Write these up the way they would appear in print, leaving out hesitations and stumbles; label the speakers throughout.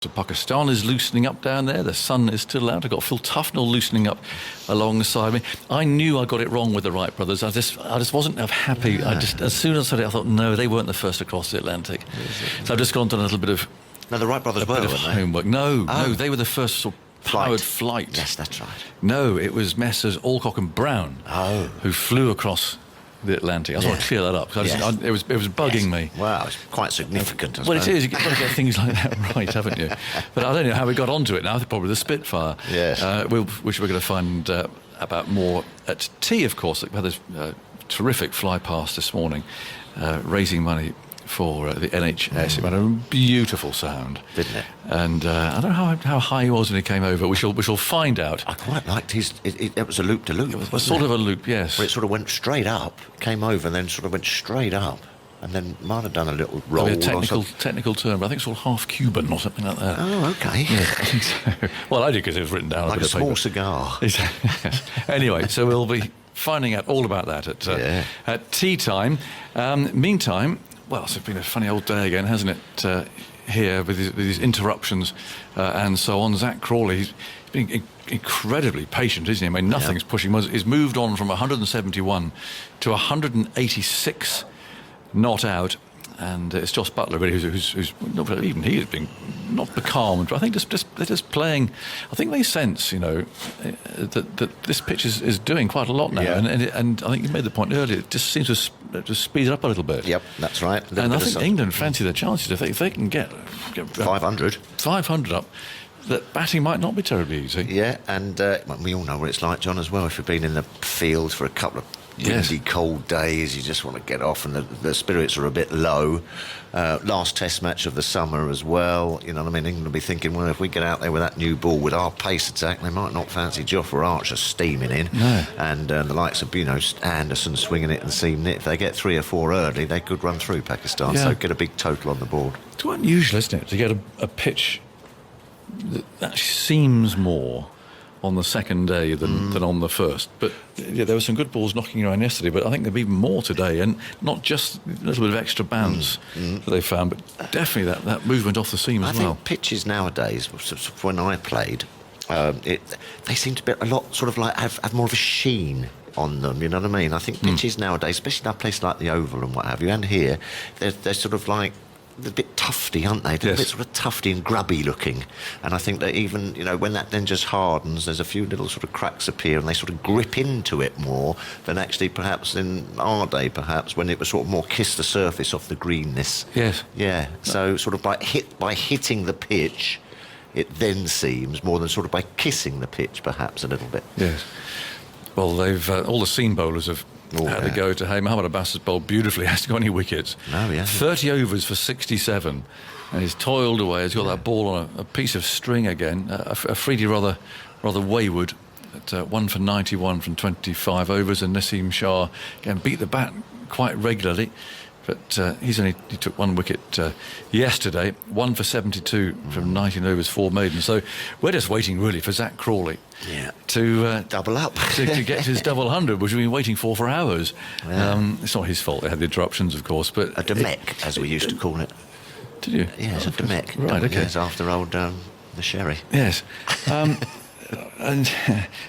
Speaker 1: So Pakistan is loosening up down there. The sun is still out. I've got Phil Tufnell loosening up alongside me. I knew I got it wrong with the Wright brothers. I just wasn't happy.
Speaker 2: Yeah.
Speaker 1: As soon as I said it, I thought, no, they weren't the first across the Atlantic. So I've just gone to a little bit of
Speaker 2: No, the Wright brothers were, weren't they?
Speaker 1: homework. No, they were the first sort of powered flight.
Speaker 2: Yes, that's right.
Speaker 1: No, it was Messrs. Alcock and Brown who flew across the Atlantic. I just want to clear that up. It was bugging me.
Speaker 2: Wow, it's quite significant.
Speaker 1: Well, it is. You've got to get things like that right, haven't you? But I don't know how we got onto it now. Probably the Spitfire.
Speaker 2: Yes.
Speaker 1: Which we're going to find about more at tea, of course. We had this terrific fly past this morning, raising money for the NHS. It had a beautiful sound,
Speaker 2: didn't it?
Speaker 1: And I don't know how high he was when he came over. We shall find out.
Speaker 2: I quite liked his. It was a loop to loop.
Speaker 1: It was sort of a loop, yes.
Speaker 2: Where it sort of went straight up, came over, and then sort of went straight up, and then might have done a little roll.
Speaker 1: A technical term, but I think it's called half Cuban or something like that.
Speaker 2: Oh, okay.
Speaker 1: Yeah, I think so. Well, I did because it was written down
Speaker 2: like
Speaker 1: on a bit
Speaker 2: a
Speaker 1: of paper.
Speaker 2: small cigar.
Speaker 1: Yes. Anyway, so we'll be finding out all about that at tea time. Meantime, well, it's been a funny old day again, hasn't it? Here with these interruptions and so on. Zach Crawley, he's been incredibly patient, isn't he? I mean, nothing's pushing him. He's moved on from 171 to 186 not out. And it's Joss Butler, really, who's not even he has been not becalmed, but I think they're just playing. I think they sense, that this pitch is doing quite a lot now, and I think you made the point earlier. It just seems to speed it up a little bit.
Speaker 2: Yep, that's right.
Speaker 1: And I think England fancy their chances if they can get 500 up. That batting might not be terribly easy.
Speaker 2: Yeah, and we all know what it's like, John, as well. If you've been in the field for a couple of windy, cold days, you just want to get off, and the spirits are a bit low. Last Test match of the summer as well. You know what I mean? England will be thinking, well, if we get out there with that new ball, with our pace attack, they might not fancy Jofra Archer steaming in.
Speaker 1: No.
Speaker 2: And the likes of, Anderson swinging it and seaming it. If they get 3 or 4 early, they could run through Pakistan. So get a big total on the board.
Speaker 1: It's quite unusual, isn't it, to get a pitch that seems more on the second day than on the first. But there were some good balls knocking around yesterday, but I think there'll be more today, and not just a little bit of extra bounce that they found, but definitely that movement off the seam as well.
Speaker 2: I think pitches nowadays, when I played, they seem to be a lot sort of like have more of a sheen on them, you know what I mean? I think pitches nowadays, especially in a place like the Oval and what have you, and here, they're sort of like a bit tufty, aren't they? They're a bit sort of tufty and grubby looking. And I think that even, when that then just hardens, there's a few little sort of cracks appear and they sort of grip into it more than actually perhaps in our day, perhaps, when it was sort of more kiss the surface off the greenness.
Speaker 1: Yes.
Speaker 2: Yeah. So sort of by hitting the pitch, it then seems more than sort of by kissing the pitch, perhaps, a little bit.
Speaker 1: Yes. Well, they've all the seam bowlers have had a go to Mohammad Abbas has bowled beautifully. Hasn't got any wickets.
Speaker 2: No, he hasn't.
Speaker 1: 30 overs for 67, and he's toiled away. He's got that ball on a piece of string again. Afridi rather wayward at 1 for 91 from 25 overs, and Naseem Shah again beat the bat quite regularly. But he took 1 wicket yesterday, 1 for 72 from 19 overs, 4 maidens. So we're just waiting really for Zach Crawley to
Speaker 2: double up
Speaker 1: to get to his double 100, which we've been waiting for hours. It's not his fault; they had the interruptions, of course. But
Speaker 2: a Demek, as we used to call it.
Speaker 1: Did you?
Speaker 2: Yeah, it's a Demek.
Speaker 1: Right. Okay.
Speaker 2: Yes, after old the sherry.
Speaker 1: Yes. And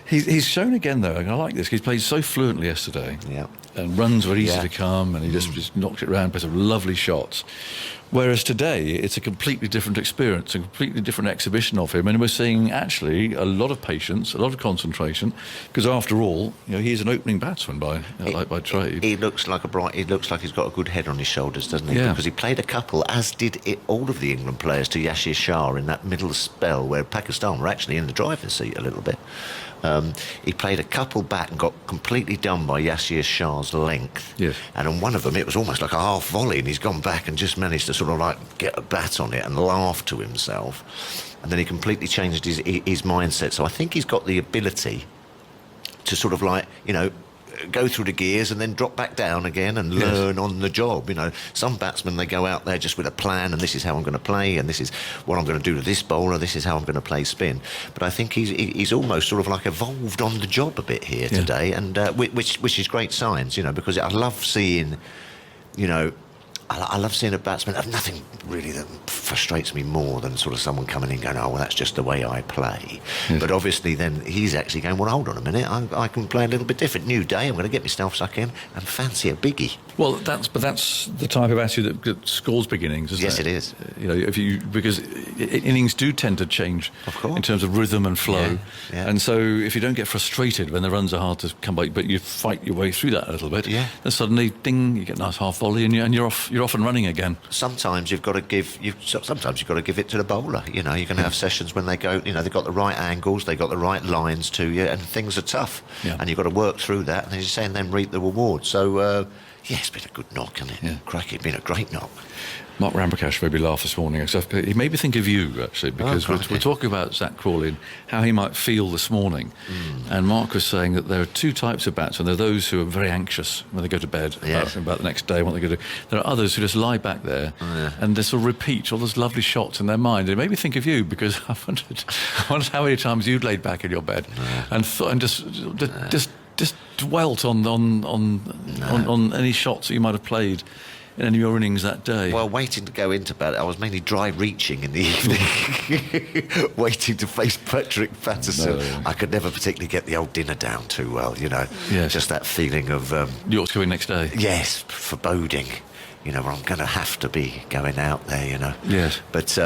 Speaker 1: he's shown again, though, and I like this, he's played so fluently yesterday.
Speaker 2: Yeah.
Speaker 1: And runs were easy to come, and he just knocked it around, played some lovely shots. Whereas today, it's a completely different experience, a completely different exhibition of him, and we're seeing actually a lot of patience, a lot of concentration, because after all, he's an opening batsman by trade.
Speaker 2: He looks like he looks like he's got a good head on his shoulders, doesn't he?
Speaker 1: Yeah.
Speaker 2: Because he played a couple, as did all of the England players, to Yashir Shah in that middle spell where Pakistan were actually in the driver's seat a little bit. He played a couple back and got completely done by Yashir Shah's length.
Speaker 1: Yes.
Speaker 2: And on one of them, it was almost like a half volley, and he's gone back and just managed to sort of like get a bat on it and laugh to himself. And then he completely changed his mindset. So I think he's got the ability to sort of like, go through the gears and then drop back down again and learn on the job. Some batsmen, they go out there just with a plan, and this is how I'm going to play, and this is what I'm going to do to this bowler, this is how I'm going to play spin. But I think he's almost sort of like evolved on the job a bit here today, and which is great signs, because I love seeing, I love seeing a batsman. Nothing really that frustrates me more than sort of someone coming in going, oh, well, that's just the way I play.
Speaker 1: Yes.
Speaker 2: But obviously then he's actually going, well, hold on a minute, I can play a little bit different. New day, I'm going to get myself stuck in and fancy a biggie.
Speaker 1: Well, that's the type of attitude that scores big innings, isn't
Speaker 2: Yes,
Speaker 1: it?
Speaker 2: it is.
Speaker 1: Because innings do tend to change
Speaker 2: Of course.
Speaker 1: in terms of rhythm and flow.
Speaker 2: Yeah.
Speaker 1: And so if you don't get frustrated when the runs are hard to come by, but you fight your way through that a little bit,
Speaker 2: Yeah.
Speaker 1: then suddenly, ding, you get a nice half volley and you're off and running again.
Speaker 2: Sometimes you've got to give it to the bowler. You're going to have sessions when they go, they've got the right angles, they've got the right lines to you, and things are tough.
Speaker 1: Yeah.
Speaker 2: And you've got to work through that, and as you say, and then reap the reward. So, it's been a good knock, hasn't it?
Speaker 1: Yeah.
Speaker 2: Crikey, it's been a great knock.
Speaker 1: Mark Ramprakash made me laugh this morning. So he made me think of you, actually, because we're talking about Zach Crawley and how he might feel this morning. And Mark was saying that there are two types of batsmen. There are those who are very anxious when they go to bed about the next day, what they're going to do. There are others who just lie back there and they sort of repeat all those lovely shots in their mind. And it made me think of you, because I wondered how many times you'd laid back in your bed and just dwelt on any shots that you might have played in any of your innings that day.
Speaker 2: Well, waiting to go into bed, I was mainly dry reaching in the evening, waiting to face Patrick Patterson.
Speaker 1: No.
Speaker 2: I could never particularly get the old dinner down too well,
Speaker 1: Yes.
Speaker 2: Just that feeling of...
Speaker 1: York's coming next day.
Speaker 2: yes, foreboding, where I'm going to have to be going out there,
Speaker 1: Yes.
Speaker 2: But...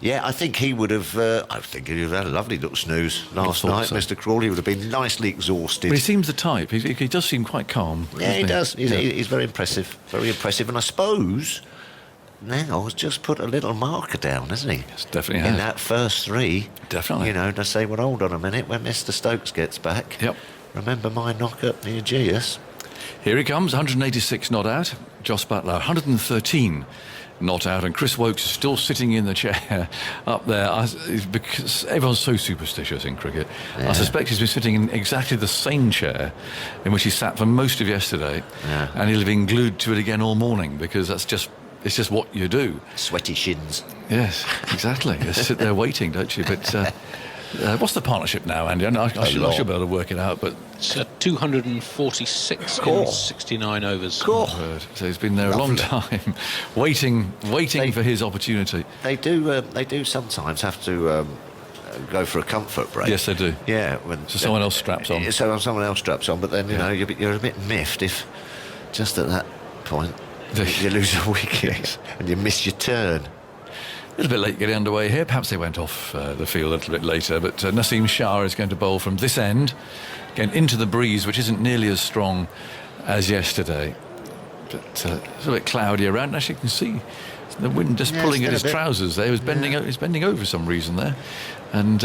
Speaker 2: I think he would have. I think he would have had a lovely little snooze last
Speaker 1: thought
Speaker 2: night.
Speaker 1: so.
Speaker 2: Mr. Crawley would have been nicely exhausted.
Speaker 1: But he seems the type. He does seem quite calm.
Speaker 2: Yeah, he does.
Speaker 1: Yeah.
Speaker 2: He's very impressive. Very impressive. And I suppose now has just put a little marker down, hasn't he?
Speaker 1: Yes, definitely
Speaker 2: In
Speaker 1: has.
Speaker 2: that first three.
Speaker 1: Definitely.
Speaker 2: To say, well, hold on a minute, when Mr. Stokes gets back.
Speaker 1: Yep.
Speaker 2: Remember my knock up near Geus?
Speaker 1: Here he comes, 186 not out. Joss Butler, 113 not out. And Chris Wokes is still sitting in the chair up there. Because everyone's so superstitious in cricket.
Speaker 2: Yeah.
Speaker 1: I suspect he's been sitting in exactly the same chair in which he sat for most of yesterday.
Speaker 2: Yeah.
Speaker 1: And he'll have been glued to it again all morning, because it's just what you do.
Speaker 2: Sweaty shins.
Speaker 1: Yes, exactly. You sit there waiting, don't you? But what's the partnership now, Andy? I should be able to work it out, but...
Speaker 3: It's 246 in 69 overs.
Speaker 2: Cool.
Speaker 1: So he's been there a long time, waiting for his opportunity.
Speaker 2: They do sometimes have to go for a comfort break.
Speaker 1: Yes, they do.
Speaker 2: Yeah.
Speaker 1: So someone else straps on.
Speaker 2: So someone else straps on, but then, you're a bit miffed if just at that point you lose a wicket and you miss your turn.
Speaker 1: A little bit late getting underway here. Perhaps they went off the field a little bit later, but Naseem Shah is going to bowl from this end, getting into the breeze, which isn't nearly as strong as yesterday. But it's a bit cloudy around. Actually, you can see the wind just pulling at his trousers there. He was bending over for some reason there. And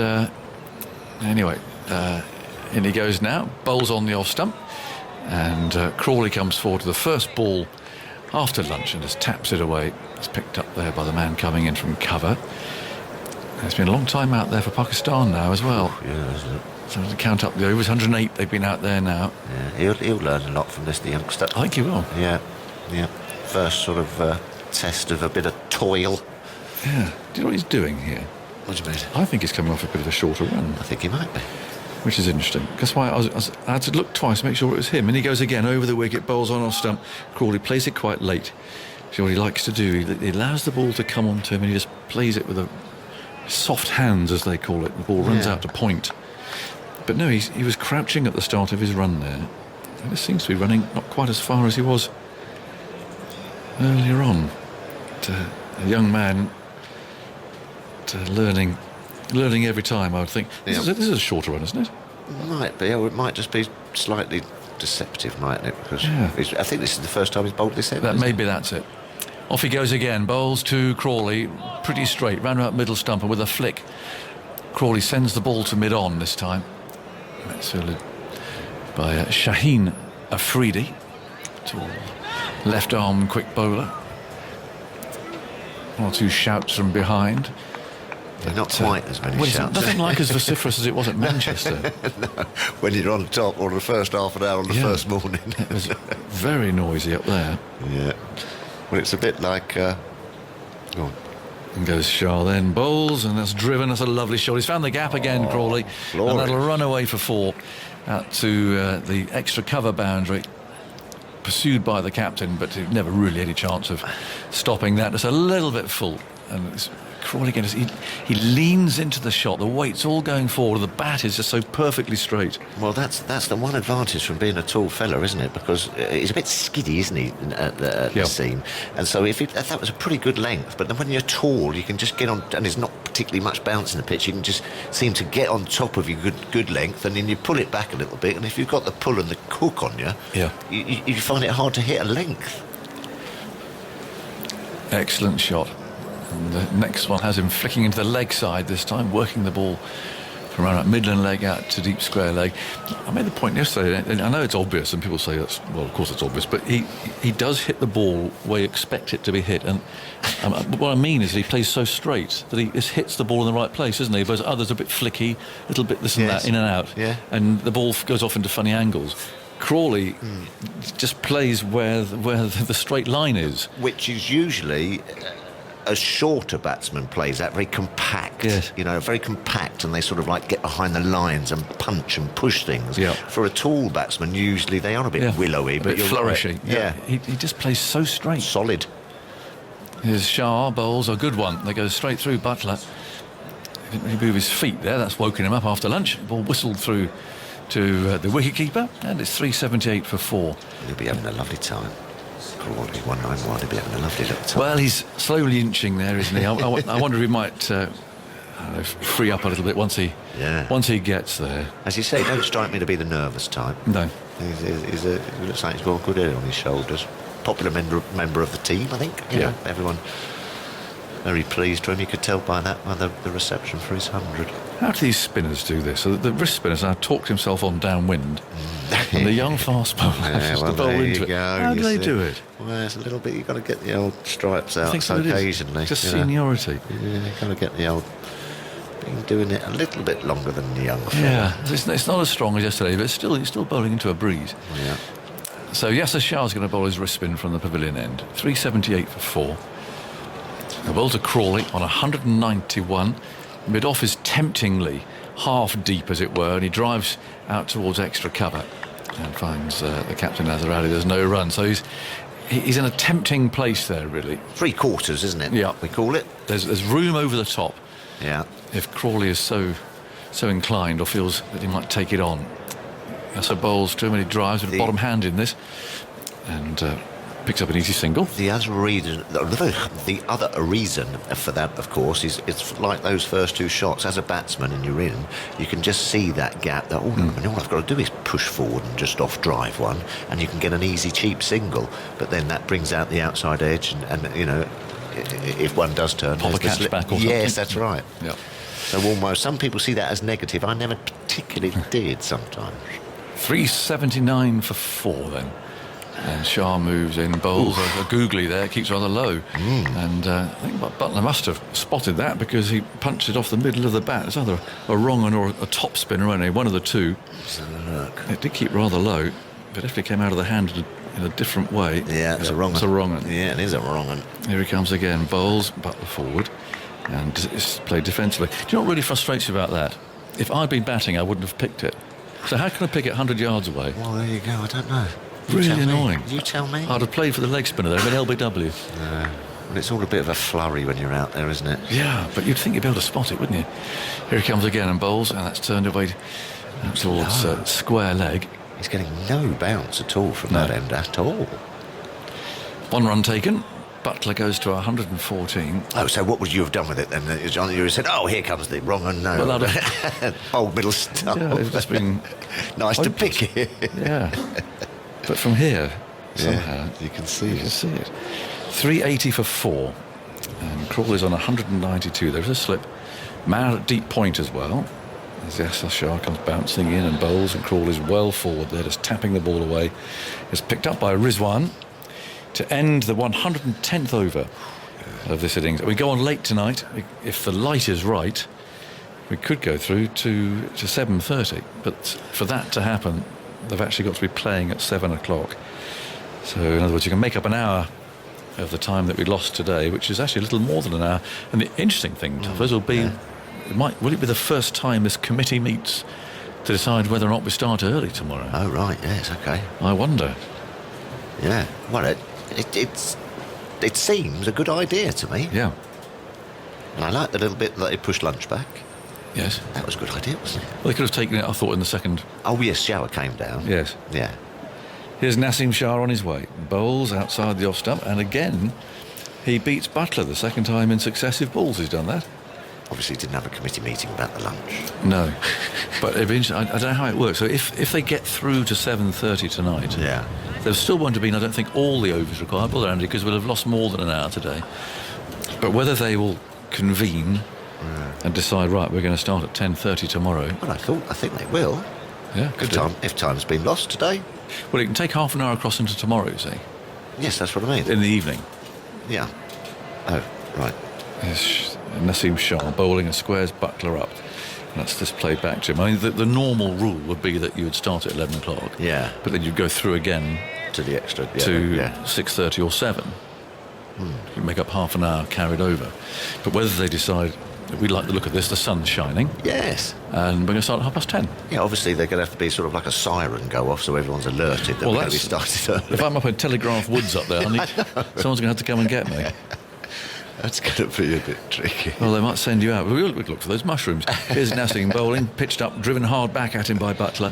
Speaker 1: anyway, in he goes now. Bowls on the off stump. And Crawley comes forward to the first ball after lunch and just taps it away. It's picked up there by the man coming in from cover. And it's been a long time out there for Pakistan now as well.
Speaker 2: Yeah, isn't it?
Speaker 1: So to count up the overs, 108 they've been out there now.
Speaker 2: Yeah, he'll learn a lot from this, the youngster.
Speaker 1: I think he will.
Speaker 2: Yeah. First sort of test of a bit of toil.
Speaker 1: Yeah. Do you know what he's doing here?
Speaker 2: What do you mean?
Speaker 1: I think he's coming off a bit of a shorter run,
Speaker 2: I think he might be.
Speaker 1: which is interesting. That's why I had to look twice to make sure it was him. And he goes again over the wicket, bowls on off stump. Crawley plays it quite late. See what he likes to do. He allows the ball to come onto him and he just plays it with a soft hands, as they call it. The ball runs out to point. But no, he was crouching at the start of his run there. And this seems to be running not quite as far as he was earlier on. But, a young man learning every time, I would think. This is a shorter run, isn't it?
Speaker 2: Might be. Or it might just be slightly deceptive, mightn't it? Because I think this is the first time he's bowled this end.
Speaker 1: Maybe that's it. Off he goes again. Bowls to Crawley. Pretty straight. Round about middle stump and with a flick. Crawley sends the ball to mid-on this time. That's fielded by Shaheen Afridi. Tall left arm quick bowler. One or two shouts from behind.
Speaker 2: Not quite as many shouts.
Speaker 1: Nothing like as vociferous as it was at Manchester.
Speaker 2: No, when you're on top, or the first half an hour on the first morning.
Speaker 1: It was very noisy up there.
Speaker 2: Yeah. Well, it's a bit like... go on.
Speaker 1: And goes Shah then, bowls, and that's driven. That's a lovely shot. He's found the gap again, Crawley.
Speaker 2: Glory.
Speaker 1: And that'll run away for 4 out to the extra cover boundary. pursued by the captain, but never really any chance of stopping that. It's a little bit full, and it's Crawley again. He leans into the shot. The weight's all going forward. The bat is just so perfectly straight.
Speaker 2: Well, that's the one advantage from being a tall fella, isn't it? Because he's a bit skiddy, isn't he, at the seam? And so if that was a pretty good length, but then when you're tall, you can just get on, and there's not particularly much bounce in the pitch. You can just seem to get on top of your good length, and then you pull it back a little bit. And if you've got the pull and the hook on you, you find it hard to hit a length.
Speaker 1: Excellent shot. And the next one has him flicking into the leg side this time, working the ball from around that midland leg out to deep square leg. I made the point yesterday, and I know it's obvious, and people say that's, well, of course it's obvious, but he does hit the ball where you expect it to be hit. And what I mean is he plays so straight that he just hits the ball in the right place, isn't he? Whereas others are a bit flicky, a little bit this and that, in and out.
Speaker 2: Yeah.
Speaker 1: And the ball goes off into funny angles. Crawley just plays where the straight line is.
Speaker 2: Which is usually a shorter batsman plays that, very compact, very compact, and they sort of like get behind the lines and punch and push things.
Speaker 1: Yeah.
Speaker 2: For a tall batsman, usually they are a bit willowy, but
Speaker 1: you're flourishing.
Speaker 2: Right. Yeah.
Speaker 1: He just plays so straight.
Speaker 2: Solid.
Speaker 1: His Shah bowls a good one. They go straight through Butler. He didn't really move his feet there. That's woken him up after lunch. Ball whistled through to the wicketkeeper, and it's 378 for 4.
Speaker 2: He'll be having a lovely time. Crawley, 191, he'll be having a lovely little time.
Speaker 1: Well, he's slowly inching there, isn't he? I wonder if he might free up a little bit once he gets there.
Speaker 2: As you say, he don't strike me to be the nervous type.
Speaker 1: No.
Speaker 2: He looks like he's got a good head on his shoulders. Popular member of the team, I think. You know, everyone very pleased for him. You could tell by that, by the reception for his 100.
Speaker 1: How do these spinners do this? So the wrist spinners now talked himself on downwind, and the young fast bowler has to bowl into it. How do they do it?
Speaker 2: Well, it's a little bit. You've got to get the old stripes out
Speaker 1: occasionally. Just seniority.
Speaker 2: Yeah, you've got to get the old. Been doing it a little bit longer than the young fella.
Speaker 1: Yeah, it's not as strong as yesterday, but he's still bowling into a breeze.
Speaker 2: Yeah.
Speaker 1: So Yasser Shah's going to bowl his wrist spin from the pavilion end. 378 for 4. The ball to Crawley on 191. Mid-off is temptingly half deep, as it were, and he drives out towards extra cover and finds the captain Azarali. There's no run, so he's in a tempting place there, really.
Speaker 2: 3/4, isn't it?
Speaker 1: Yeah,
Speaker 2: we call it.
Speaker 1: There's room over the top.
Speaker 2: Yeah.
Speaker 1: If Crawley is so inclined or feels that he might take it on. So bowls too many drives with a bottom hand in this, and picks up an easy single.
Speaker 2: The other reason for that, of course, is it's like those first two shots. As a batsman and you're in, you can just see that gap. That all I've got to do is push forward and just off drive one, and you can get an easy cheap single. But then that brings out the outside edge, and you know, if one does turn,
Speaker 1: pop a catch back or something.
Speaker 2: Yes, that's right.
Speaker 1: Yeah.
Speaker 2: So almost some people see that as negative. I never particularly did. Sometimes.
Speaker 1: 379 for 4 then. And Shah moves in, bowls a googly there, keeps rather low. And I think Butler must have spotted that because he punched it off the middle of the bat. It's either a wrong one or a top spinner, only one of the two. It did keep rather low, but if it came out of the hand in a different way.
Speaker 2: Yeah, it's a wrong one.
Speaker 1: It's a wrong one.
Speaker 2: Yeah, it is a wrong one.
Speaker 1: Here he comes again, bowls Butler forward and it's played defensively. Do you know what really frustrates you about that? If I'd been batting, I wouldn't have picked it. So how can I pick it 100 yards away?
Speaker 2: Well, there you go. I don't know.
Speaker 1: Really annoying.
Speaker 2: You tell me.
Speaker 1: I'd have played for the leg spinner there, been LBW.
Speaker 2: Well, it's all a bit of a flurry when you're out there, isn't it?
Speaker 1: Yeah, but you'd think you'd be able to spot it, wouldn't you? Here he comes again and bowls, and that's turned away towards square leg.
Speaker 2: He's getting no bounce at all from that end at all.
Speaker 1: 1 run taken. Butler goes to 114.
Speaker 2: Oh, so what would you have done with it then? John, you said, "Oh, here comes the wrong one." No,
Speaker 1: well,
Speaker 2: old middle stuff.
Speaker 1: Yeah, it's just been
Speaker 2: nice to pick it.
Speaker 1: Yeah, but from here, somehow
Speaker 2: you can see it.
Speaker 1: 380 for 4, and Crawley's on 192. There's a slip. Man at deep point as well. As Yasser Shah comes bouncing in and bowls, and Crawley's well forward there, just tapping the ball away. It's picked up by Rizwan to end the 110th over of this innings. We go on late tonight. If the light is right, we could go through to 7:30. But for that to happen, they've actually got to be playing at 7 o'clock. So in other words, you can make up an hour of the time that we lost today, which is actually a little more than an hour. And the interesting thing, Tuffers, will be, will it be the first time this committee meets to decide whether or not we start early tomorrow?
Speaker 2: Oh, right, yes, okay.
Speaker 1: I wonder.
Speaker 2: Yeah. Well, it seems a good idea to me.
Speaker 1: Yeah.
Speaker 2: And I like the little bit that they pushed lunch back.
Speaker 1: Yes.
Speaker 2: That was a good idea, wasn't it?
Speaker 1: Well, they could have taken it, I thought, in the second.
Speaker 2: Oh, yes, shower came down.
Speaker 1: Yes.
Speaker 2: Yeah.
Speaker 1: Here's Nassim Shah on his way. Bowls outside the off stump, and again, he beats Butler the second time in successive balls he's done that.
Speaker 2: Obviously didn't have a committee meeting about the lunch.
Speaker 1: No. But it'd be interesting. I don't know how it works. So if they get through to 7:30 tonight,
Speaker 2: Yeah.
Speaker 1: there still won't have been, I don't think, all the overs required, will there, Andy? Because we'll have lost more than an hour today. But whether they will convene and decide, right, we're going to start at 10:30 tomorrow.
Speaker 2: Well, I think they will.
Speaker 1: Yeah,
Speaker 2: If,
Speaker 1: could do.
Speaker 2: if time's been lost today.
Speaker 1: Well, it can take half an hour across into tomorrow, you see,
Speaker 2: Yes, that's what I mean.
Speaker 1: in the evening.
Speaker 2: Yeah. Oh, right.
Speaker 1: There's Nassim Shah bowling and squares Butler up. And that's this played back to him. I mean, the normal rule would be that you would start at 11 o'clock.
Speaker 2: Yeah.
Speaker 1: But then you'd go through again
Speaker 2: To the extra. Yeah,
Speaker 1: to
Speaker 2: yeah.
Speaker 1: 6:30 or 7. You make up half an hour carried over. But whether they decide, we like the look of this, the sun's shining,
Speaker 2: Yes.
Speaker 1: and we're going to start at 10:30.
Speaker 2: Yeah, obviously they're going to have to be sort of like a siren go off so everyone's alerted that
Speaker 1: Well,
Speaker 2: we're going to be
Speaker 1: that's-
Speaker 2: started early.
Speaker 1: If I'm up in Telegraph Woods up there, someone's going to have to come and get me.
Speaker 2: That's going to be a bit tricky.
Speaker 1: Well, they might send you out. We'll look for those mushrooms. Here's Nassim bowling, pitched up, driven hard back at him by Butler.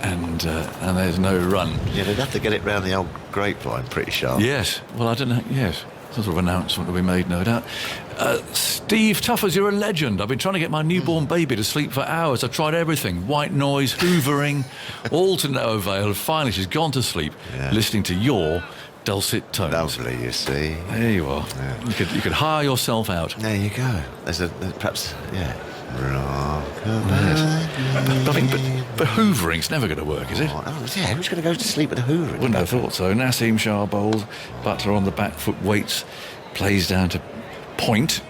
Speaker 1: And there's no run.
Speaker 2: Yeah, they'd have to get it round the old grapevine pretty sharp.
Speaker 1: Yes. Well, I don't know. Yes. Some sort of announcement will be made, no doubt. Steve Tuffers, you're a legend. I've been trying to get my newborn baby to sleep for hours. I've tried everything. White noise, hoovering, all to no avail. Finally, she's gone to sleep,
Speaker 2: Yeah.
Speaker 1: listening to your dulcet tones.
Speaker 2: Lovely, you see.
Speaker 1: There you are.
Speaker 2: Yeah.
Speaker 1: You could hire yourself out.
Speaker 2: There you go. There's perhaps, yeah.
Speaker 1: But hoovering's never going to work, is it?
Speaker 2: Oh, yeah, who's going to go to sleep with a hoover?
Speaker 1: Wouldn't have thought so. Nassim Shah bowls, Butler on the back foot waits, plays down to point.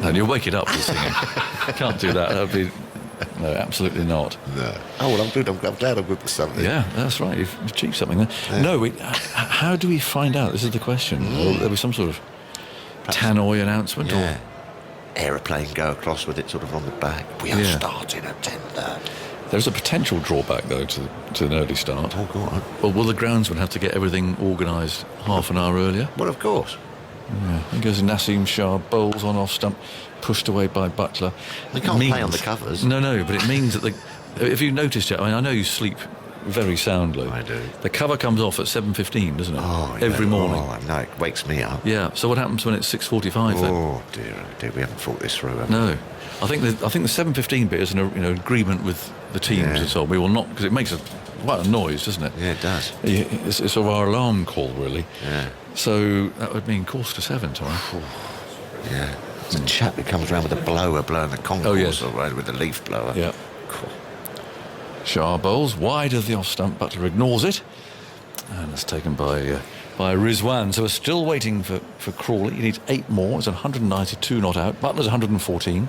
Speaker 1: And you'll wake it up with singing. Can't do that. That'd be no, absolutely not.
Speaker 2: No. Oh, well, I'm good. I'm glad I'm good with something.
Speaker 1: Yeah, that's right. You've achieved something there.
Speaker 2: Yeah.
Speaker 1: No, how do we find out? This is the question. Will there be some sort of tannoy announcement?
Speaker 2: Yeah.
Speaker 1: Or
Speaker 2: Aeroplane go across with it sort of on the back. We are
Speaker 1: Yeah.
Speaker 2: starting at 10:30.
Speaker 1: there's a potential drawback though to an early start.
Speaker 2: Oh, go on.
Speaker 1: Well, will the groundsman have to get everything organised half an hour earlier?
Speaker 2: Well, of course.
Speaker 1: Yeah. I think as Nassim Shah bowls on off stump, pushed away by Butler.
Speaker 2: They can't play on the covers.
Speaker 1: No, but it means that if you noticed it, I mean, I know you sleep very soundly.
Speaker 2: I do.
Speaker 1: The cover comes off at 7:15, doesn't it?
Speaker 2: Oh,
Speaker 1: Every morning.
Speaker 2: Oh, no, it wakes me up.
Speaker 1: Yeah. So what happens when it's 6:45 then?
Speaker 2: Oh, dear. We haven't thought this through, have we?
Speaker 1: No. I think the 7:15 bit is an agreement with the teams
Speaker 2: Yeah.
Speaker 1: and so on. We will not, because it makes quite a noise, doesn't it?
Speaker 2: Yeah, it does.
Speaker 1: It's sort of our alarm call, really.
Speaker 2: Yeah.
Speaker 1: So that would mean 6:45 tomorrow.
Speaker 2: Yeah. There's a chap who comes around with a blower blowing the concourse
Speaker 1: Oh, yes.
Speaker 2: around with the leaf blower.
Speaker 1: Yeah.
Speaker 2: Cool.
Speaker 1: Shah bowls wide of the off stump. Butler ignores it, and it's taken by Rizwan. So we're still waiting for Crawley. He needs 8 more. It's 192 not out. Butler's 114.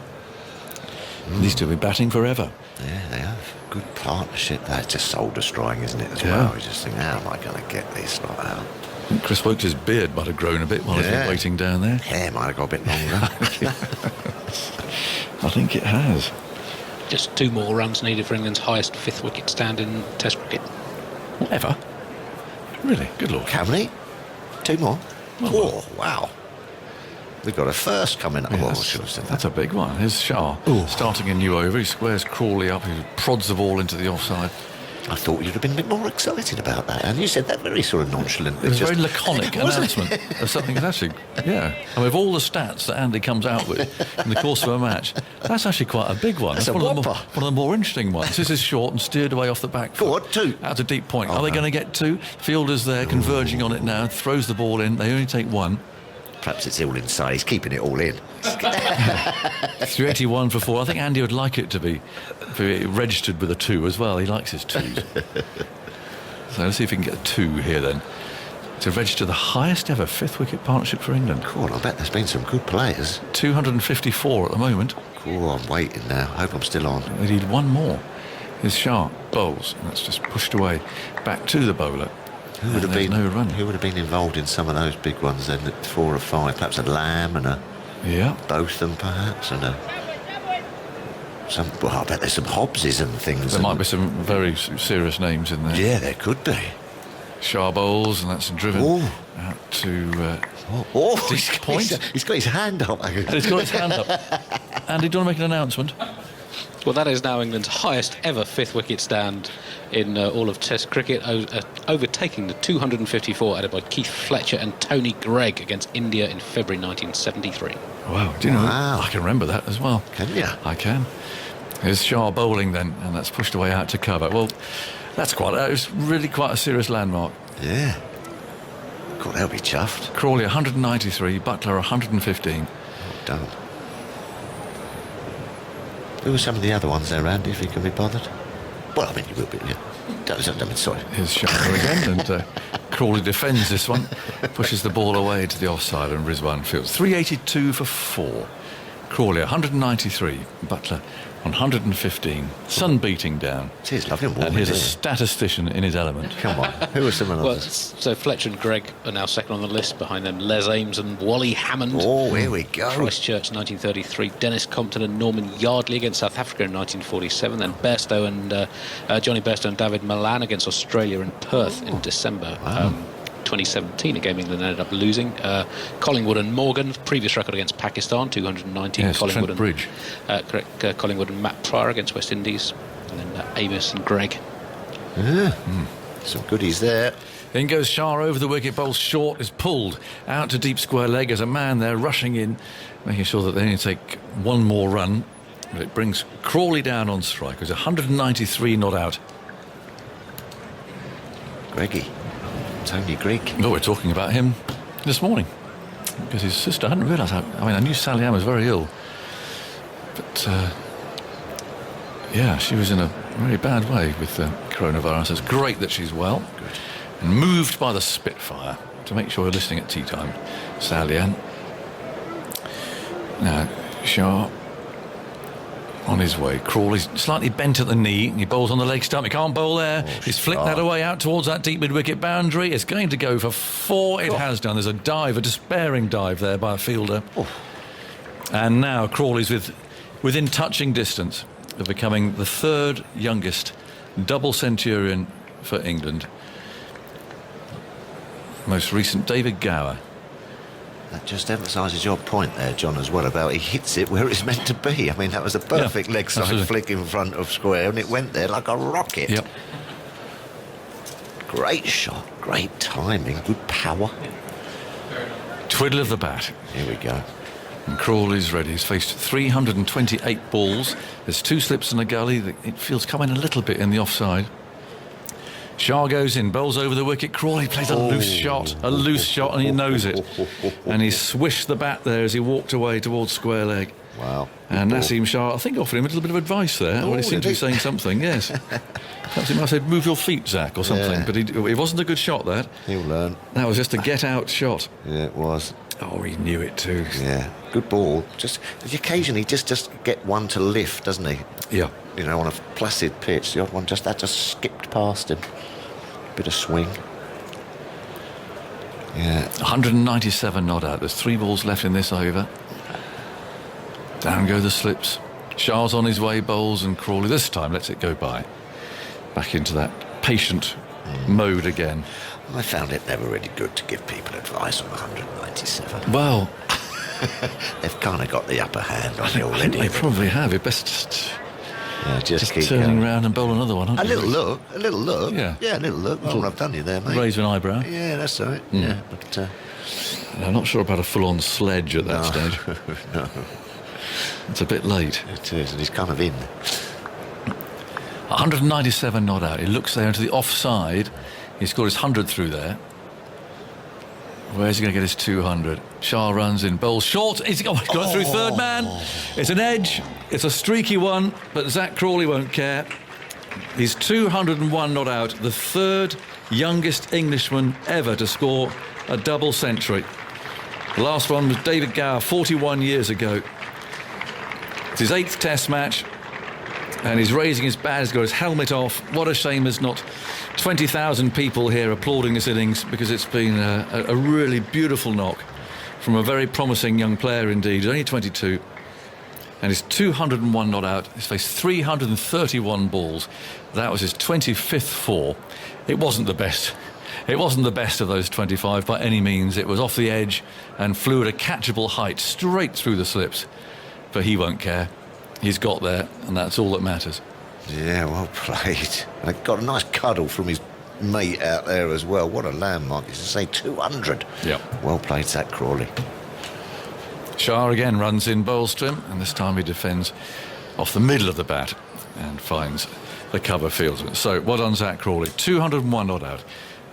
Speaker 1: These two will be batting forever.
Speaker 2: Yeah, they have. Good partnership. That's just soul destroying, isn't it, as
Speaker 1: Yeah.
Speaker 2: well? You just think, how am I going to get this lot out?
Speaker 1: I think Chris Wokes' beard might have grown a bit while he's been
Speaker 2: Yeah.
Speaker 1: waiting down there.
Speaker 2: Hair might have got a bit longer.
Speaker 1: I think it has.
Speaker 3: Just 2 more runs needed for England's highest 5th wicket stand in Test cricket.
Speaker 1: Whatever. Really? Good lord.
Speaker 2: How many? 2 more?
Speaker 1: Well,
Speaker 2: Oh, wow. We've got a first coming up.
Speaker 1: Yeah,
Speaker 2: Oh, I
Speaker 1: that's,
Speaker 2: should have said
Speaker 1: that's
Speaker 2: that.
Speaker 1: a big one. Here's Shah starting a new over. He squares Crawley up. He prods the ball into the offside.
Speaker 2: I thought you'd have been a bit more excited about that. And you said that very sort of nonchalant.
Speaker 1: It was a very laconic
Speaker 2: Wasn't
Speaker 1: announcement of something that's actually, yeah. And with all the stats that Andy comes out with in the course of a match, that's actually quite a big one.
Speaker 2: That's
Speaker 1: It's
Speaker 2: a
Speaker 1: one of
Speaker 2: whopper.
Speaker 1: the more interesting ones. This is short and steered away off the back
Speaker 2: Go
Speaker 1: foot.
Speaker 2: on, 2.
Speaker 1: Out to deep point.
Speaker 2: Oh,
Speaker 1: Are they
Speaker 2: no.
Speaker 1: going to get 2? Fielder's there, converging on it now, throws the ball in. They only take 1.
Speaker 2: Perhaps it's all inside. He's keeping it all in.
Speaker 1: 381 for 4. I think Andy would like it to be registered with a 2 as well. He likes his 2s. So let's see if we can get a 2 here then. To register the highest ever 5th wicket partnership for England.
Speaker 2: Cool, I bet there's been some good players.
Speaker 1: 254 at the moment.
Speaker 2: Cool, I'm waiting now. I hope I'm still on.
Speaker 1: They need 1 more. Here's Sharp, bowls, and that's just pushed away. Back to the bowler.
Speaker 2: Who would have
Speaker 1: There's
Speaker 2: been
Speaker 1: no run.
Speaker 2: Who would have been involved in some of those big ones then? 4 or 5, perhaps a Lamb and a
Speaker 1: Yeah.
Speaker 2: Botham, perhaps, and a Well, I bet there's some Hobbses and things.
Speaker 1: There might be some very serious names in there.
Speaker 2: Yeah, there could be.
Speaker 1: Shah bowls, and that's driven
Speaker 2: Ooh.
Speaker 1: out to
Speaker 2: He's got,
Speaker 1: point.
Speaker 2: he's got his hand up.
Speaker 1: and he's got his hand up. Andy, do you want to make an announcement?
Speaker 3: Well, that is now England's highest ever fifth wicket stand in all of Test cricket, overtaking the 254 added by Keith Fletcher and Tony Gregg against India in February 1973.
Speaker 1: Wow, do you know?
Speaker 2: Wow.
Speaker 1: I can remember that as well.
Speaker 2: Can you?
Speaker 1: I can. Here's Shah bowling then, and that's pushed away out to cover. Well, it was really quite a serious landmark.
Speaker 2: Yeah. God, they'll be chuffed.
Speaker 1: Crawley 193, Buttler 115.
Speaker 2: Well done. Who were some of the other ones there, Andy, if you can be bothered? Well, I mean, you will be. Yeah. Sorry.
Speaker 1: Here's Shah again, and Crawley defends this one, pushes the ball away to the offside, and Rizwan fields. 382 for 4. Crawley 193, Buttler 115. Sun beating down.
Speaker 2: See, it's lovely and warm.
Speaker 1: And here's a
Speaker 2: isn't it?
Speaker 1: statistician in his element.
Speaker 2: Come on. Who are some of
Speaker 3: Well,
Speaker 2: others?
Speaker 3: so Fletcher and Gregg are now second on the list. Behind them, Les Ames and Wally Hammond.
Speaker 2: Oh, here we go.
Speaker 3: Christchurch 1933, Dennis Compton and Norman Yardley against South Africa in 1947, then Bairstow and Johnny Bairstow and David Malan against Australia in Perth in December 2017, a game England ended up losing. Collingwood and Morgan, previous record against Pakistan, 219.
Speaker 1: Yes,
Speaker 3: Collingwood
Speaker 1: Trent Bridge.
Speaker 3: Correct, Collingwood and Matt Pryor against West Indies, and then Amos and Gregg.
Speaker 2: Some goodies there.
Speaker 1: In goes Shah over the wicket, bowls short, is pulled out to deep square leg as a man there rushing in, making sure that they only take one more run. But it brings Crawley down on strike. It was 193 not out.
Speaker 2: Greggy. Tony Gregg.
Speaker 1: Oh, we're talking about him this morning because his sister, I hadn't realised how. I mean, I knew Sally Ann was very ill, but yeah, she was in a very bad way with coronavirus. It's great that she's well. Good. And moved by the Spitfire to make sure you're listening at tea time, Sally Ann. Now, Shah on his way. Crawley's slightly bent at the knee. He bowls on the leg stump. He can't bowl there. He's flicked that away out towards that deep mid-wicket boundary. It's going to go for 4. It has done. There's a dive, a despairing dive there by a fielder. And now Crawley's within touching distance of becoming the 3rd youngest double centurion for England. Most recent, David Gower.
Speaker 2: That just emphasises your point there, John, as well, about he hits it where it's meant to be. I mean, that was a perfect leg side
Speaker 1: absolutely.
Speaker 2: flick in front of square, and it went there like a rocket.
Speaker 1: Yep.
Speaker 2: Great shot, great timing, good power.
Speaker 1: Twiddle of the bat.
Speaker 2: Here we go.
Speaker 1: And Crawley's ready. He's faced 328 balls. There's 2 slips and a gully. It feels coming a little bit in the offside. Shah goes in, bowls over the wicket. Crawley plays a loose shot, and he knows it. And he swished the bat there as he walked away towards square leg.
Speaker 2: Wow.
Speaker 1: And Naseem Shah, I think, offered him a little bit of advice there. When he seemed to be saying something, yes. Perhaps he might have said, move your feet, Zach, or something.
Speaker 2: Yeah.
Speaker 1: But it wasn't a good shot, that.
Speaker 2: He'll learn.
Speaker 1: That was just a get-out shot.
Speaker 2: Yeah, it was.
Speaker 1: Oh, he knew it too.
Speaker 2: Yeah, good ball. Just occasionally, just get one to lift, doesn't he?
Speaker 1: Yeah.
Speaker 2: You know, on a placid pitch, the odd one just skipped past him. Bit of swing. Yeah.
Speaker 1: 197 not out. There's 3 balls left in this over. Down go the slips. Shah's on his way, bowls, and Crawley this time lets it go by. Back into that patient mode again.
Speaker 2: I found it never really good to give people advice on 197.
Speaker 1: Well,
Speaker 2: They've kind of got the upper hand on you
Speaker 1: I think
Speaker 2: already.
Speaker 1: they probably have. It best just
Speaker 2: keep
Speaker 1: turning
Speaker 2: going.
Speaker 1: around and bowl another one.
Speaker 2: A little look.
Speaker 1: Yeah.
Speaker 2: Yeah, a little look. Oh, I've done you there, mate.
Speaker 1: Raise an eyebrow.
Speaker 2: Yeah, that's right. Yeah, but
Speaker 1: I'm not sure about a full-on sledge at that stage.
Speaker 2: no,
Speaker 1: It's a bit late.
Speaker 2: it is, and he's kind of in.
Speaker 1: 197 not out. He looks there into the offside. He scored his 100 through there. Where's he going to get his 200? Shah runs in, bowls short. He's got through third man. It's an edge. It's a streaky one, but Zach Crawley won't care. He's 201 not out, the 3rd youngest Englishman ever to score a double century. The last one was David Gower 41 years ago. It's his 8th Test match, and he's raising his bat. He's got his helmet off. What a shame there's not 20,000 people here applauding this innings, because it's been a really beautiful knock from a very promising young player indeed. He's only 22. and he's 201 not out. He's faced 331 balls. That was his 25th four. It wasn't the best. It wasn't the best of those 25 by any means. It was off the edge and flew at a catchable height straight through the slips. But he won't care. He's got there, and that's all that matters.
Speaker 2: Yeah, well played. And got a nice cuddle from his mate out there as well. What a landmark. It's to say 200.
Speaker 1: Yeah.
Speaker 2: Well played, Zach Crawley.
Speaker 1: Shah again runs in bowls to him, and this time he defends off the middle of the bat and finds the cover fieldsman. So, well done, Zach Crawley. 201 not out.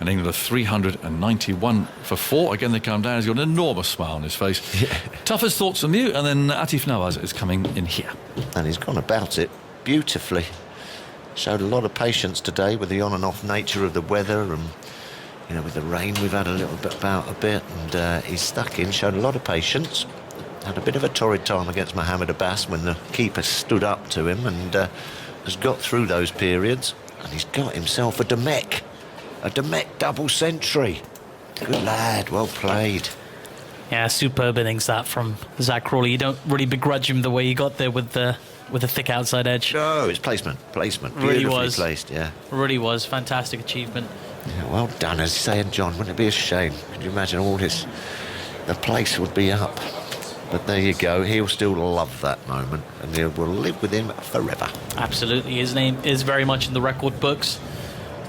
Speaker 1: And England are 391 for 4. Again, they come down. He's got an enormous smile on his face. Yeah. Toughest thoughts from you. And then Atif Nawaz is coming in here.
Speaker 2: And he's gone about it beautifully. Showed a lot of patience today with the on and off nature of the weather, and with the rain we've had a little bit about a bit, and he's stuck in, showed a lot of patience. Had a bit of a torrid time against Mohamed Abbas when the keeper stood up to him, and has got through those periods, and he's got himself a Demek double century. Good lad, well played.
Speaker 4: Yeah, superb innings that from Zach Crawley. You don't really begrudge him the way he got there with the thick outside edge.
Speaker 2: No, it's placement.
Speaker 4: Really was
Speaker 2: placed, yeah.
Speaker 4: Really was. Fantastic achievement.
Speaker 2: Yeah, well done, as saying, John. Wouldn't it be a shame? Could you imagine all this? The place would be up. But there you go. He'll still love that moment, and it will live with him forever.
Speaker 4: Absolutely. His name is very much in the record books.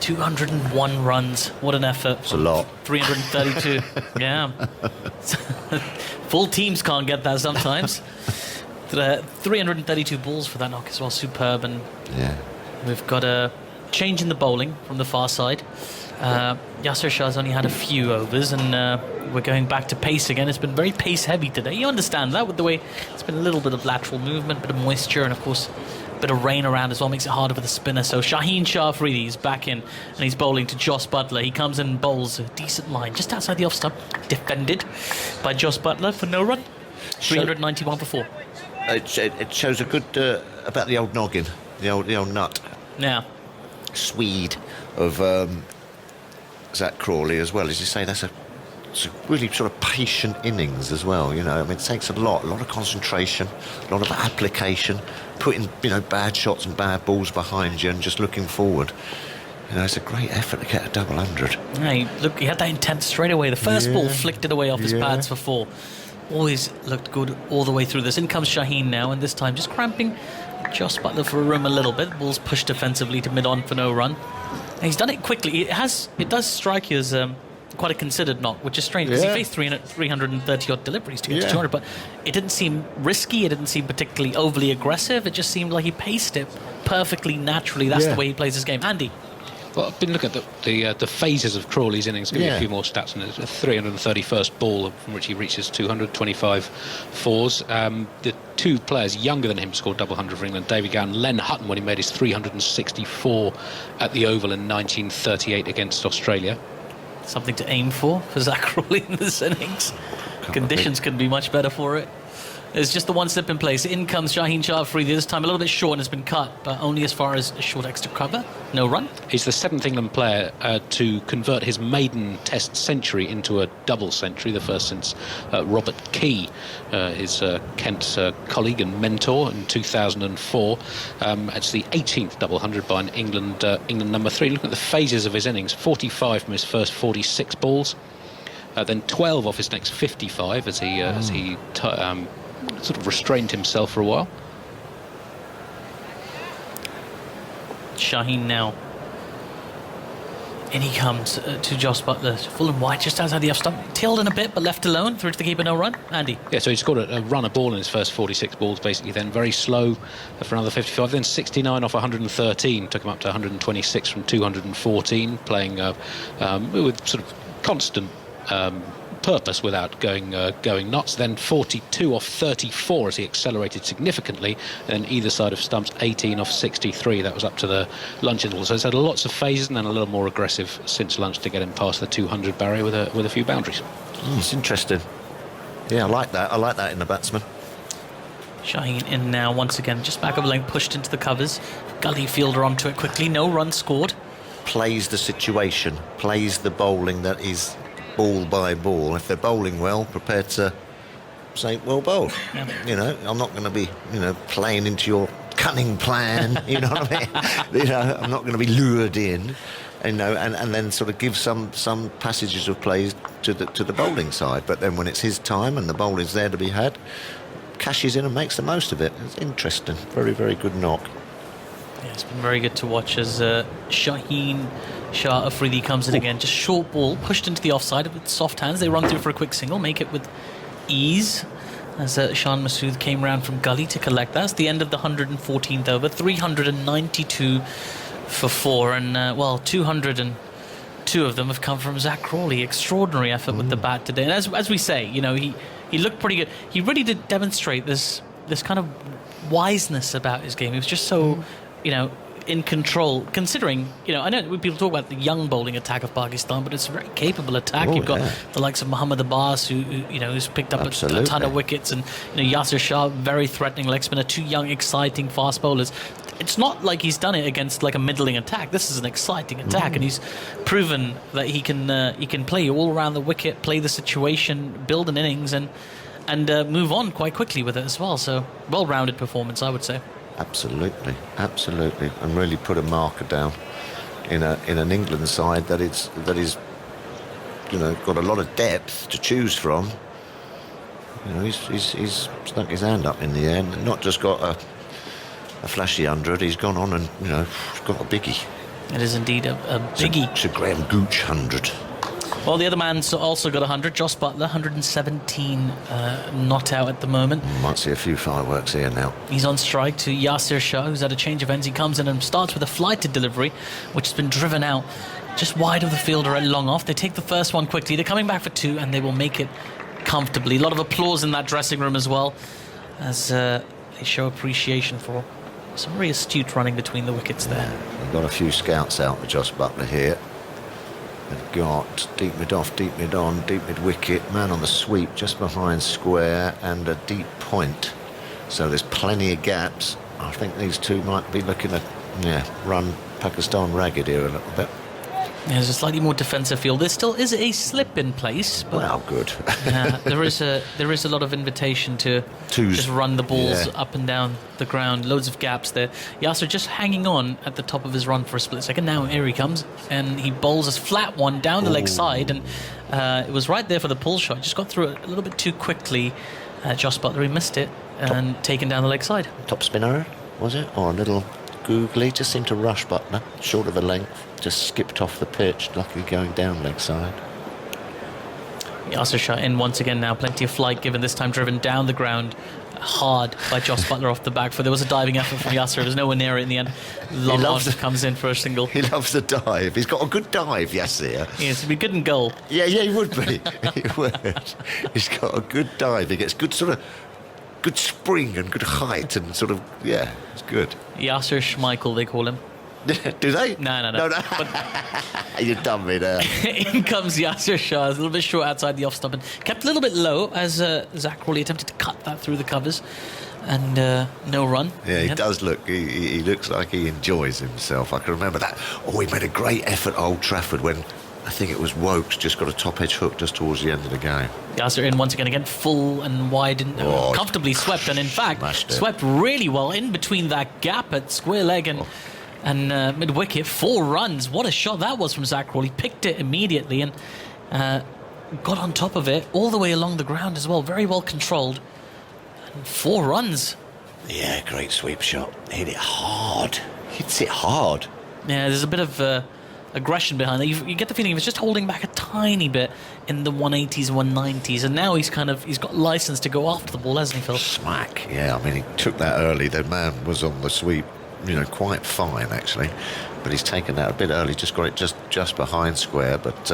Speaker 4: 201 runs. What an effort.
Speaker 2: It's a lot.
Speaker 4: 332. Yeah. Full teams can't get that sometimes. 332 balls for that knock as well. Superb. And
Speaker 2: yeah,
Speaker 4: we've got a change in the bowling from the far side. Yasir Shah's only had a few overs, and we're going back to pace again. It's been very pace heavy today. You understand that with the way it's been a little bit of lateral movement, bit of moisture, and of course a bit of rain around as well makes it harder for the spinner. So Shaheen Shah Afridi is back in, and he's bowling to Jos Buttler. He comes in and bowls a decent line just outside the off stump, defended by Jos Buttler for no run. 391 for 4.
Speaker 2: It shows a good about the old noggin, the old nut.
Speaker 4: Yeah.
Speaker 2: Swede of Zach Crawley as well. As you say, it's a really sort of patient innings as well. It takes a lot of concentration, a lot of application, putting bad shots and bad balls behind you and just looking forward. It's a great effort to get a double 100.
Speaker 4: Yeah, he had that intent straight away. The first ball flicked it away off his pads for 4. Always looked good all the way through this. In comes Shaheen now, and this time just cramping Jos Buttler for a room a little bit. Ball's pushed defensively to mid-on for no run. And he's done it quickly. It does strike you as quite a considered knock, which is strange because he faced 330 odd deliveries to get to 200, but it didn't seem risky. It didn't seem particularly overly aggressive. It just seemed like he paced it perfectly naturally. That's the way he plays his game. Andy.
Speaker 3: Well, I've been looking at the phases of Crawley's innings. Give you a few more stats. And it's a 331st ball from which he reaches 225 fours. The two players younger than him scored double 100 for England. David Gowan, Len Hutton, when he made his 364 at the Oval in 1938 against Australia.
Speaker 4: Something to aim for Zach Crawley in this innings. Conditions couldn't be much better for it. There's just the one slip in place. In comes Shaheen Shah Afridi. This time a little bit short and has been cut, but only as far as a short extra cover. No run.
Speaker 3: He's the 7th England player to convert his maiden Test century into a double century, the first since Robert Key, his Kent colleague and mentor in 2004. It's the 18th double 100 by an England number 3. Look at the phases of his innings. 45 from his first 46 balls. Then 12 off his next 55 as he sort of restrained himself for a while.
Speaker 4: Shaheen now. In he comes to Jos Buttler, full and wide, just outside the off stump. Tilled in a bit, but left alone. Through to the keeper, no run. Andy.
Speaker 3: Yeah, so he scored a run a ball in his first 46 balls, basically. Then very slow for another 55. Then 69 off 113. Took him up to 126 from 214. Playing with sort of constant purpose without going nuts. Then 42 off 34 as he accelerated significantly, and then either side of stumps 18 off 63. That was up to the lunch interval. So it's had lots of phases and then a little more aggressive since lunch to get him past the 200 barrier with a few boundaries.
Speaker 2: It's interesting. Yeah, I like that in the batsman.
Speaker 4: Shaheen in now once again, just back of length, pushed into the covers. Gully fielder onto it quickly, no run scored.
Speaker 2: Plays the situation, plays the bowling that is ball by ball. If they're bowling well, prepared to St. Well bowled.
Speaker 4: Yeah.
Speaker 2: You know, I'm not going to be, playing into your cunning plan. You know what I mean? I'm not going to be lured in. And then sort of give some passages of plays to the bowling side. But then when it's his time and the bowling's there to be had, cashes in and makes the most of it. It's interesting. Very, very good knock.
Speaker 4: Yeah, it's been very good to watch as Shaheen Shah Afridi comes in again. Just short ball, pushed into the offside with soft hands. They run through for a quick single, make it with ease. As Shan Masood came round from gully to collect. That's the end of the 114th over. 392 for 4. And, 202 of them have come from Zach Crawley. Extraordinary effort with the bat today. And as we say, he looked pretty good. He really did demonstrate this kind of wiseness about his game. He was just so, in control, considering, I know people talk about the young bowling attack of Pakistan, but it's a very capable attack. You've got the likes of Muhammad Abbas, who's picked up a ton of wickets, and Yasir Shah, very threatening leg spinner, 2 young, exciting fast bowlers. It's not like he's done it against like a middling attack. This is an exciting attack, and he's proven that he can play all around the wicket, play the situation, build an innings, and move on quite quickly with it as well. So well-rounded performance, I would say.
Speaker 2: Absolutely, and really put a marker down in an England side that is got a lot of depth to choose from. He's stuck his hand up in the air, and not just got a flashy 100. He's gone on and got a biggie.
Speaker 4: It is indeed a biggie.
Speaker 2: It's a Graham Gooch 100.
Speaker 4: Well, the other man's also got 100. Jos Buttler, 117 not out at the moment.
Speaker 2: Might see a few fireworks here now.
Speaker 4: He's on strike to Yasir Shah, who's had a change of ends. He comes in and starts with a flighted delivery, which has been driven out just wide of the fielder at long off. They take the first one quickly. They're coming back for 2, and they will make it comfortably. A lot of applause in that dressing room as well, as they show appreciation for some very astute running between the wickets there.
Speaker 2: We've got a few scouts out with Jos Buttler here. They've got deep mid off, deep mid on, deep mid wicket, man on the sweep just behind square, and a deep point. So there's plenty of gaps. I think these two might be looking at run Pakistan ragged here a little bit.
Speaker 4: There's a slightly more defensive field. There still is a slip in place. But
Speaker 2: well, good.
Speaker 4: there is a lot of invitation to just run the balls up and down the ground. Loads of gaps there. Yasir just hanging on at the top of his run for a split second. Now here he comes, and he bowls a flat one down the leg side, and it was right there for the pull shot. Just got through it a little bit too quickly. Jos Buttler, he missed it and taken down the leg side.
Speaker 2: Top spinner, was it? Or a little googly? Just seemed to rush Buttler, short of a length. Just skipped off the pitch, luckily going down leg side.
Speaker 4: Yasir Shah in once again now. Plenty of flight given, this time driven down the ground hard by Jos Buttler off the back foot. There was a diving effort from Yasir. It was nowhere near it in the end. Long on comes in for a single.
Speaker 2: He loves the dive. He's got a good dive, Yasir.
Speaker 4: Yes, he'd be good in goal.
Speaker 2: Yeah, he would be. He would. He's got a good dive. He gets good good spring and good height and it's good.
Speaker 4: Yasir Schmeichel, they call him.
Speaker 2: Do they?
Speaker 4: No.
Speaker 2: But you've done me there.
Speaker 4: In comes Yasir Shah, a little bit short outside the off stump, and kept a little bit low as Zach Crawley attempted to cut that through the covers, and no run.
Speaker 2: Yeah, he does look. He looks like he enjoys himself. I can remember that. Oh, he made a great effort at Old Trafford when I think it was Wokes just got a top edge hook just towards the end of the game.
Speaker 4: Yasir in once again, full and wide, and comfortably swept, and in fact swept really well in between that gap at square leg and mid-wicket. 4 runs. What a shot that was from Zach Crawley. Picked it immediately and got on top of it all the way along the ground as well. Very well controlled. And 4 runs.
Speaker 2: Yeah, great sweep shot. Hit it hard. Hits it hard.
Speaker 4: Yeah, there's a bit of aggression behind that. You get the feeling he was just holding back a tiny bit in the 180s, 190s, and now he's got license to go after the ball, hasn't he, Phil?
Speaker 2: Smack. Yeah, I mean, he took that early. The man was on the sweep. Quite fine actually, but he's taken that a bit early. Just got it just behind square, but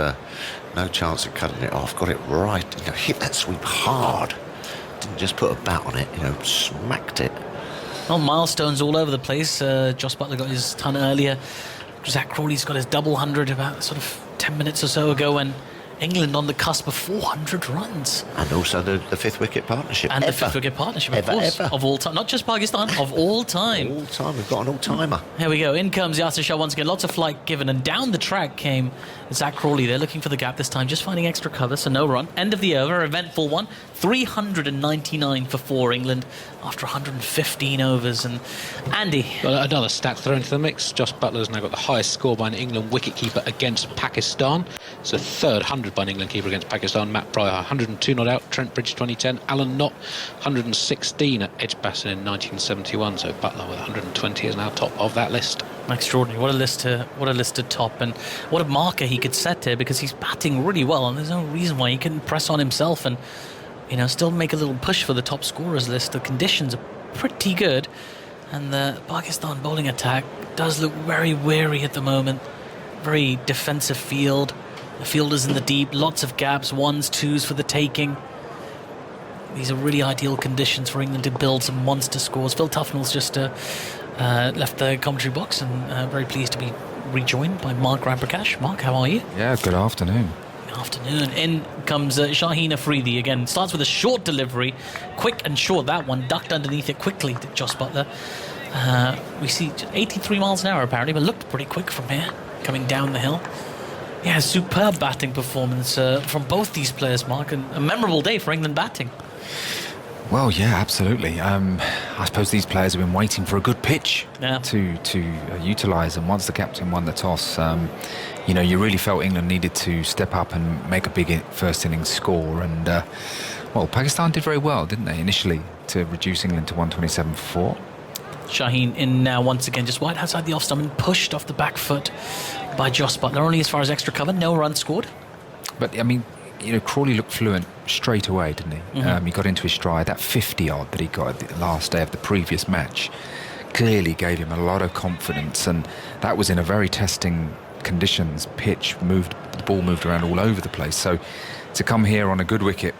Speaker 2: no chance of cutting it off. Got it right. Hit that sweep hard. Didn't just put a bat on it. Smacked it.
Speaker 4: Well, milestones all over the place. Jos Buttler got his ton earlier. Zach Crawley's got his double 100 about sort of 10 minutes or so ago, and England on the cusp of 400 runs.
Speaker 2: And also the fifth wicket partnership.
Speaker 4: And
Speaker 2: ever.
Speaker 4: the fifth wicket partnership, of
Speaker 2: Ever,
Speaker 4: course,
Speaker 2: ever.
Speaker 4: of all time. Not just Pakistan, of all time.
Speaker 2: All time, we've got an all-timer.
Speaker 4: Here we go. In comes Yasir Shah once again. Lots of flight given, and down the track came Zach Crawley. They're looking for the gap this time, just finding extra cover, so no run. End of the over, eventful one. 399 for 4 England after 115 overs. And Andy,
Speaker 3: Well, another stat thrown into the mix. Josh Butler's now got the highest score by an England wicketkeeper against Pakistan. It's the third 100 by an England keeper against Pakistan. Matt Pryor, 102 not out. Trent Bridge, 2010. Alan Knott, 116 at Edgbaston in 1971. So Butler with 120 is now top of that list.
Speaker 4: extraordinary. What a list to top, and what a marker he could set here, because he's batting really well, and there's no reason why he couldn't press on himself and, you know, still make a little push for the top scorers list. The conditions are pretty good, and the Pakistan bowling attack does look very wary at the moment. Very defensive field. The fielders in the deep, lots of gaps, 1s, 2s for the taking. These are really ideal conditions for England to build some monster scores. Phil Tufnell's just left the commentary box, and very pleased to be rejoined by Mark Ramprakash. Mark, how are you?
Speaker 5: Yeah, good afternoon.
Speaker 4: Afternoon. In comes Shaheen Afridi again. Starts with a short delivery, quick and short. That one ducked underneath it quickly to Jos Buttler. We see 83 miles an hour apparently, but looked pretty quick from here, coming down the hill. Yeah, superb batting performance from both these players, Mark, and a memorable day for England batting.
Speaker 5: Well, yeah, absolutely. I suppose these players have been waiting for a good pitch
Speaker 4: Yeah.
Speaker 5: to utilise, and once the captain won the toss, you know, you really felt England needed to step up and make a big first innings score. And well, Pakistan did very well, didn't they, initially, to reduce England to 127 for 4.
Speaker 4: Shaheen in now once again, just wide outside the off stump and pushed off the back foot by Jos Buttler. Only as far as extra cover, no runs scored.
Speaker 5: But I mean, you know, Crawley looked fluent straight away, didn't he? He got into his stride. That 50 odd that he got at the last day of the previous match clearly gave him a lot of confidence, and that was in a very testing conditions. The ball moved around all over the place. So to come here on a good wicket,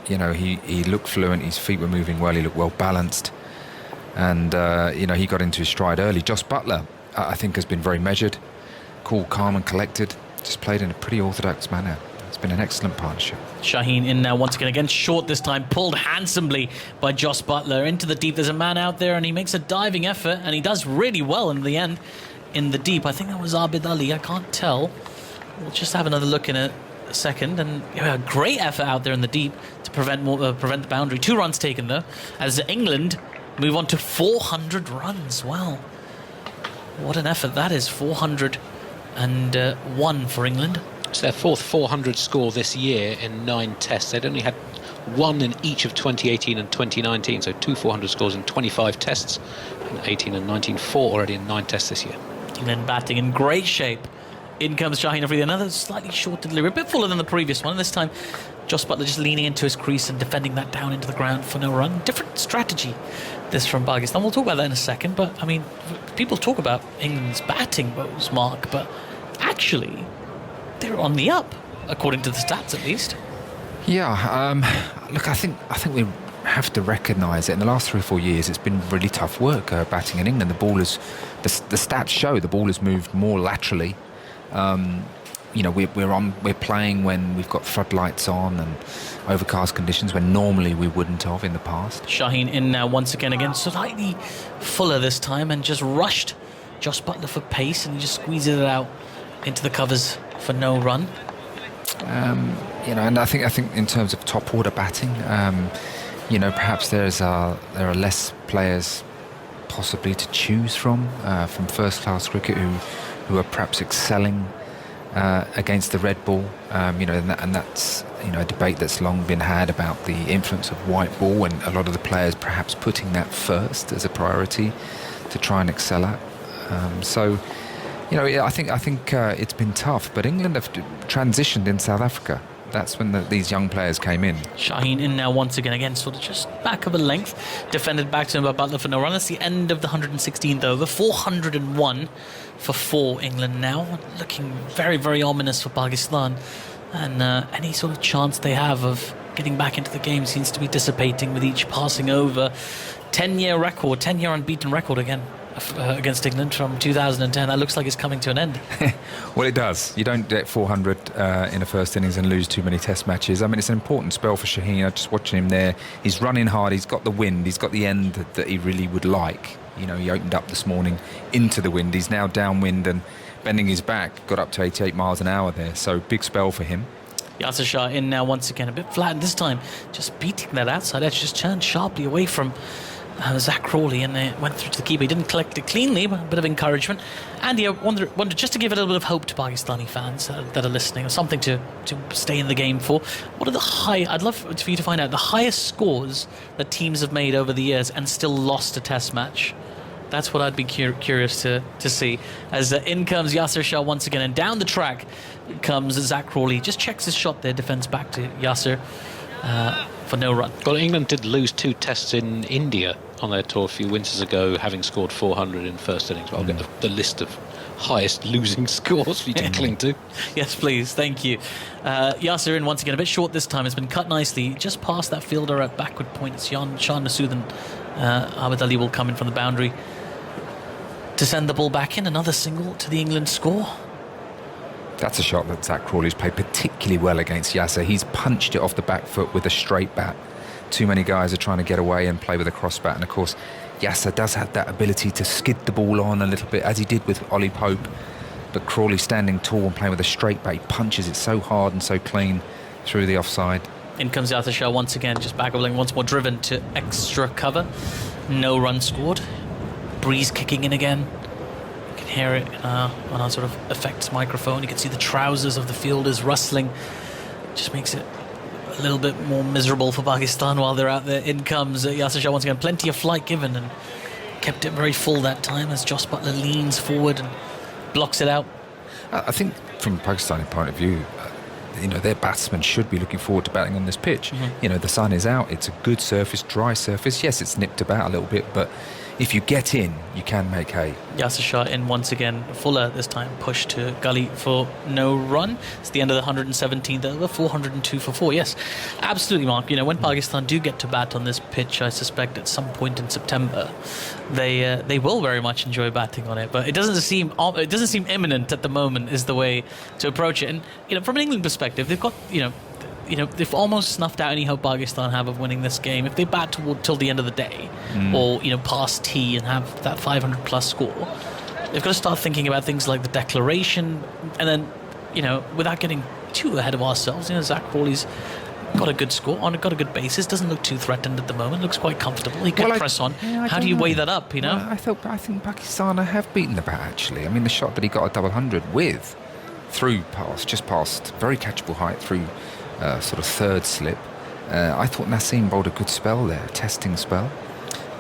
Speaker 5: you know, he looked fluent. His feet were moving well. He looked well balanced, and you know, he got into his stride early. Jos Buttler, I think, has been very measured, cool, calm and collected. Just played in a pretty orthodox manner. It's been an excellent partnership.
Speaker 4: Shaheen in now once again, short this time, pulled handsomely by Jos Buttler into the deep. There's a man out there and he makes a diving effort, and he does really well in the end in the deep. I think that was Abid Ali, I can't tell. We'll just have another look in a second. And yeah, a great effort out there in the deep to prevent the boundary. 2 runs taken though, as England move on to 400 runs. Wow, what an effort that is. 401 for England.
Speaker 3: It's their fourth 400 score this year in 9 tests. They'd only had 1 in each of 2018 and 2019, so 2 400 scores in 25 tests, in 18 and 19, 4 already in 9 tests this year.
Speaker 4: England batting in great shape. In comes Shaheen Afridi, another slightly short delivery, a bit fuller than the previous one. This time, Jos Buttler just leaning into his crease and defending that down into the ground for no run. Different strategy, this from Pakistan. We'll talk about that in a second, but I mean, people talk about England's batting woes, Mark, but actually, they're on the up, according to the stats at least.
Speaker 5: Yeah, look, I think we have to recognise it. In the last 3 or 4 years, it's been really tough work batting in England. The stats show the ball has moved more laterally. You know, we're playing when we've got floodlights on and overcast conditions, when normally we wouldn't have in the past.
Speaker 4: Shaheen in now once again, slightly fuller this time, and just rushed Jos Buttler for pace, and he just squeezed it out into the covers for no run.
Speaker 5: You know, and I think in terms of top order batting, you know, perhaps there are less players possibly to choose from first class cricket who are perhaps excelling against the red ball. You know, and that's, you know, a debate that's long been had about the influence of white ball, and a lot of the players perhaps putting that first as a priority to try and excel at. So, you know, I think it's been tough, but England have transitioned in South Africa. That's when these young players came in.
Speaker 4: Shaheen in now once again, sort of just back of a length, defended back to him by Buttler for no run. That's the end of the 116th over. 401 for 4 England now, looking very, very ominous for Pakistan, and any sort of chance they have of getting back into the game seems to be dissipating with each passing over. 10-year unbeaten record again against England from 2010. That looks like it's coming to an end.
Speaker 5: Well, it does. You don't get 400 in the first innings and lose too many test matches. I mean, it's an important spell for Shaheen. I'm just watching him there. He's running hard. He's got the wind. He's got the end that he really would like. You know, he opened up this morning into the wind. He's now downwind and bending his back. Got up to 88 miles an hour there. So big spell for him.
Speaker 4: Yasser Shah in now once again, a bit flat, and this time just beating that outside edge, just turned sharply away from Zach Crawley, and went through to the keeper. He didn't collect it cleanly, but a bit of encouragement. Andy, I wonder just to give a little bit of hope to Pakistani fans that are listening, or something to stay in the game for. What are I'd love for you to find out the highest scores that teams have made over the years and still lost a test match. That's what I'd be curious to see. As in comes Yasser Shah once again, and down the track comes Zach Crawley. Just checks his shot there, defends back to Yasser for no run.
Speaker 3: Well, England did lose 2 tests in India on their tour a few winters ago, having scored 400 in first innings. I'll get the list of highest losing scores for you to cling to.
Speaker 4: Yes, please. Thank you. Yasser in once again, a bit short this time. It's been cut nicely, just past that fielder at backward point. It's Shah Nasuddin. Ahmed Ali will come in from the boundary to send the ball back in. Another single to the England score.
Speaker 5: That's a shot that Zach Crawley's played particularly well against Yasser. He's punched it off the back foot with a straight bat. Too many guys are trying to get away and play with a cross bat. And of course, Yasser does have that ability to skid the ball on a little bit, as he did with Ollie Pope. But Crawley standing tall and playing with a straight bat, he punches it so hard and so clean through the offside.
Speaker 4: In comes Yasser Shah once again, just back-up-ling, once more driven to extra cover. No run scored. Breeze kicking in again. You can hear it on our sort of effects microphone. You can see the trousers of the fielders rustling. Just makes it a little bit more miserable for Pakistan while they're out there. In comes Yasser Shah once again. Plenty of flight given, and kept it very full that time as Jos Buttler leans forward and blocks it out.
Speaker 5: I think from a Pakistani point of view, their batsmen should be looking forward to batting on this pitch. Mm-hmm. The sun is out. It's a good surface, dry surface. Yes, it's nipped about a little bit, but if you get in, you can make hay.
Speaker 4: Yasser Shah in once again. Fuller this time pushed to Gully for no run. It's the end of the 117th over, 402 for 4. Yes, absolutely, Mark. When Pakistan do get to bat on this pitch, I suspect at some point in September, they will very much enjoy batting on it. But it doesn't seem imminent at the moment is the way to approach it. And from an England perspective, they've got they've almost snuffed out any hope Pakistan have of winning this game. If they bat till the end of the day, or past tea and have that 500 plus score, they've got to start thinking about things like the declaration, and then without getting too ahead of ourselves. Zach Crawley's got a good score on, got a good basis, doesn't look too threatened at the moment, looks quite comfortable. He could press on. How do you weigh that up?
Speaker 5: Well, I think Pakistan have beaten the bat actually. I mean, the shot that he got a double hundred with, just past very catchable height through. Sort of third slip. I thought Naseem bowled a good spell there, testing spell.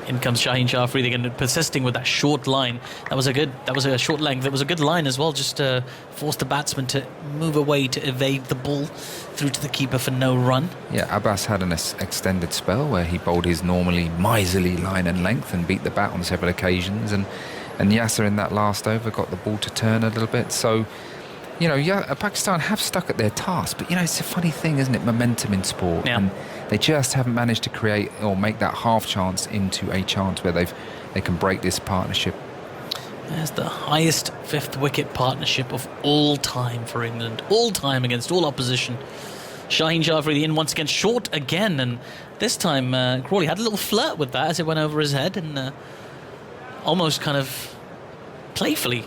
Speaker 4: In comes Shaheen Shah Afridi again, persisting with that short line. That was a short length. It was a good line as well, just to force the batsman to move away to evade the ball through to the keeper for no run.
Speaker 5: Yeah, Abbas had an extended spell where he bowled his normally miserly line and length and beat the bat on several occasions. And Yasser in that last over got the ball to turn a little bit. So Pakistan have stuck at their task, but it's a funny thing, isn't it? Momentum in sport, and they just haven't managed to create or make that half chance into a chance where they can break this partnership.
Speaker 4: There's the highest 5th wicket partnership of all time for England, all time against all opposition. Shaheen Shah Afridi in once again, short again, and this time Crawley had a little flirt with that as it went over his head, and almost kind of playfully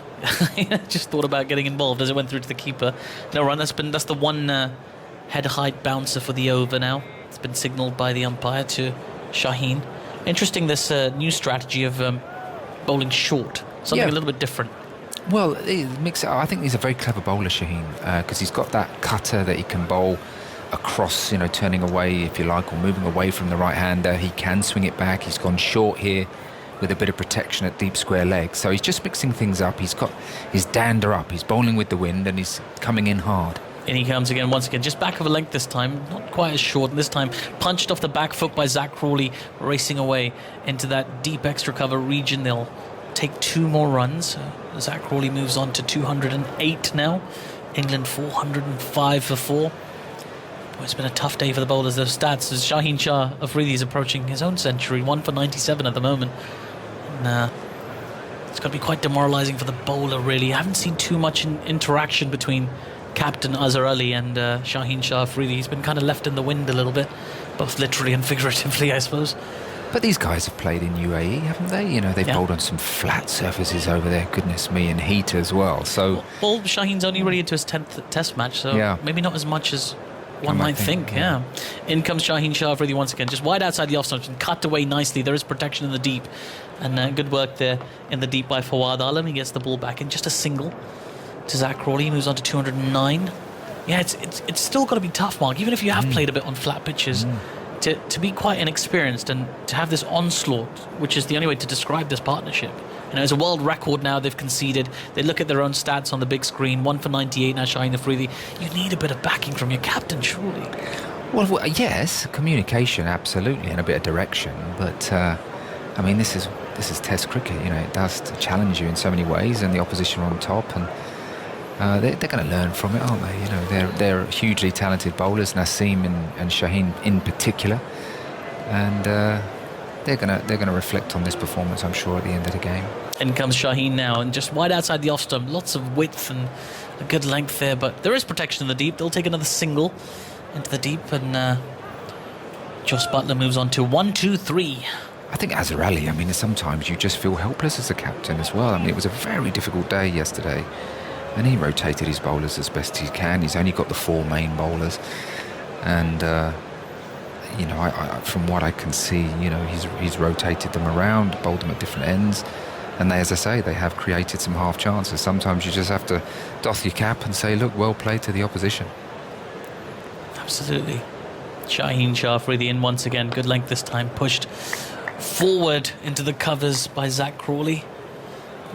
Speaker 4: just thought about getting involved as it went through to the keeper. No run. That's the one head height bouncer for the over now. It's been signalled by the umpire to Shaheen. Interesting, this new strategy of bowling short, something a little bit different.
Speaker 5: Well, I think he's a very clever bowler, Shaheen, because he's got that cutter that he can bowl across, turning away, if you like, or moving away from the right-hander. He can swing it back. He's gone short here with a bit of protection at deep square leg. So he's just mixing things up. He's got his dander up. He's bowling with the wind, and he's coming in hard.
Speaker 4: In he comes again, once again, just back of a length this time, not quite as short, and this time punched off the back foot by Zach Crawley, racing away into that deep extra cover region. They'll take 2 more runs. Zach Crawley moves on to 208 now. England 405 for 4. Boy, it's been a tough day for the bowlers. Those stats, as Shaheen Shah Afridi is approaching his own century, 1 for 97 at the moment. And got to be quite demoralising for the bowler, really. I haven't seen too much interaction between Captain Azhar Ali and Shaheen Shah Afridi. He's been kind of left in the wind a little bit, both literally and figuratively, I suppose.
Speaker 5: But these guys have played in UAE, haven't they? You know, they've bowled on some flat surfaces over there, goodness me, and heat as well. So,
Speaker 4: well, Shaheen's only really into his 10th Test match, so maybe not as much as one might think. Yeah. In comes Shaheen Shah Afridi once again, just wide outside the off stump, and cut away nicely. There is protection in the deep, and good work there in the deep by Fawad Alam. He gets the ball back in just a single to Zach Crawley. He moves on to 209. Yeah, it's still got to be tough, Mark, even if you have played a bit on flat pitches. To be quite inexperienced and to have this onslaught, which is the only way to describe this partnership. You know, it's a world record now. They've conceded. They look at their own stats on the big screen. 1 for 98 now, Shaheen Afridi. You need a bit of backing from your captain, surely.
Speaker 5: Well, yes, communication, absolutely, and a bit of direction. But I mean, this is Test cricket. You know, it does challenge you in so many ways, and the opposition are on top, and they're going to learn from it, aren't they? You know, they're hugely talented bowlers, Naseem and Shaheen in particular, and they're going to reflect on this performance, I'm sure, at the end of the game.
Speaker 4: In comes Shaheen now, and just wide outside the off stump, lots of width and a good length there, but there is protection in the deep. They'll take another single into the deep, and Jos Buttler moves on to 1-2-3.
Speaker 5: I think Azhar Ali, I mean, sometimes you just feel helpless as a captain as well. I mean, it was a very difficult day yesterday, and he rotated his bowlers as best he can. He's only got the 4 main bowlers, and you know, I, from what I can see, you know, he's rotated them around, bowled them at different ends, and they, as I say, they have created some half chances. Sometimes you just have to doff your cap and say, look, well played to the opposition.
Speaker 4: Absolutely. Shaheen Shah Afridi in once again, good length this time, pushed forward into the covers by Zach Crawley.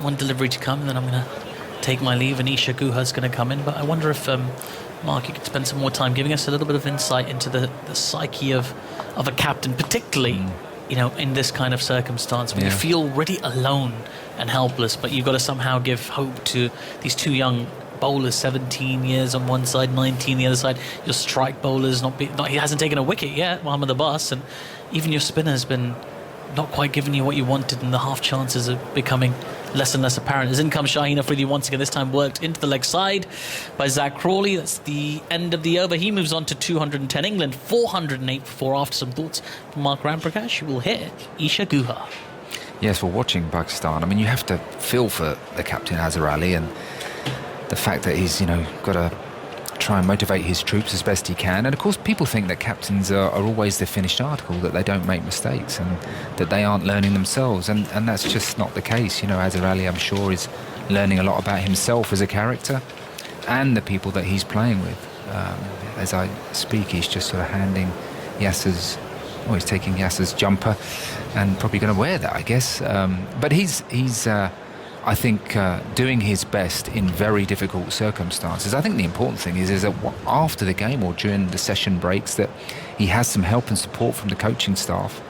Speaker 4: One delivery to come, and then I'm going to take my leave, and Isha Guha's going to come in. But I wonder if Mark, you could spend some more time giving us a little bit of insight into the psyche of a captain, particularly you know, in this kind of circumstance when you feel really alone and helpless, but you've got to somehow give hope to these two young bowlers, 17 years on one side, 19 the other side. Your strike bowlers he hasn't taken a wicket yet, Mohammad Abbas, and even your spinner has been not quite giving you what you wanted, and the half chances are becoming less and less apparent. As in comes Shaheen Afridi once again, this time worked into the leg side by Zach Crawley. That's the end of the over. He moves on to 210. England 408 for 4. After some thoughts from Mark Ramprakash, you will hear Isha Guha.
Speaker 5: Yes, well, watching Pakistan, I mean, you have to feel for the captain Azhar Ali, and the fact that he's, you know, got to try and motivate his troops as best he can. And of course, people think that captains are always the finished article, that they don't make mistakes and that they aren't learning themselves, and that's just not the case. You know, Azhar Ali, I'm sure, is learning a lot about himself as a character and the people that he's playing with. As I speak, he's just sort of handing he's taking Yasser's jumper and probably going to wear that, I guess. But he's I think, doing his best in very difficult circumstances. I think the important thing is that after the game or during the session breaks, that he has some help and support from the coaching staff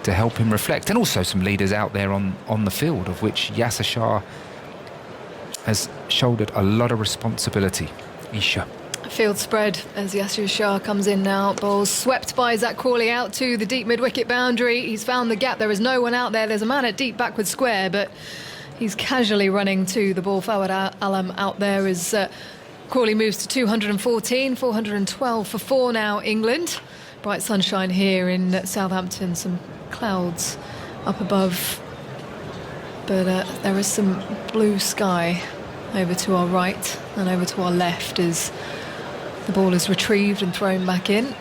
Speaker 5: to help him reflect, and also some leaders out there on the field, of which Yasser Shah has shouldered a lot of responsibility. Isha.
Speaker 6: Field spread as Yasser Shah comes in now. Bowls swept by Zach Crawley out to the deep mid-wicket boundary. He's found the gap. There is no one out there. There's a man at deep backward square, but he's casually running to the ball. Fawad Alam out there as Crawley moves to 214, 412 for 4 now, England. Bright sunshine here in Southampton, some clouds up above, but there is some blue sky over to our right and over to our left as the ball is retrieved and thrown back in.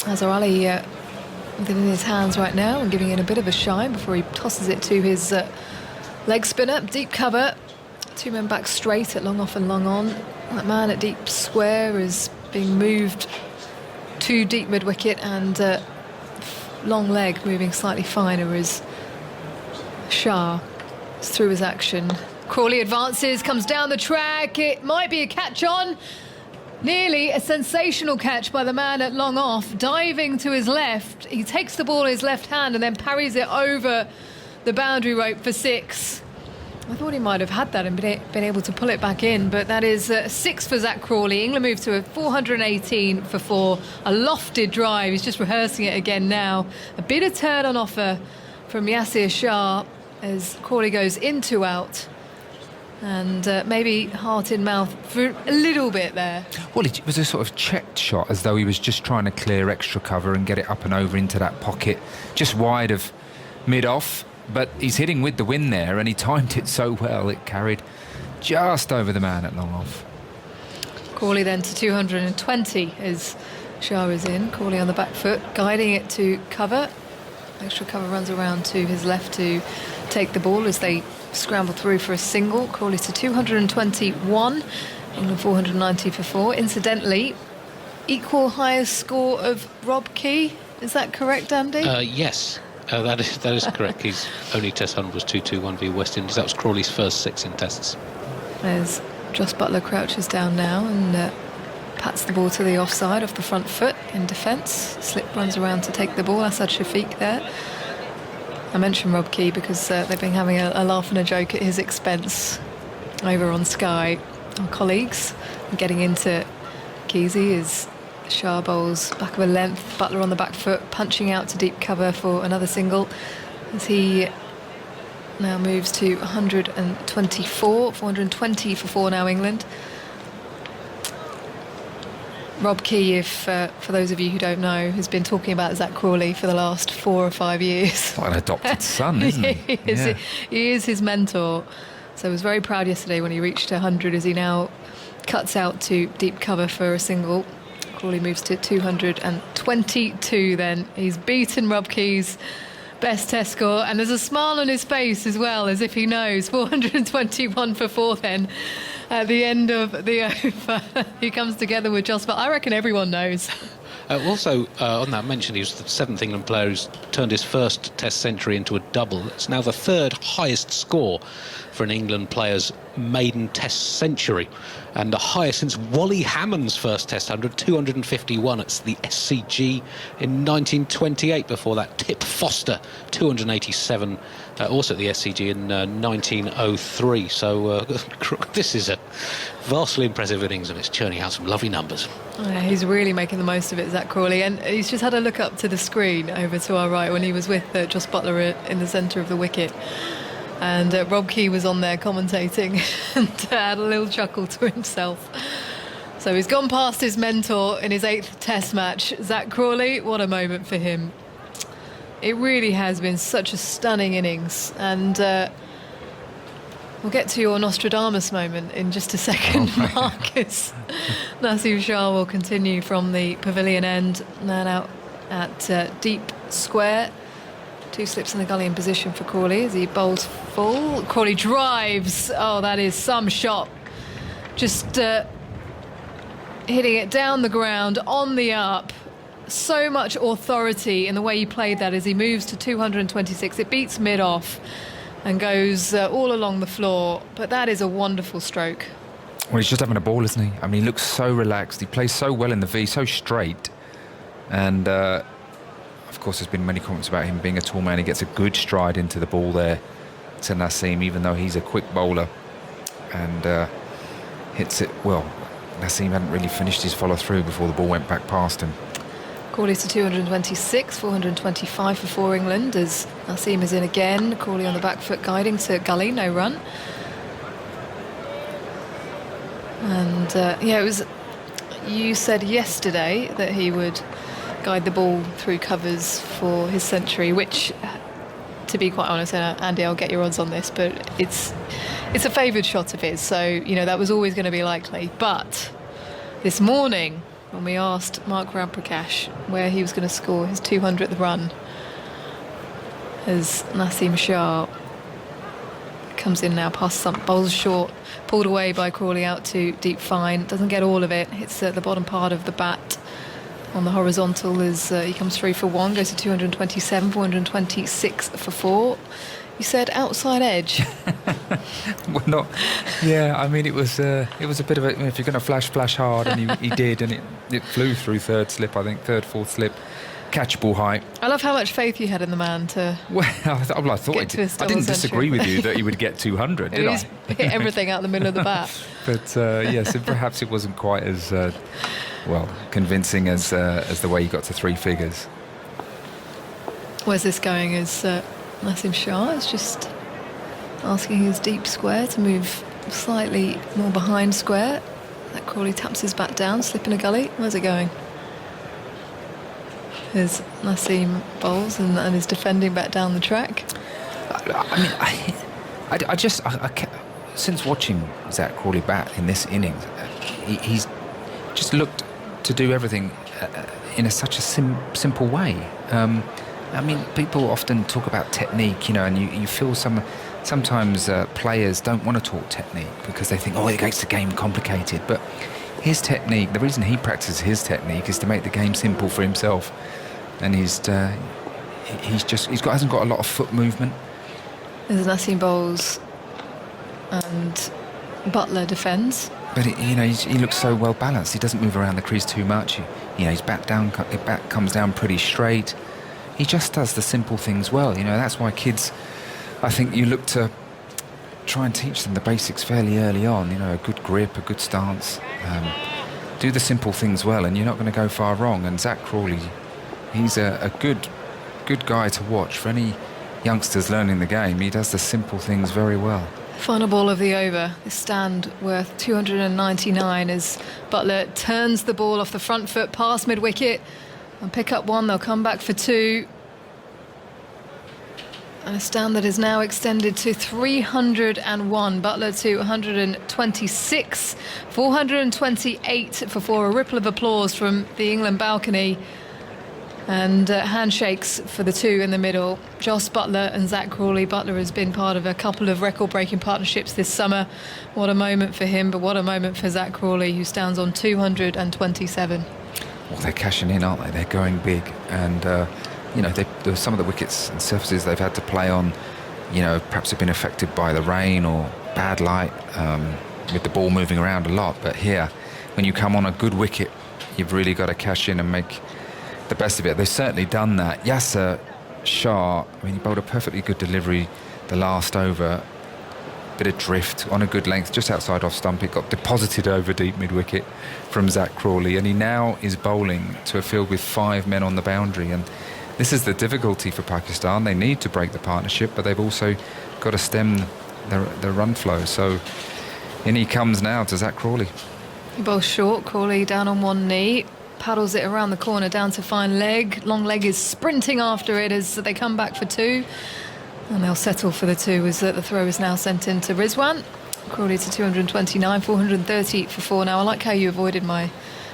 Speaker 6: Azhar Ali with it in his hands right now and giving it a bit of a shine before he tosses it to his leg spinner. Deep cover, 2 men back straight at long off and long on. That man at deep square is being moved to deep mid-wicket, and long leg moving slightly finer as Shah is through his action. Crawley advances, comes down the track. It might be a catch on. Nearly a sensational catch by the man at long off, diving to his left. He takes the ball in his left hand and then parries it over the boundary rope for 6. I thought he might have had that and been able to pull it back in, but that is 6 for Zach Crawley. England move to a 418 for 4. A lofted drive. He's just rehearsing it again now. A bit of turn on offer from Yasser Shah. as Crawley goes in 2 out. And maybe heart in mouth for a little bit there.
Speaker 5: Well, it was a sort of checked shot, as though he was just trying to clear extra cover and get it up and over into that pocket, just wide of mid-off. But he's hitting with the wind there, and he timed it so well, it carried just over the man at long off.
Speaker 6: Crawley then to 220 as Shah is in. Crawley on the back foot, guiding it to cover. Extra cover runs around to his left to take the ball as they scramble through for a single. Crawley to 221. England 490 for 4. Incidentally, equal highest score of Rob Key. Is that correct, Andy?
Speaker 3: Yes. That is correct. His only Test 100 was 2-2-1 v West Indies. That was Crawley's first 6 in Tests.
Speaker 6: As Jos Buttler crouches down now and pats the ball to the offside off the front foot in defence. Slip runs around to take the ball. Asad Shafiq there. I mentioned Rob Key because they've been having a laugh and a joke at his expense over on Sky. Our colleagues are getting into Keezy as Shah bowls back of a length. Buttler on the back foot, punching out to deep cover for another single as he now moves to 124, 420 for 4 now England. Rob Key, if for those of you who don't know, has been talking about Zach Crawley for the last 4 or 5 years.
Speaker 5: Like an adopted son, isn't he?
Speaker 6: He is his mentor. So I was very proud yesterday when he reached 100 as he now cuts out to deep cover for a single. Crawley moves to 222 then. He's beaten Rob Key's best Test score, and there's a smile on his face as well, as if he knows. 421 for 4 then. At the end of the over, he comes together with Jos Buttler. I reckon everyone knows.
Speaker 3: Also, on that mention, he was the 7th England player who's turned his first Test century into a double. It's now the 3rd highest score for an England player's maiden Test century, and the highest since Wally Hammond's first Test 100, 251. It's the SCG in 1928. Before that, Tip Foster, 287. Also at the SCG in 1903. So this is a vastly impressive innings, and it's churning out some lovely numbers.
Speaker 6: Yeah, he's really making the most of it, Zach Crawley, and he's just had a look up to the screen over to our right when he was with Jos Buttler in the centre of the wicket. And Rob Key was on there commentating and had a little chuckle to himself. So he's gone past his mentor in his 8th Test match. Zach Crawley, what a moment for him. It really has been such a stunning innings. And we'll get to your Nostradamus moment in just a second, Marcus. Naseem Shah will continue from the pavilion end, man out at deep square. 2 slips in the gully in position for Crawley as he bowls full. Crawley drives. Oh, that is some shot. Just hitting it down the ground, on the up. So much authority in the way he played that as he moves to 226. It beats mid-off and goes all along the floor. But that is a wonderful stroke.
Speaker 5: Well, he's just having a ball, isn't he? I mean, he looks so relaxed. He plays so well in the V, so straight. And of course, there's been many comments about him being a tall man. He gets a good stride into the ball there to Naseem, even though he's a quick bowler, and hits it well. Naseem hadn't really finished his follow-through before the ball went back past him.
Speaker 6: Crawley to 226, 425 for 4 England as Naseem is in again. Crawley on the back foot guiding to gully, no run. And yeah, it was. You said yesterday that he would guide the ball through covers for his century, which, to be quite honest, Andy, I'll get your odds on this, but it's a favoured shot of his, so you know that was always going to be likely. But this morning, when we asked Mark Ramprakash where he was going to score his 200th run, as Naseem Shah comes in now past some bowls short, pulled away by Crawley out to deep fine, doesn't get all of it, hits the bottom part of the bat on the horizontal as he comes through for 1, goes to 227, 426 for 4. You said outside edge.
Speaker 5: Well, not. Yeah, I mean, it was a bit of a. If you're going to flash hard, and he did, and it flew through 3rd slip, I think, 3rd, 4th slip, catchable height.
Speaker 6: I love how much faith you had in the man to.
Speaker 5: Well, I thought
Speaker 6: get to his
Speaker 5: I didn't disagree
Speaker 6: century.
Speaker 5: with you that he would get 200, did I?
Speaker 6: He's hit everything out the middle of the bat.
Speaker 5: But yes, perhaps it wasn't quite as convincing as the way he got to 3 figures.
Speaker 6: Where's this going? As Naseem Shah is just asking his deep square to move slightly more behind square. That Crawley taps his bat down, slipping a gully. Where's it going? There's Naseem bowls and is defending back down the track.
Speaker 5: Since watching Zach Crawley bat in this innings, he's just looked to do everything in such a simple way. People often talk about technique, and you feel sometimes players don't want to talk technique because they think, it makes the game complicated. But his technique, the reason he practices his technique is to make the game simple for himself. And hasn't got a lot of foot movement.
Speaker 6: There's Naseem bowls and Buttler defends.
Speaker 5: But he looks so well balanced. He doesn't move around the crease too much. His bat comes down pretty straight. He just does the simple things well. That's why kids, I think you look to try and teach them the basics fairly early on. A good grip, a good stance. Do the simple things well, and you're not going to go far wrong. And Zach Crawley, he's a good guy to watch for any youngsters learning the game. He does the simple things very well.
Speaker 6: Final ball of the over. This stand worth 299 as Buttler turns the ball off the front foot past mid-wicket. They'll pick up one, they'll come back for two. And a stand that is now extended to 301. Buttler to 126. 428 for four. A ripple of applause from the England balcony. And handshakes for the two in the middle. Jos Buttler and Zach Crawley. Buttler has been part of a couple of record-breaking partnerships this summer. What a moment for him, but what a moment for Zach Crawley, who stands on 227.
Speaker 5: Well, they're cashing in, aren't they? They're going big. And, some of the wickets and surfaces they've had to play on, perhaps have been affected by the rain or bad light, with the ball moving around a lot. But here, when you come on a good wicket, you've really got to cash in and make the best of it. They've certainly done that. Yasir Shah, he bowled a perfectly good delivery the last over. Bit of drift on a good length just outside off stump. It got deposited over deep mid-wicket from Zach Crawley, and he now is bowling to a field with 5 men on the boundary. And this is the difficulty for Pakistan. They need to break the partnership, but they've also got to stem the run flow. So in he comes now to Zach Crawley.
Speaker 6: He bowls short. Crawley down on one knee. Paddles it around the corner down to fine leg. Long leg is sprinting after it as they come back for two. And they'll settle for the two as the throw is now sent into Rizwan. Crawley to 229, 430 for four. Now, I like how you avoided my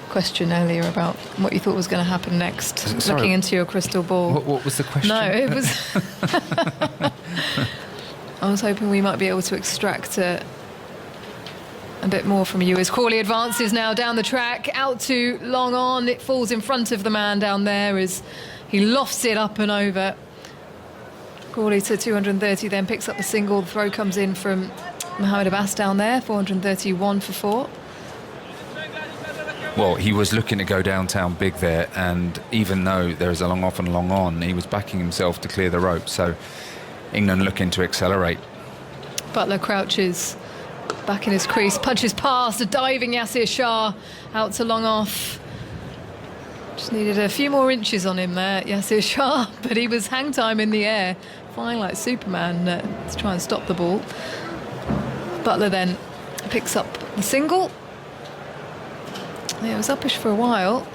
Speaker 6: question earlier about what you thought was going to happen next.
Speaker 5: Sorry.
Speaker 6: Looking into your crystal ball.
Speaker 5: What was the question?
Speaker 6: No, it was... I was hoping we might be able to extract a bit more from you as Crawley advances now down the track, out to long on. It falls in front of the man down there as he lofts it up and over. Crawley to 230, then picks up the single. The throw comes in from Mohammad Abbas down there, 431 for four.
Speaker 5: Well, he was looking to go downtown big there, and even though there is a long off and long on, he was backing himself to clear the rope. So England looking to accelerate.
Speaker 6: Buttler crouches back in his crease, punches past a diving Yasir Shah out to long off. Just needed a few more inches on him there, Yasir Shah, but he was hang time in the air, flying like Superman to try and stop the ball. Buttler then picks up the single. Yeah, it was uppish for a while.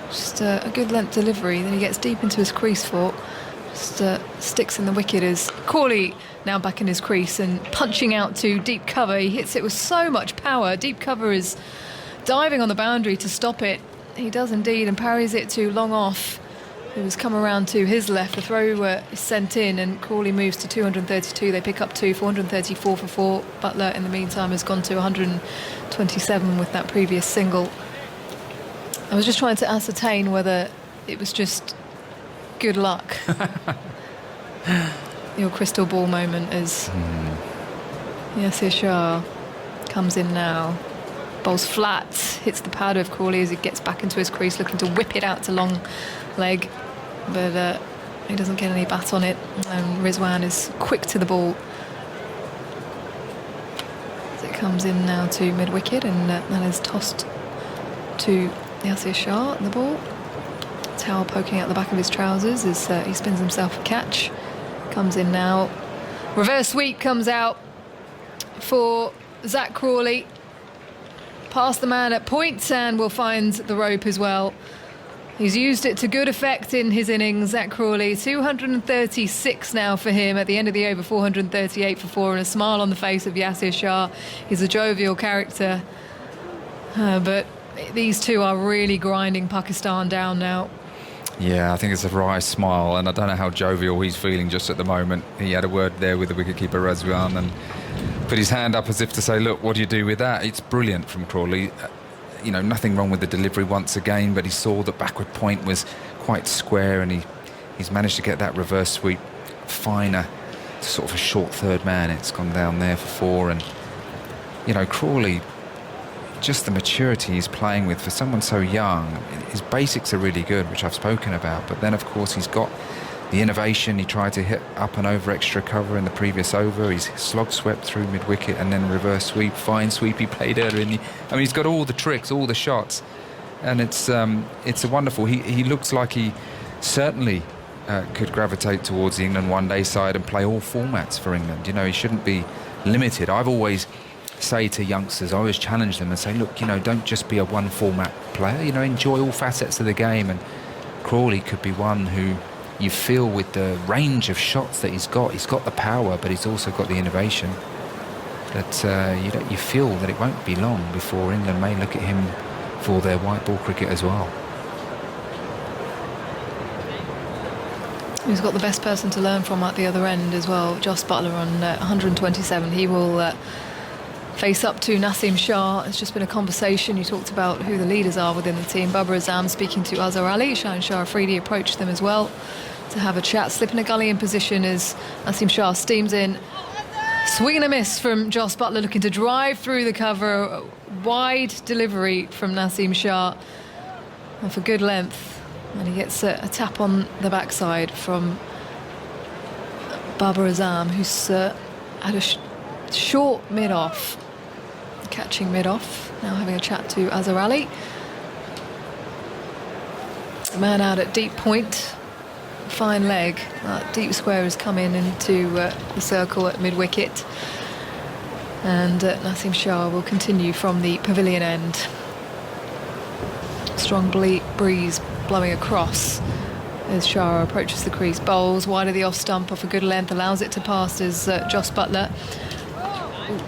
Speaker 6: Just a good length delivery. Then he gets deep into his crease fort. Just sticks in the wicket as Crawley now back in his crease and punching out to deep cover. He hits it with so much power. Deep cover is diving on the boundary to stop it. He does indeed, and parries it to long off, who has come around to his left. The throw is sent in, and Crawley moves to 232. They pick up two, 434 for four. Buttler, in the meantime, has gone to 127 with that previous single. I was just trying to ascertain whether it was just good luck. Your crystal ball moment as Yasir Shah comes in now. Bowls flat, hits the pad of Crawley as he gets back into his crease, looking to whip it out to long leg. But he doesn't get any bat on it. And Rizwan is quick to the ball. As it comes in now to mid-wicket, and that is tossed to Yasir Shah, the ball. Towel poking out the back of his trousers as he spins himself a catch. Comes in now Reverse sweep comes out for Zach Crawley. Past the man at point and will find the rope as well. He's used it to good effect in his innings, Zach Crawley. 236 now for him at the end of the over, 438 for 4, and a smile on the face of Yasir Shah. He's a jovial character. But these two are really grinding Pakistan down now.
Speaker 5: Yeah, I think it's a wry smile, and I don't know how jovial he's feeling just at the moment. He had a word there with the wicketkeeper Razwan and put his hand up as if to say, look, what do you do with that? It's brilliant from Crawley. You know, nothing wrong with the delivery once again, but he saw the backward point was quite square, and he's managed to get that reverse sweep finer to sort of a short third man. It's gone down there for 4, and you know, Crawley, just the maturity he's playing with for someone so young. His basics are really good, which I've spoken about, but then of course he's got the innovation. He tried to hit up and over extra cover in the previous over. He's slog swept through mid-wicket and then reverse sweep, fine sweep he played earlier I mean, he's got all the tricks, all the shots, and it's a wonderful. He looks like he certainly could gravitate towards the England one-day side and play all formats for England. You know, he shouldn't be limited. I've always say to youngsters, I always challenge them and say, look, you know, don't just be a one format player, you know, enjoy all facets of the game. And Crawley could be one who you feel, with the range of shots that he's got the power, but he's also got the innovation that you feel that it won't be long before England may look at him for their white ball cricket as well.
Speaker 6: He's got the best person to learn from at the other end as well. Jos Buttler on 127. He will face up to Naseem Shah. It's just been a conversation. You talked about who the leaders are within the team. Babar Azam speaking to Azhar Ali. Shaheen Shah Afridi approached them as well to have a chat. Slipping a gully in position as Naseem Shah steams in. Swing and a miss from Jos Buttler, looking to drive through the cover. Wide delivery from Naseem Shah, and for good length. And he gets a tap on the backside from Babar Azam, who's had a short mid-off. Catching mid-off. Now having a chat to Azhar Ali. The man out at deep point. Fine leg. Deep square has come into the circle at mid-wicket. And Naseem Shah will continue from the pavilion end. Strong breeze blowing across as Shah approaches the crease. Bowls wide of the off stump off a good length, allows it to pass as Jos Buttler.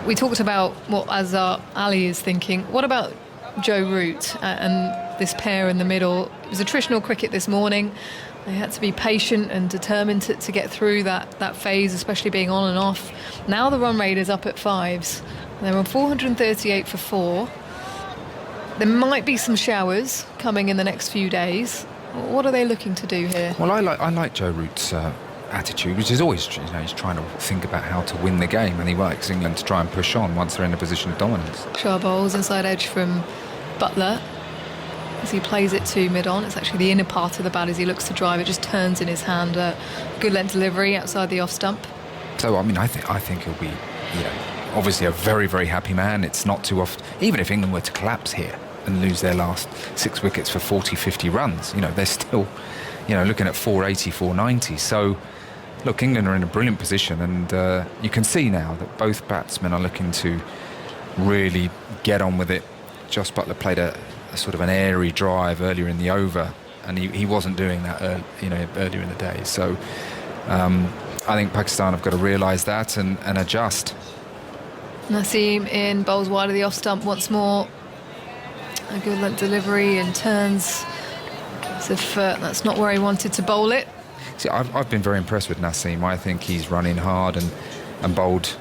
Speaker 6: We talked about what Azhar Ali is thinking. What about Joe Root and this pair in the middle? It was attritional cricket this morning. They had to be patient and determined to get through that phase, especially being on and off. Now the run rate is up at 5s. They're on 438 for 4. There might be some showers coming in the next few days. What are they looking to do here?
Speaker 5: Well, I like Joe Root's attitude, which is always, you know, he's trying to think about how to win the game, and he likes England to try and push on once they're in a position of dominance.
Speaker 6: Shah bowls inside edge from Buttler as he plays it to mid-on. It's actually the inner part of the bat as he looks to drive. It just turns in his hand. Good length delivery outside the off stump.
Speaker 5: So, I mean, I think he'll be, you know, obviously a very, very happy man. It's not too often, even if England were to collapse here and lose their last 6 wickets for 40, 50 runs, you know, they're still, you know, looking at 480, 490. So, look, England are in a brilliant position, and you can see now that both batsmen are looking to really get on with it. Jos Buttler played a sort of an airy drive earlier in the over, and he wasn't doing that earlier in the day. So I think Pakistan have got to realise that and adjust.
Speaker 6: Naseem in, bowls wide of the off stump once more. A good length delivery and turns as if that's not where he wanted to bowl it.
Speaker 5: See, I've been very impressed with Naseem. I think he's running hard and bowled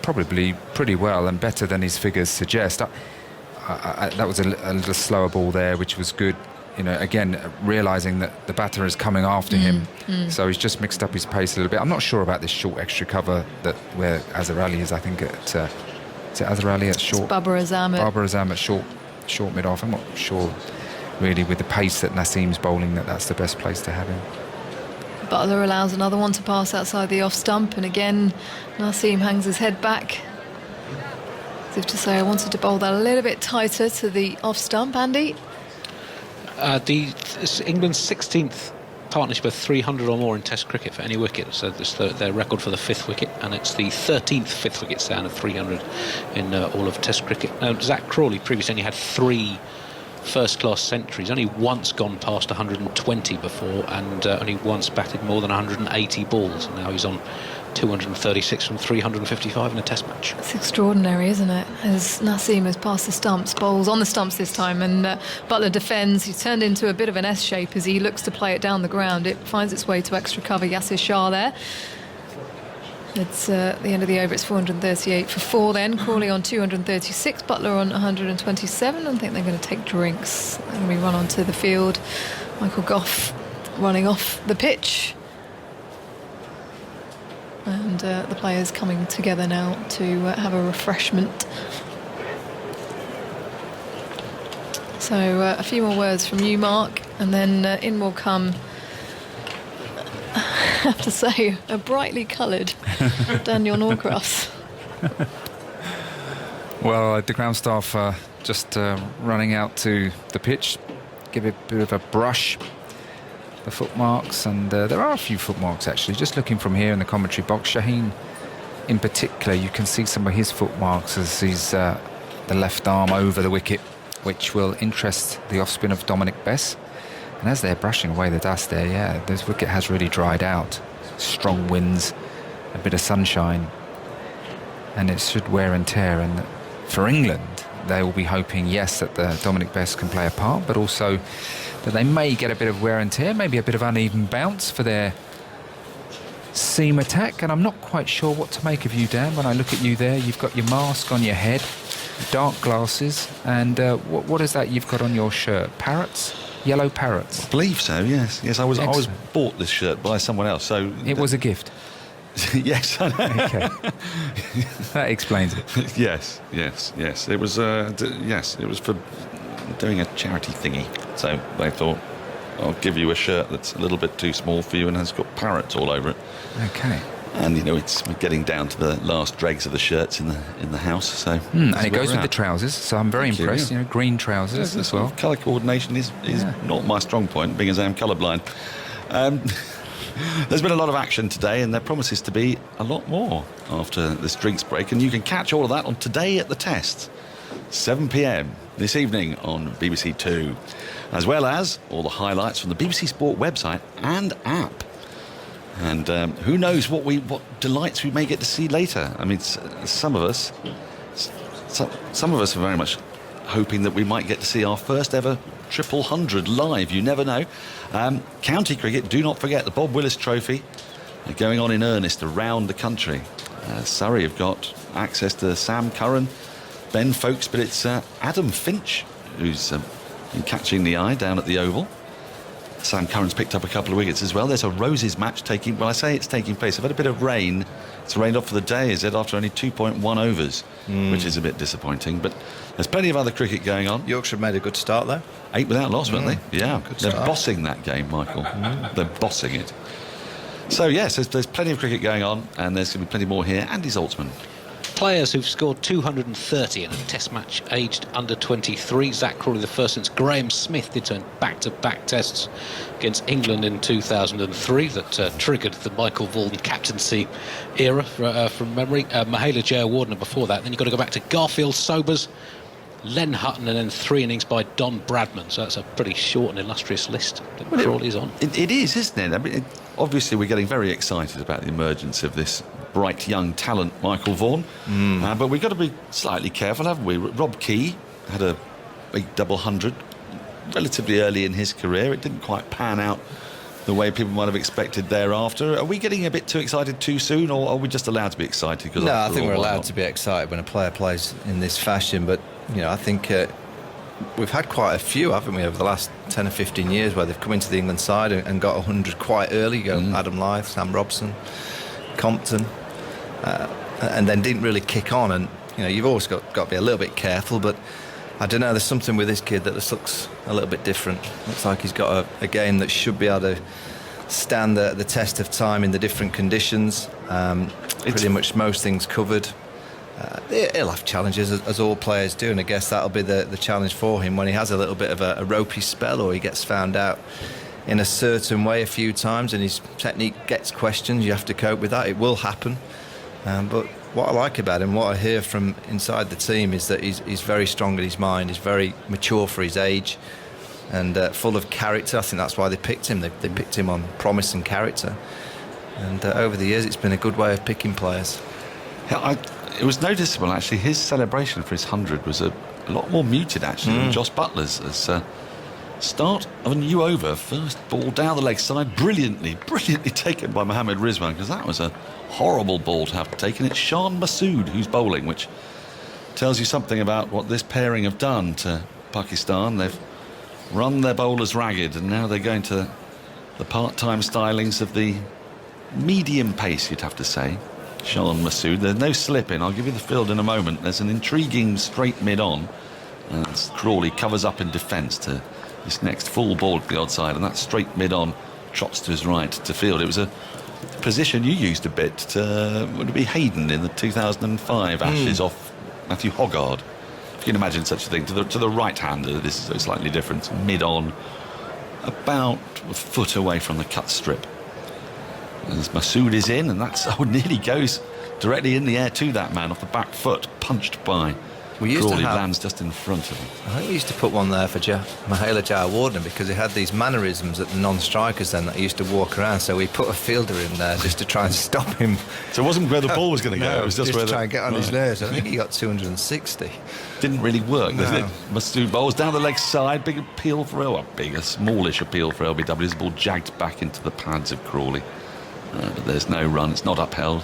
Speaker 5: probably pretty well and better than his figures suggest. That was a little slower ball there, which was good. You know, again, realising that the batter is coming after him, so he's just mixed up his pace a little bit. I'm not sure about this short extra cover where Azhar Ali is. I think is it Azhar Ali at short?
Speaker 6: It's Babar Azam
Speaker 5: at short mid-off. I'm not sure really with the pace that Naseem's bowling that's the best place to have him.
Speaker 6: Buttler allows another one to pass outside the off stump, and again Naseem hangs his head back as if to say, I wanted to bowl that a little bit tighter to the off stump. Andy?
Speaker 3: England's 16th partnership of 300 or more in Test cricket for any wicket. So it's their record for the 5th wicket, and it's the 13th 5th wicket stand of 300 in all of Test cricket. Now, Zach Crawley previously only had 3 first-class centuries, only once gone past 120 before, and only once batted more than 180 balls. And now he's on 236 from 355 in a Test match.
Speaker 6: It's extraordinary, isn't it? As Naseem has passed the stumps, bowls on the stumps this time, and Buttler defends. He's turned into a bit of an S shape as he looks to play it down the ground. It finds its way to extra cover. Yasir Shah there. It's the end of the over. It's 438 for 4 then. Crawley on 236, Buttler on 127. I think they're going to take drinks. They're going to be run onto the field. Michael Gough running off the pitch. And the players coming together now to have a refreshment. So a few more words from you, Mark, and then in will come, I have to say, a brightly coloured Daniel Norcross.
Speaker 5: Well, the ground staff are just running out to the pitch, give it a bit of a brush, the footmarks, and there are a few footmarks actually. Just looking from here in the commentary box, Shaheen in particular, you can see some of his footmarks as he's the left arm over the wicket, which will interest the off-spin of Dominic Bess. And as they're brushing away the dust there, yeah, this wicket has really dried out. Strong winds, a bit of sunshine, and it should wear and tear. And for England, they will be hoping, yes, that the Dominic Bess can play a part, but also that they may get a bit of wear and tear, maybe a bit of uneven bounce for their seam attack. And I'm not quite sure what to make of you, Dan. When I look at you there, you've got your mask on your head, dark glasses, and what is that you've got on your shirt? Parrots? Yellow parrots?
Speaker 7: I believe so, yes. I was bought this shirt by someone else, so...
Speaker 5: It was a gift?
Speaker 7: Yes, I know.
Speaker 5: Okay. That explains it.
Speaker 7: Yes. It was, it was for doing a charity thingy. So they thought, I'll give you a shirt that's a little bit too small for you and has got parrots all over it.
Speaker 5: Okay.
Speaker 7: And it's getting down to the last dregs of the shirts in the house. So
Speaker 5: and it goes with the trousers. So I'm very impressed.
Speaker 7: Yeah.
Speaker 5: Green trousers as well.
Speaker 7: Colour coordination is not my strong point, being as I am colourblind. There's been a lot of action today, and there promises to be a lot more after this drinks break. And you can catch all of that on Today at the Test, 7 p.m. this evening on BBC Two, as well as all the highlights from the BBC Sport website and app. And who knows what delights we may get to see later. I mean, some of us are very much hoping that we might get to see our first ever 100 live. You never know. County cricket, do not forget the Bob Willis Trophy going on in earnest around the country. Surrey have got access to Sam Curran, Ben Folkes, but it's Adam Finch who's been catching the eye down at the Oval. Sam Curran's picked up a couple of wickets as well. There's a Roses match taking place. I've had a bit of rain. It's rained off for the day, is it, after only 2.1 overs, which is a bit disappointing. But there's plenty of other cricket going on.
Speaker 8: Yorkshire made a good start there.
Speaker 7: 8 without loss, weren't they? Yeah, they're
Speaker 8: start.
Speaker 7: bossing that game, Michael. They're bossing it. So, yes, there's plenty of cricket going on, and there's going to be plenty more here. Andy Zaltzman.
Speaker 3: Players who've scored 230 in a Test match aged under 23. Zach Crawley the first since Graham Smith did turn back-to-back tests against England in 2003 that triggered the Michael Vaughan captaincy era from memory. Mahela Jayawardene before that. Then you've got to go back to Garfield Sobers, Len Hutton, and then 3 innings by Don Bradman. So that's a pretty short and illustrious list that Crawley's on.
Speaker 7: It is, isn't it? I mean, obviously, we're getting very excited about the emergence of this bright young talent, Michael Vaughan. But we've got to be slightly careful, haven't we? Rob Key had a big double 100 relatively early in his career. It didn't quite pan out the way people might have expected thereafter. Are we getting a bit too excited too soon, or are we just allowed to be excited?
Speaker 8: No, I think we're allowed to be excited when a player plays in this fashion. But, I think we've had quite a few, haven't we, over the last 10 or 15 years where they've come into the England side and got 100 quite early. Adam Lyth, Sam Robson, Compton, and then didn't really kick on. And you've always got to be a little bit careful, but I don't know, there's something with this kid that just looks a little bit different. Looks like he's got a game that should be able to stand the test of time in the different conditions. Pretty much most things covered. He'll have challenges as all players do, and I guess that'll be the challenge for him when he has a little bit of a ropey spell or he gets found out in a certain way a few times, and his technique gets questions. You have to cope with that. It will happen. But what I like about him, what I hear from inside the team, is that he's very strong in his mind. He's very mature for his age, and full of character. I think that's why they picked him. They picked him on promise and character. And over the years, it's been a good way of picking players.
Speaker 7: Yeah, it was noticeable, actually. His celebration for his 100 was a lot more muted, actually, than Jos Buttler's. As start of a new over, first ball down the leg side, brilliantly taken by Mohammad Rizwan, because that was a horrible ball to have taken. It's Shan Masood who's bowling, which tells you something about what this pairing have done to Pakistan. They've run their bowlers ragged, and now they're going to the part-time stylings of the medium pace, you'd have to say. Shan Masood, there's no slip in. I'll give you the field in a moment. There's an intriguing straight mid-on, and Crawley covers up in defence to this next full ball to the odd side, and that straight mid-on trots to his right to field. It was a position you used a bit would it be Hayden in the 2005 Ashes off Matthew Hoggard, if you can imagine such a thing. To the right-hander, this is slightly different. Mid-on, about a foot away from the cut strip. As Masood is in, and that's nearly goes directly in the air to that man off the back foot, punched by Crawley. Lands just in front of him.
Speaker 8: I think we used to put one there for Mahela Jayawardene, because he had these mannerisms at the non-strikers then that he used to walk around, so we put a fielder in there just to try and stop him.
Speaker 7: So it wasn't where the ball was going to go, it was just where
Speaker 8: to try and get on his nerves. I think he got 260.
Speaker 7: Didn't really work, did it? Masood bowls down the leg side, big appeal for a smallish appeal for LBW. His ball jagged back into the pads of Crawley. But there's no run, it's not upheld.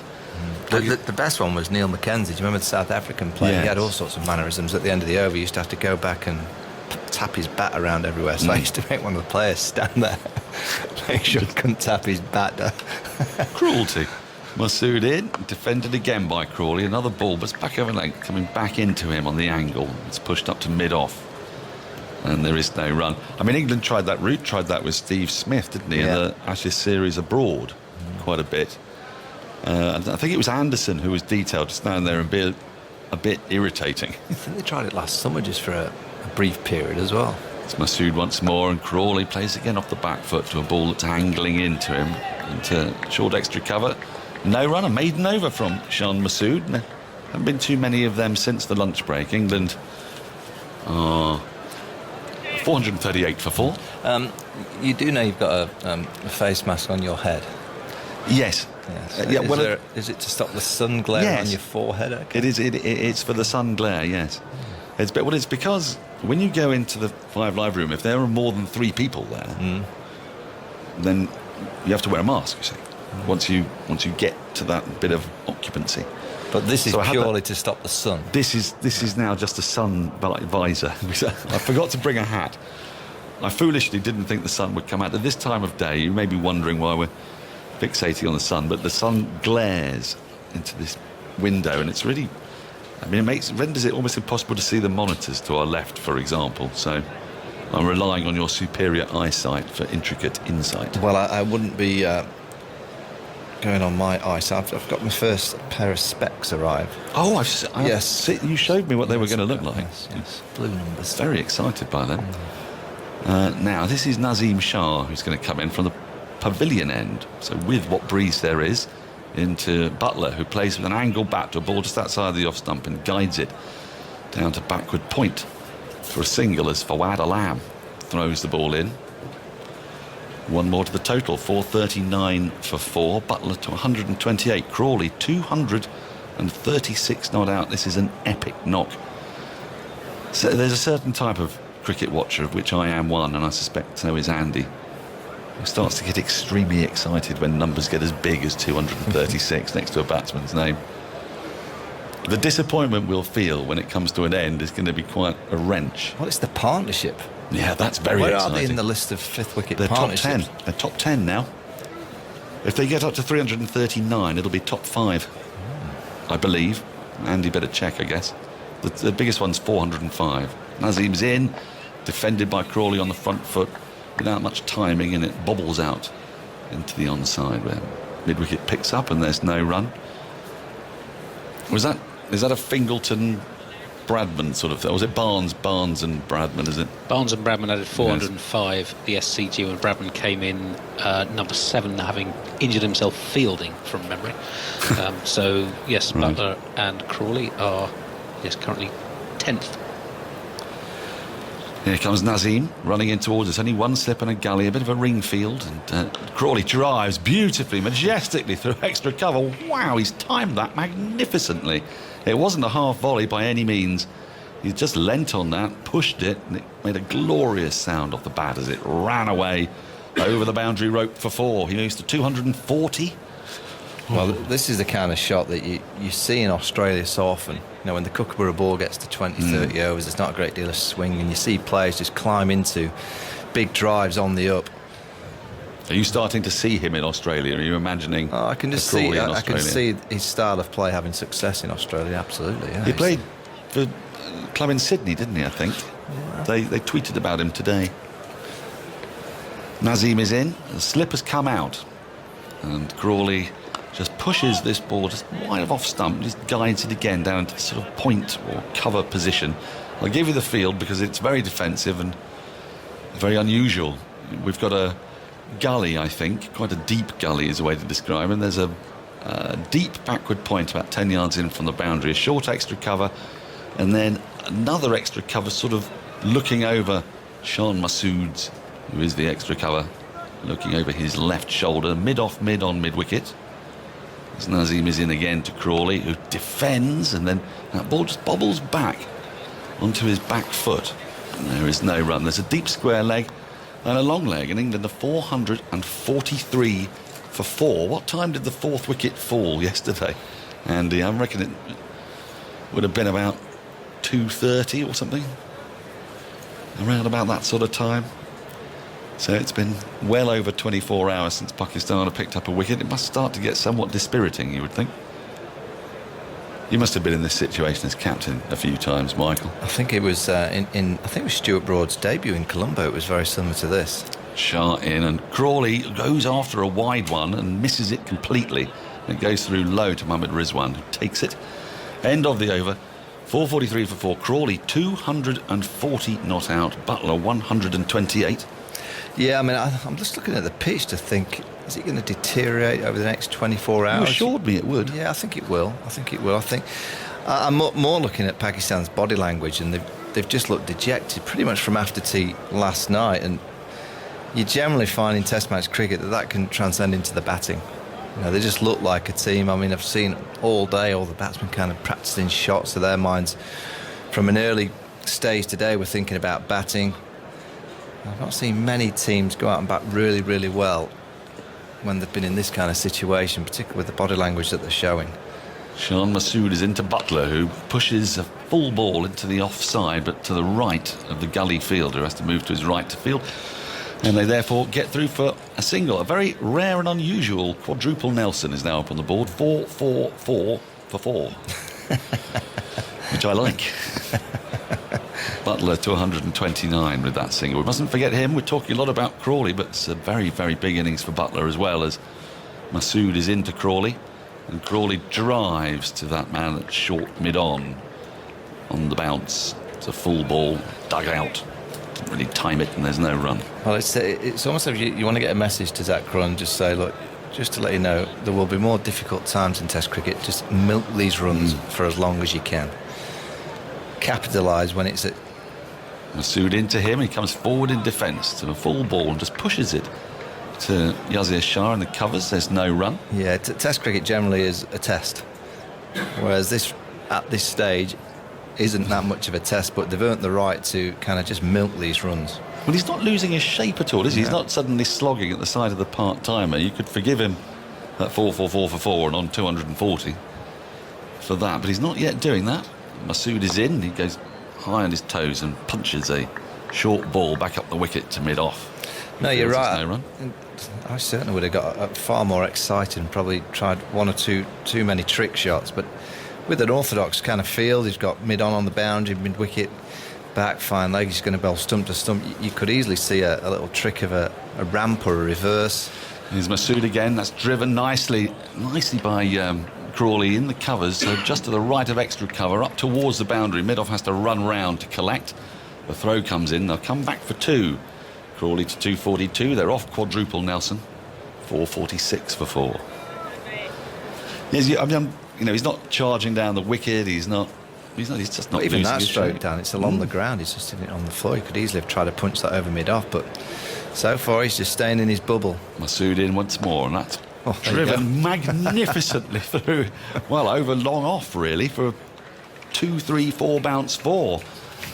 Speaker 8: The best one was Neil Mackenzie. Do you remember the South African player?
Speaker 7: Yes.
Speaker 8: He had all sorts of mannerisms. At the end of the over, he used to have to go back and tap his bat around everywhere. So I used to make one of the players stand there, make sure he couldn't tap his bat down.
Speaker 7: Cruelty. Masood in, defended again by Crawley. Another ball, but it's back over length, coming back into him on the angle. It's pushed up to mid-off, and there is no run. I mean, England tried that route, tried that with Steve Smith, didn't he, in the Ashes series abroad quite a bit. I think it was Anderson who was detailed to stand there and be a bit irritating.
Speaker 8: I think they tried it last summer just for a brief period as well.
Speaker 7: It's Masood once more, and Crawley plays again off the back foot to a ball that's angling into him, into short extra cover. No run, a maiden over from Shan Masood. No, haven't been too many of them since the lunch break. England 438 for 4.
Speaker 8: You do know you've got a face mask on your head.
Speaker 7: Yes.
Speaker 8: Yes. Is it to stop the sun glare on your forehead? Okay.
Speaker 7: It is. It's for the sun glare. Yes. It's because when you go into the Five Live room, if there are more than 3 people there, then you have to wear a mask. You see, once you get to that bit of occupancy.
Speaker 8: But this is purely to stop the sun.
Speaker 7: This is now just a sun visor. I forgot to bring a hat. I foolishly didn't think the sun would come out at this time of day. You may be wondering why we're fixating on the sun, but the sun glares into this window, and it's really, I mean, it renders it almost impossible to see the monitors to our left, for example. So I'm relying on your superior eyesight for intricate insight.
Speaker 8: Well, I wouldn't be going on my eyesight. I've got my first pair of specs arrive.
Speaker 7: Oh,
Speaker 8: yes.
Speaker 7: You showed me what they were going to look like.
Speaker 8: Yes. Blue numbers.
Speaker 7: Very excited by them. Now, this is Nazim Shah, who's going to come in from the pavilion end, so with what breeze there is, into Buttler, who plays with an angle bat to a ball just outside the off stump and guides it down to backward point for a single as Fawad Alam throws the ball in. One more to the total, 439 for 4. Buttler to 128. Crawley 236 not out. This is an epic knock. So there's a certain type of cricket watcher, of which I am one, and I suspect so is Andy, who starts to get extremely excited when numbers get as big as 236 next to a batsman's name. The disappointment we'll feel when it comes to an end is going to be quite a wrench.
Speaker 8: Well, it's the partnership.
Speaker 7: Yeah, that's very
Speaker 8: Where
Speaker 7: exciting.
Speaker 8: Where are they in the list of 5th wicket
Speaker 7: They're
Speaker 8: partnerships?
Speaker 7: top 10. They're top 10 now. If they get up to 339, it'll be top 5, I believe. Andy better check, I guess. The biggest one's 405. Nazim's in, defended by Crawley on the front foot, without much timing, and it bobbles out into the onside where mid-wicket picks up and there's no run. Is that a Fingleton Bradman sort of thing. Or was it Barnes and Bradman, is it?
Speaker 3: Barnes and Bradman added 405 the SCG when Bradman came in number 7, having injured himself fielding from memory. So yes,
Speaker 7: Right.
Speaker 3: Butler and Crawley are currently 10th.
Speaker 7: Here comes Nazim running in towards us. Only one slip and a gully, a bit of a ring field. And Crawley drives beautifully, majestically through extra cover. Wow, he's timed that magnificently. It wasn't a half volley by any means. He just leant on that, pushed it, and it made a glorious sound off the bat as it ran away over the boundary rope for 4. He moves to 240.
Speaker 8: Well, this is the kind of shot that you see in Australia so often. You know, when the Kookaburra ball gets to 20, 30 overs, there's not a great deal of swing, and you see players just climb into big drives on the up.
Speaker 7: Are you starting to see him in Australia? Are you imagining?
Speaker 8: Oh, I can just
Speaker 7: Crawley
Speaker 8: see.
Speaker 7: in
Speaker 8: I can
Speaker 7: Australia?
Speaker 8: see his style of play having success in Australia. Absolutely. Yeah.
Speaker 7: He played for a club in Sydney, didn't he? I think they tweeted about him today. Nazim is in. The slip has come out, and Crawley just pushes this ball just wide of off stump, just guides it again down into the sort of point or cover position. I'll give you the field because it's very defensive and very unusual. We've got a gully, I think, quite a deep gully is a way to describe it, and there's a deep backward point about 10 yards in from the boundary, a short extra cover, and then another extra cover sort of looking over Sean Masood's, who is the extra cover, looking over his left shoulder, mid-off, mid-on, mid-wicket. As Nazim is in again to Crawley, who defends, and then that ball just bobbles back onto his back foot. And there is no run. There's a deep square leg and a long leg, and England are 443 for 4. What time did the 4th wicket fall yesterday, Andy? I reckon it would have been about 2:30 or something, around about that sort of time. So it's been well over 24 hours since Pakistan have picked up a wicket. It must start to get somewhat dispiriting, you would think. You must have been in this situation as captain a few times, Michael.
Speaker 8: I think it was I think it was Stuart Broad's debut in Colombo. It was very similar to this.
Speaker 7: Shah in, and Crawley goes after a wide one and misses it completely. It goes through low to Mohammad Rizwan, who takes it. End of the over. 443 for 4. Crawley 240 not out. Butler 128.
Speaker 8: Yeah, I mean, I'm just looking at the pitch to think, is it going to deteriorate over the next 24 hours?
Speaker 7: You assured me it would.
Speaker 8: Yeah, I think it will. I think I'm more looking at Pakistan's body language, and they've just looked dejected pretty much from after tea last night, and you generally find in Test match cricket that can transcend into the batting. You know, they just look like a team. I mean, I've seen all day all the batsmen kind of practicing shots to their minds. From an early stage today, we're thinking about batting. I've not seen many teams go out and bat really, really well when they've been in this kind of situation, particularly with the body language that they're showing.
Speaker 7: Sean Masood is into Butler, who pushes a full ball into the offside, but to the right of the gully fielder, has to move to his right to field. And they therefore get through for a single. A very rare and unusual quadruple Nelson is now up on the board. 4-4-4 for 4. Which I like. Butler to 129 with that single. We mustn't forget him. We're talking a lot about Crawley, but it's a very, very big innings for Butler as well, as Masood is into Crawley, and Crawley drives to that man at short mid-on the bounce. It's a full ball, dug out. Didn't really time it, and there's no run.
Speaker 8: Well, it's almost like you want to get a message to Zach Cron and just say, look, just to let you know, there will be more difficult times in Test cricket. Just milk these runs for as long as you can. Capitalise when it's at...
Speaker 7: Masood into him. He comes forward in defence to a full ball and just pushes it to Yazir Shah in the covers. There's no run.
Speaker 8: Yeah, Test cricket generally is a test, whereas this, at this stage, isn't that much of a test, but they've earned the right to kind of just milk these runs.
Speaker 7: Well, he's not losing his shape at all, is he? He's not suddenly slogging at the side of the part-timer. You could forgive him that 4-4-4 for 4 and on 240 for that, but he's not yet doing that. Masood is in. He goes high on his toes and punches a short ball back up the wicket to mid-off.
Speaker 8: No, you're right.
Speaker 7: No run.
Speaker 8: I certainly would have got far more excited and probably tried one or two too many trick shots, but with an orthodox kind of field, he's got mid-on the boundary, mid-wicket, back, fine leg, he's going to bowl stump to stump. You could easily see a little trick of a ramp or a reverse.
Speaker 7: Here's Masood again. That's driven nicely by Crawley in the covers, so just to the right of extra cover, up towards the boundary. Mid-off has to run round to collect. The throw comes in. They'll come back for 2. Crawley to 242. They're off quadruple Nelson. 446 for 4. Yes, he's not charging down the wicket. He's just not
Speaker 8: Even
Speaker 7: losing
Speaker 8: that
Speaker 7: his
Speaker 8: stroke
Speaker 7: shape.
Speaker 8: down, it's along the ground. He's just sitting on the floor. He could easily have tried to punch that over mid-off, but so far he's just staying in his bubble.
Speaker 7: Masood in once more, and that's
Speaker 8: there you
Speaker 7: driven magnificently through. Well, over long off really for a 2, 3, 4 bounce 4.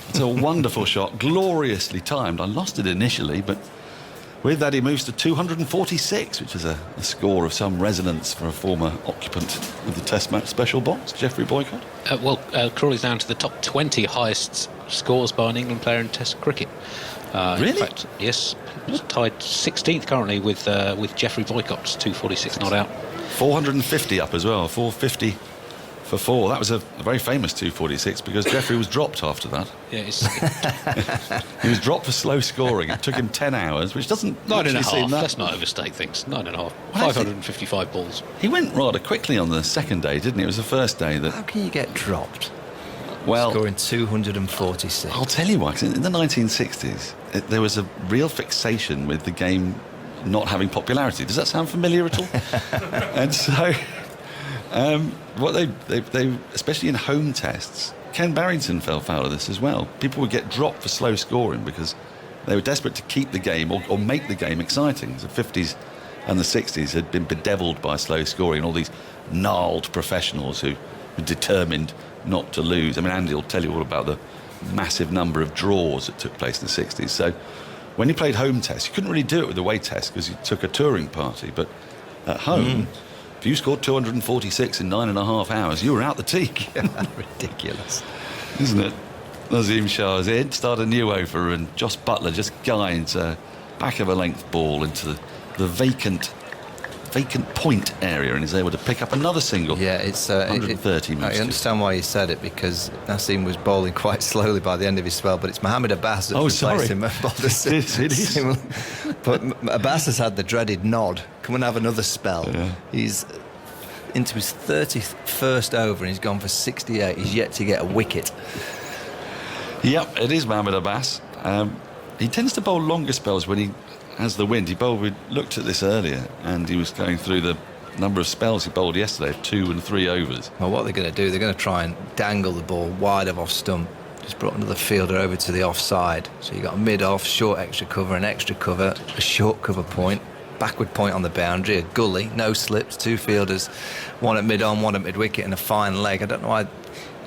Speaker 7: It's a wonderful shot, gloriously timed. I lost it initially, but with that he moves to 246, which is a score of some resonance for a former occupant of the Test match special box, Geoffrey Boycott.
Speaker 3: Crawley's down to the top 20 highest scores by an England player in Test cricket.
Speaker 7: Really?
Speaker 3: In fact, yes. He's tied 16th currently with Geoffrey Boycott's 246 not out.
Speaker 7: 450 up as well, 450 for 4. That was a very famous 246 because Geoffrey was dropped after that.
Speaker 3: Yeah,
Speaker 7: He was dropped for slow scoring. It took him 10 hours, which doesn't
Speaker 3: 9.5.
Speaker 7: actually seem that.
Speaker 3: Let's not overstate things. 9.5.
Speaker 7: Well,
Speaker 3: 555 balls.
Speaker 7: He went rather quickly on the second day, didn't he? It was the first day that...
Speaker 8: How can you get dropped?
Speaker 7: Well,
Speaker 8: Scoring 246.
Speaker 7: I'll tell you why. 'Cause in the 1960s, there was a real fixation with the game not having popularity. Does that sound familiar at all? And so, what they especially in home tests, Ken Barrington fell foul of this as well. People would get dropped for slow scoring because they were desperate to keep the game or make the game exciting. The 50s and the 60s had been bedeviled by slow scoring and all these gnarled professionals who were determined not to lose. I mean, Andy will tell you all about the massive number of draws that took place in the 60s. So when you played home tests, you couldn't really do it with away tests because you took a touring party. But at home, if you scored 246 in 9.5 hours, you were out the team.
Speaker 8: Ridiculous.
Speaker 7: Isn't it? Nazim Shah is in, started a new over, and Joss Butler just guides a back of a length ball into the vacant point area and is able to pick up another single.
Speaker 8: Yeah, it's
Speaker 7: 130 moves.
Speaker 8: I understand why you said it because Nassim was bowling quite slowly by the end of his spell, but it's Mohammed Abbas that's replaced him.
Speaker 7: It is.
Speaker 8: But Abbas has had the dreaded nod. Come and have another spell.
Speaker 7: Yeah.
Speaker 8: He's into his 31st over and he's gone for 68. He's yet to get a wicket.
Speaker 7: Yep, it is Mohammed Abbas. He tends to bowl longer spells when he has the wind. We looked at this earlier and he was going through the number of spells he bowled yesterday, 2 and 3 overs.
Speaker 8: Well, what they're going to do, they're going to try and dangle the ball wide of off stump. Just brought another fielder over to the offside. So you got a mid-off, short extra cover, an extra cover, a short cover point, backward point on the boundary, a gully, no slips, 2 fielders, one at mid-on, one at mid-wicket and a fine leg. I don't know why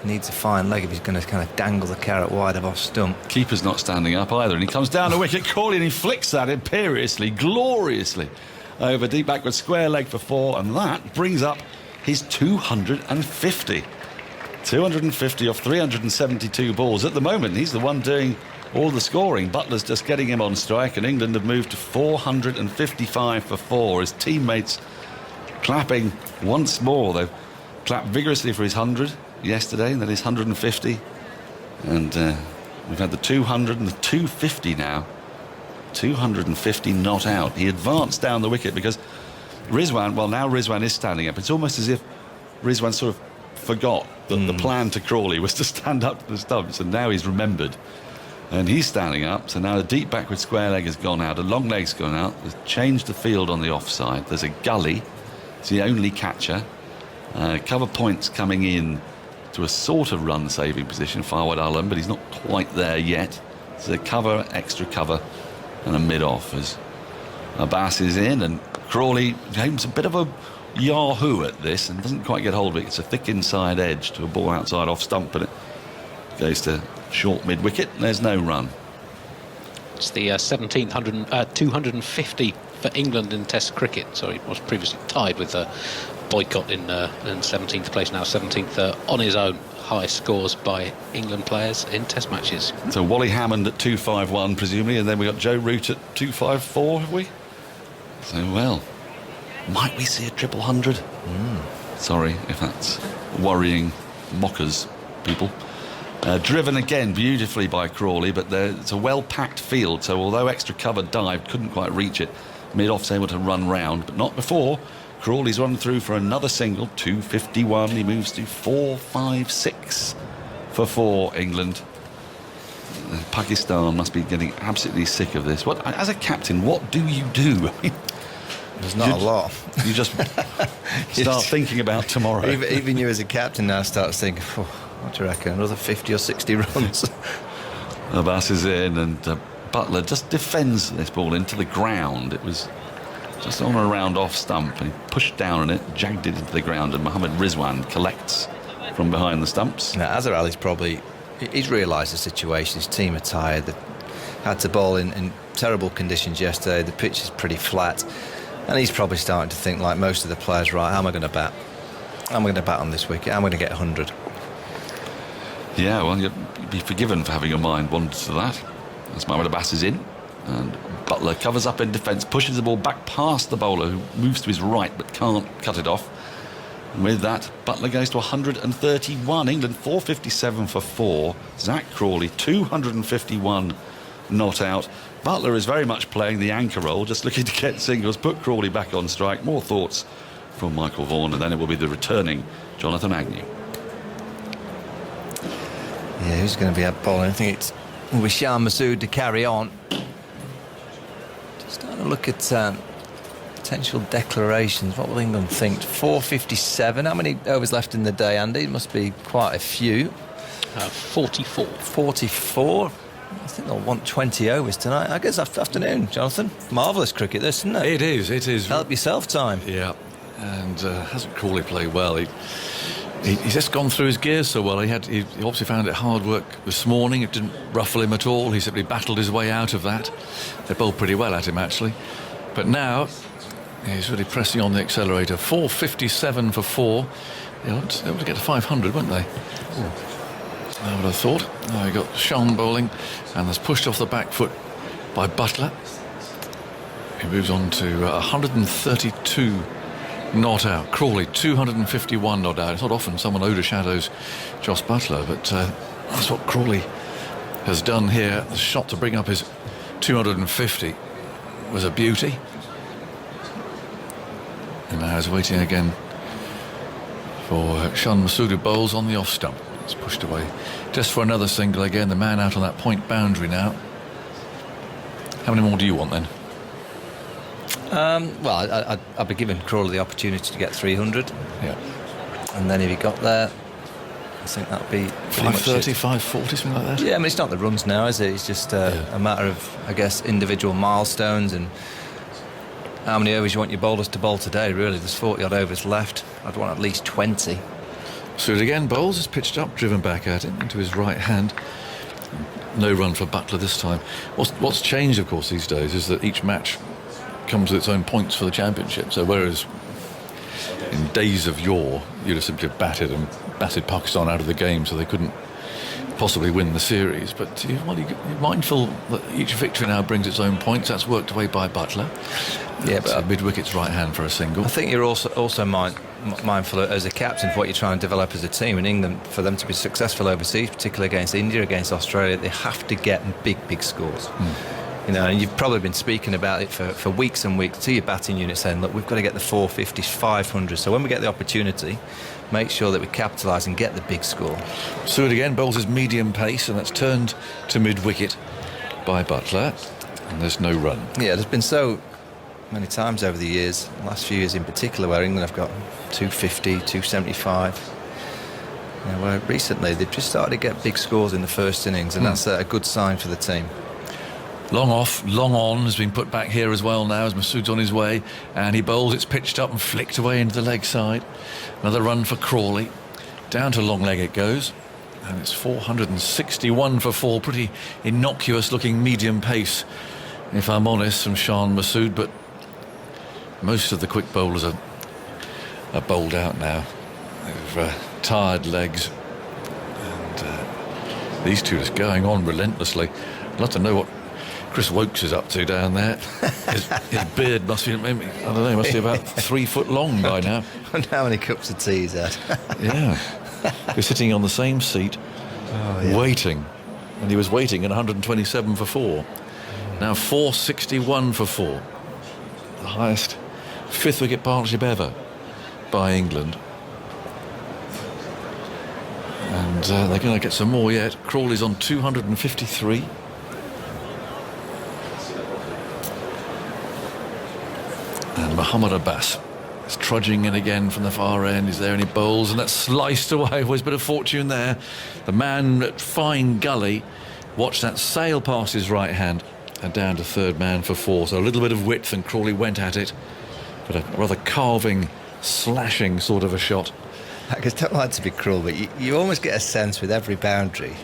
Speaker 8: he needs a fine leg if he's going to kind of dangle the carrot wide of off stump.
Speaker 7: Keeper's not standing up either, and he comes down the wicket, Crawley, and he flicks that imperiously, gloriously over deep backward square leg for 4, and that brings up his 250. 250 off 372 balls. At the moment, he's the one doing all the scoring. Butler's just getting him on strike, and England have moved to 455 for 4. His teammates clapping once more. They've clapped vigorously for his 100 yesterday, and then his 150. And we've had the 200 and the 250 now. 250 not out. He advanced down the wicket because Rizwan is standing up. It's almost as if Rizwan sort of forgot that the plan to Crawley was to stand up to the stumps, and now he's remembered. And he's standing up, so now the deep backward square leg has gone out, a long leg's gone out. They've changed the field on the offside. There's a gully. It's the only catcher. Cover points coming in to a sort of run-saving position, Fawad Alam, but he's not quite there yet. There's a cover, extra cover, and a mid-off as Abbas is in, and Crawley aims a bit of a yahoo at this and doesn't quite get hold of it. It's a thick inside edge to a ball outside off stump, but it goes to short mid-wicket. There's no run.
Speaker 3: It's the 250 for England in Test cricket. So he was previously tied with Boycott in 17th place, now 17th on his own. High scores by England players in Test matches.
Speaker 7: So Wally Hammond at 251 presumably, and then we got Joe Root at 254, have we? So well, might we see a triple 100? Sorry if that's worrying mockers, people. Driven again beautifully by Crawley, but it's a well-packed field, so although extra cover dived, couldn't quite reach it. Mid-off's able to run round, but not before. Crawley's run through for another single, 251. He moves to 456 for 4, England. Pakistan must be getting absolutely sick of this. What, as a captain, what do you do?
Speaker 8: There's not a lot.
Speaker 7: You just start thinking about tomorrow.
Speaker 8: Even you as a captain now start thinking, what do you reckon, another 50 or 60 runs?
Speaker 7: Abbas is in, and Buttler just defends this ball into the ground. It was just on a round off stump, and he pushed down on it, jagged it into the ground, and Mohammad Rizwan collects from behind the stumps.
Speaker 8: Now, Azhar Ali's he's realised the situation. His team are tired. They had to bowl in terrible conditions yesterday. The pitch is pretty flat. And he's probably starting to think, like most of the players, right, how am I going to bat? How am I going to bat on this wicket? How am I going to get 100?
Speaker 7: Yeah, well, you'd be forgiven for having your mind wandered to that. As Mohammad Abbas is in, and Buttler covers up in defence, pushes the ball back past the bowler, who moves to his right but can't cut it off. And with that, Buttler goes to 131. England 457 for 4. Zach Crawley 251 not out. Buttler is very much playing the anchor role, just looking to get singles, put Crawley back on strike. More thoughts from Michael Vaughan, and then it will be the returning Jonathan Agnew.
Speaker 8: Yeah, who's going to be out bowling? I think it's Wisham Masood to carry on. Just starting to look at potential declarations. What will England think? 457. How many overs left in the day, Andy? It must be quite a few.
Speaker 3: 44.
Speaker 8: 44. I think they'll want 20 overs tonight. I guess afternoon, Jonathan. Marvellous cricket, this, isn't it?
Speaker 1: It is.
Speaker 8: Help yourself time.
Speaker 1: Yeah, and hasn't Crawley played well? He's just gone through his gears so well. He obviously found it hard work this morning. It didn't ruffle him at all. He simply battled his way out of that. They bowled pretty well at him, actually. But now he's really pressing on the accelerator. 457 for 4. They were able to get to 500, weren't they? Ooh. I would have thought. Now he got Sean bowling, and that's pushed off the back foot by Buttler. He moves on to 132 not out. Crawley 251 not out. It's not often someone overshadows Jos Buttler, but that's what Crawley has done here. The shot to bring up his 250 was a beauty. And now he's waiting again for Shan Masood bowls on the off stump. It's pushed away just for another single again. The man out on that point boundary now. How many more do you want then?
Speaker 8: Well, I'd be giving Crawley the opportunity to get 300.
Speaker 1: Yeah.
Speaker 8: And then if he got there, I think that'd be
Speaker 1: 530, 540, something like that.
Speaker 8: Yeah, I mean, it's not the runs now, is it? It's just a matter of, I guess, individual milestones and how many overs you want your bowlers to bowl today, really. There's 40 odd overs left. I'd want at least 20.
Speaker 1: So again, bowls is pitched up, driven back at him into his right hand. No run for Buttler this time. What's changed, of course, these days is that each match comes with its own points for the championship. So whereas in days of yore, you'd have simply batted Pakistan out of the game, so they couldn't possibly win the series. But you're mindful that each victory now brings its own points. That's worked away by Buttler.
Speaker 8: Yeah, but
Speaker 1: mid-wicket's right hand for a single.
Speaker 8: I think you're also mindful as a captain of what you're trying to develop as a team. In England, for them to be successful overseas, particularly against India, against Australia, they have to get big scores. You know, and you've probably been speaking about it for weeks and weeks to your batting unit, saying, look, we've got to get the 450s, 500. So when we get the opportunity, make sure that we capitalise and get the big score.
Speaker 1: Stewart again bowls his medium pace, and that's turned to mid-wicket by Buttler, and there's no run.
Speaker 8: Yeah, there's been so many times over the years, the last few years in particular, where England have got 250, 275. You know, where recently they've just started to get big scores in the first innings, and that's a good sign for the team.
Speaker 1: Long off, long on has been put back here as well now as Masood's on his way, and he bowls. It's pitched up and flicked away into the leg side. Another run for Crawley. Down to long leg it goes, and it's 461 for 4. Pretty innocuous looking medium pace, if I'm honest, from Shan Masood, but most of the quick bowlers are bowled out now. They've tired legs, and these two just going on relentlessly. I'd love to know what Chris Wokes is up to down there. His beard must be, I don't know, must be about 3 foot long by now.
Speaker 8: I wonder how many cups of tea he's had.
Speaker 1: Yeah. We're sitting on the same seat, waiting. And he was waiting at 127 for 4. Now 461 for 4. The highest fifth wicket partnership ever by England. And they're going to get some more yet. Crawley's on 253. And Mohammad Abbas is trudging in again from the far end. Is there any bowls? And that's sliced away. Always a bit of fortune there. The man at fine gully. Watch that sail past his right hand and down to third man for 4. So a little bit of width, and Crawley went at it. But a rather carving, slashing sort of a shot.
Speaker 8: I don't like to be cruel, but you almost get a sense with every boundary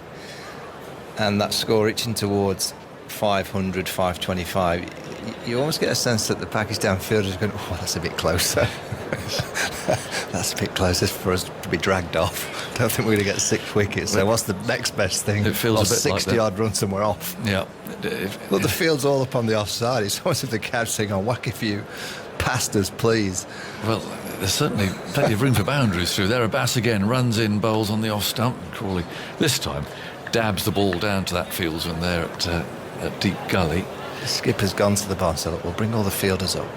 Speaker 8: and that score reaching towards 500, 525, you almost get a sense that the Pakistan fielders are going, oh, that's a bit closer. That's a bit closer for us to be dragged off. Don't think we're going to get 6 wickets. So what's the next best thing?
Speaker 1: It feels a bit
Speaker 8: 60-yard runs and we're off.
Speaker 1: Yeah.
Speaker 8: Look, the field's all up on the offside. It's almost as if the cat's saying, "Oh, whack a few past us, please."
Speaker 1: Well, there's certainly plenty of room for boundaries through there. Abbas again runs in, bowls on the off stump. Crawley this time dabs the ball down to that fieldsman there at deep gully.
Speaker 8: The skipper's gone to the bar, so look, we'll bring all the fielders up.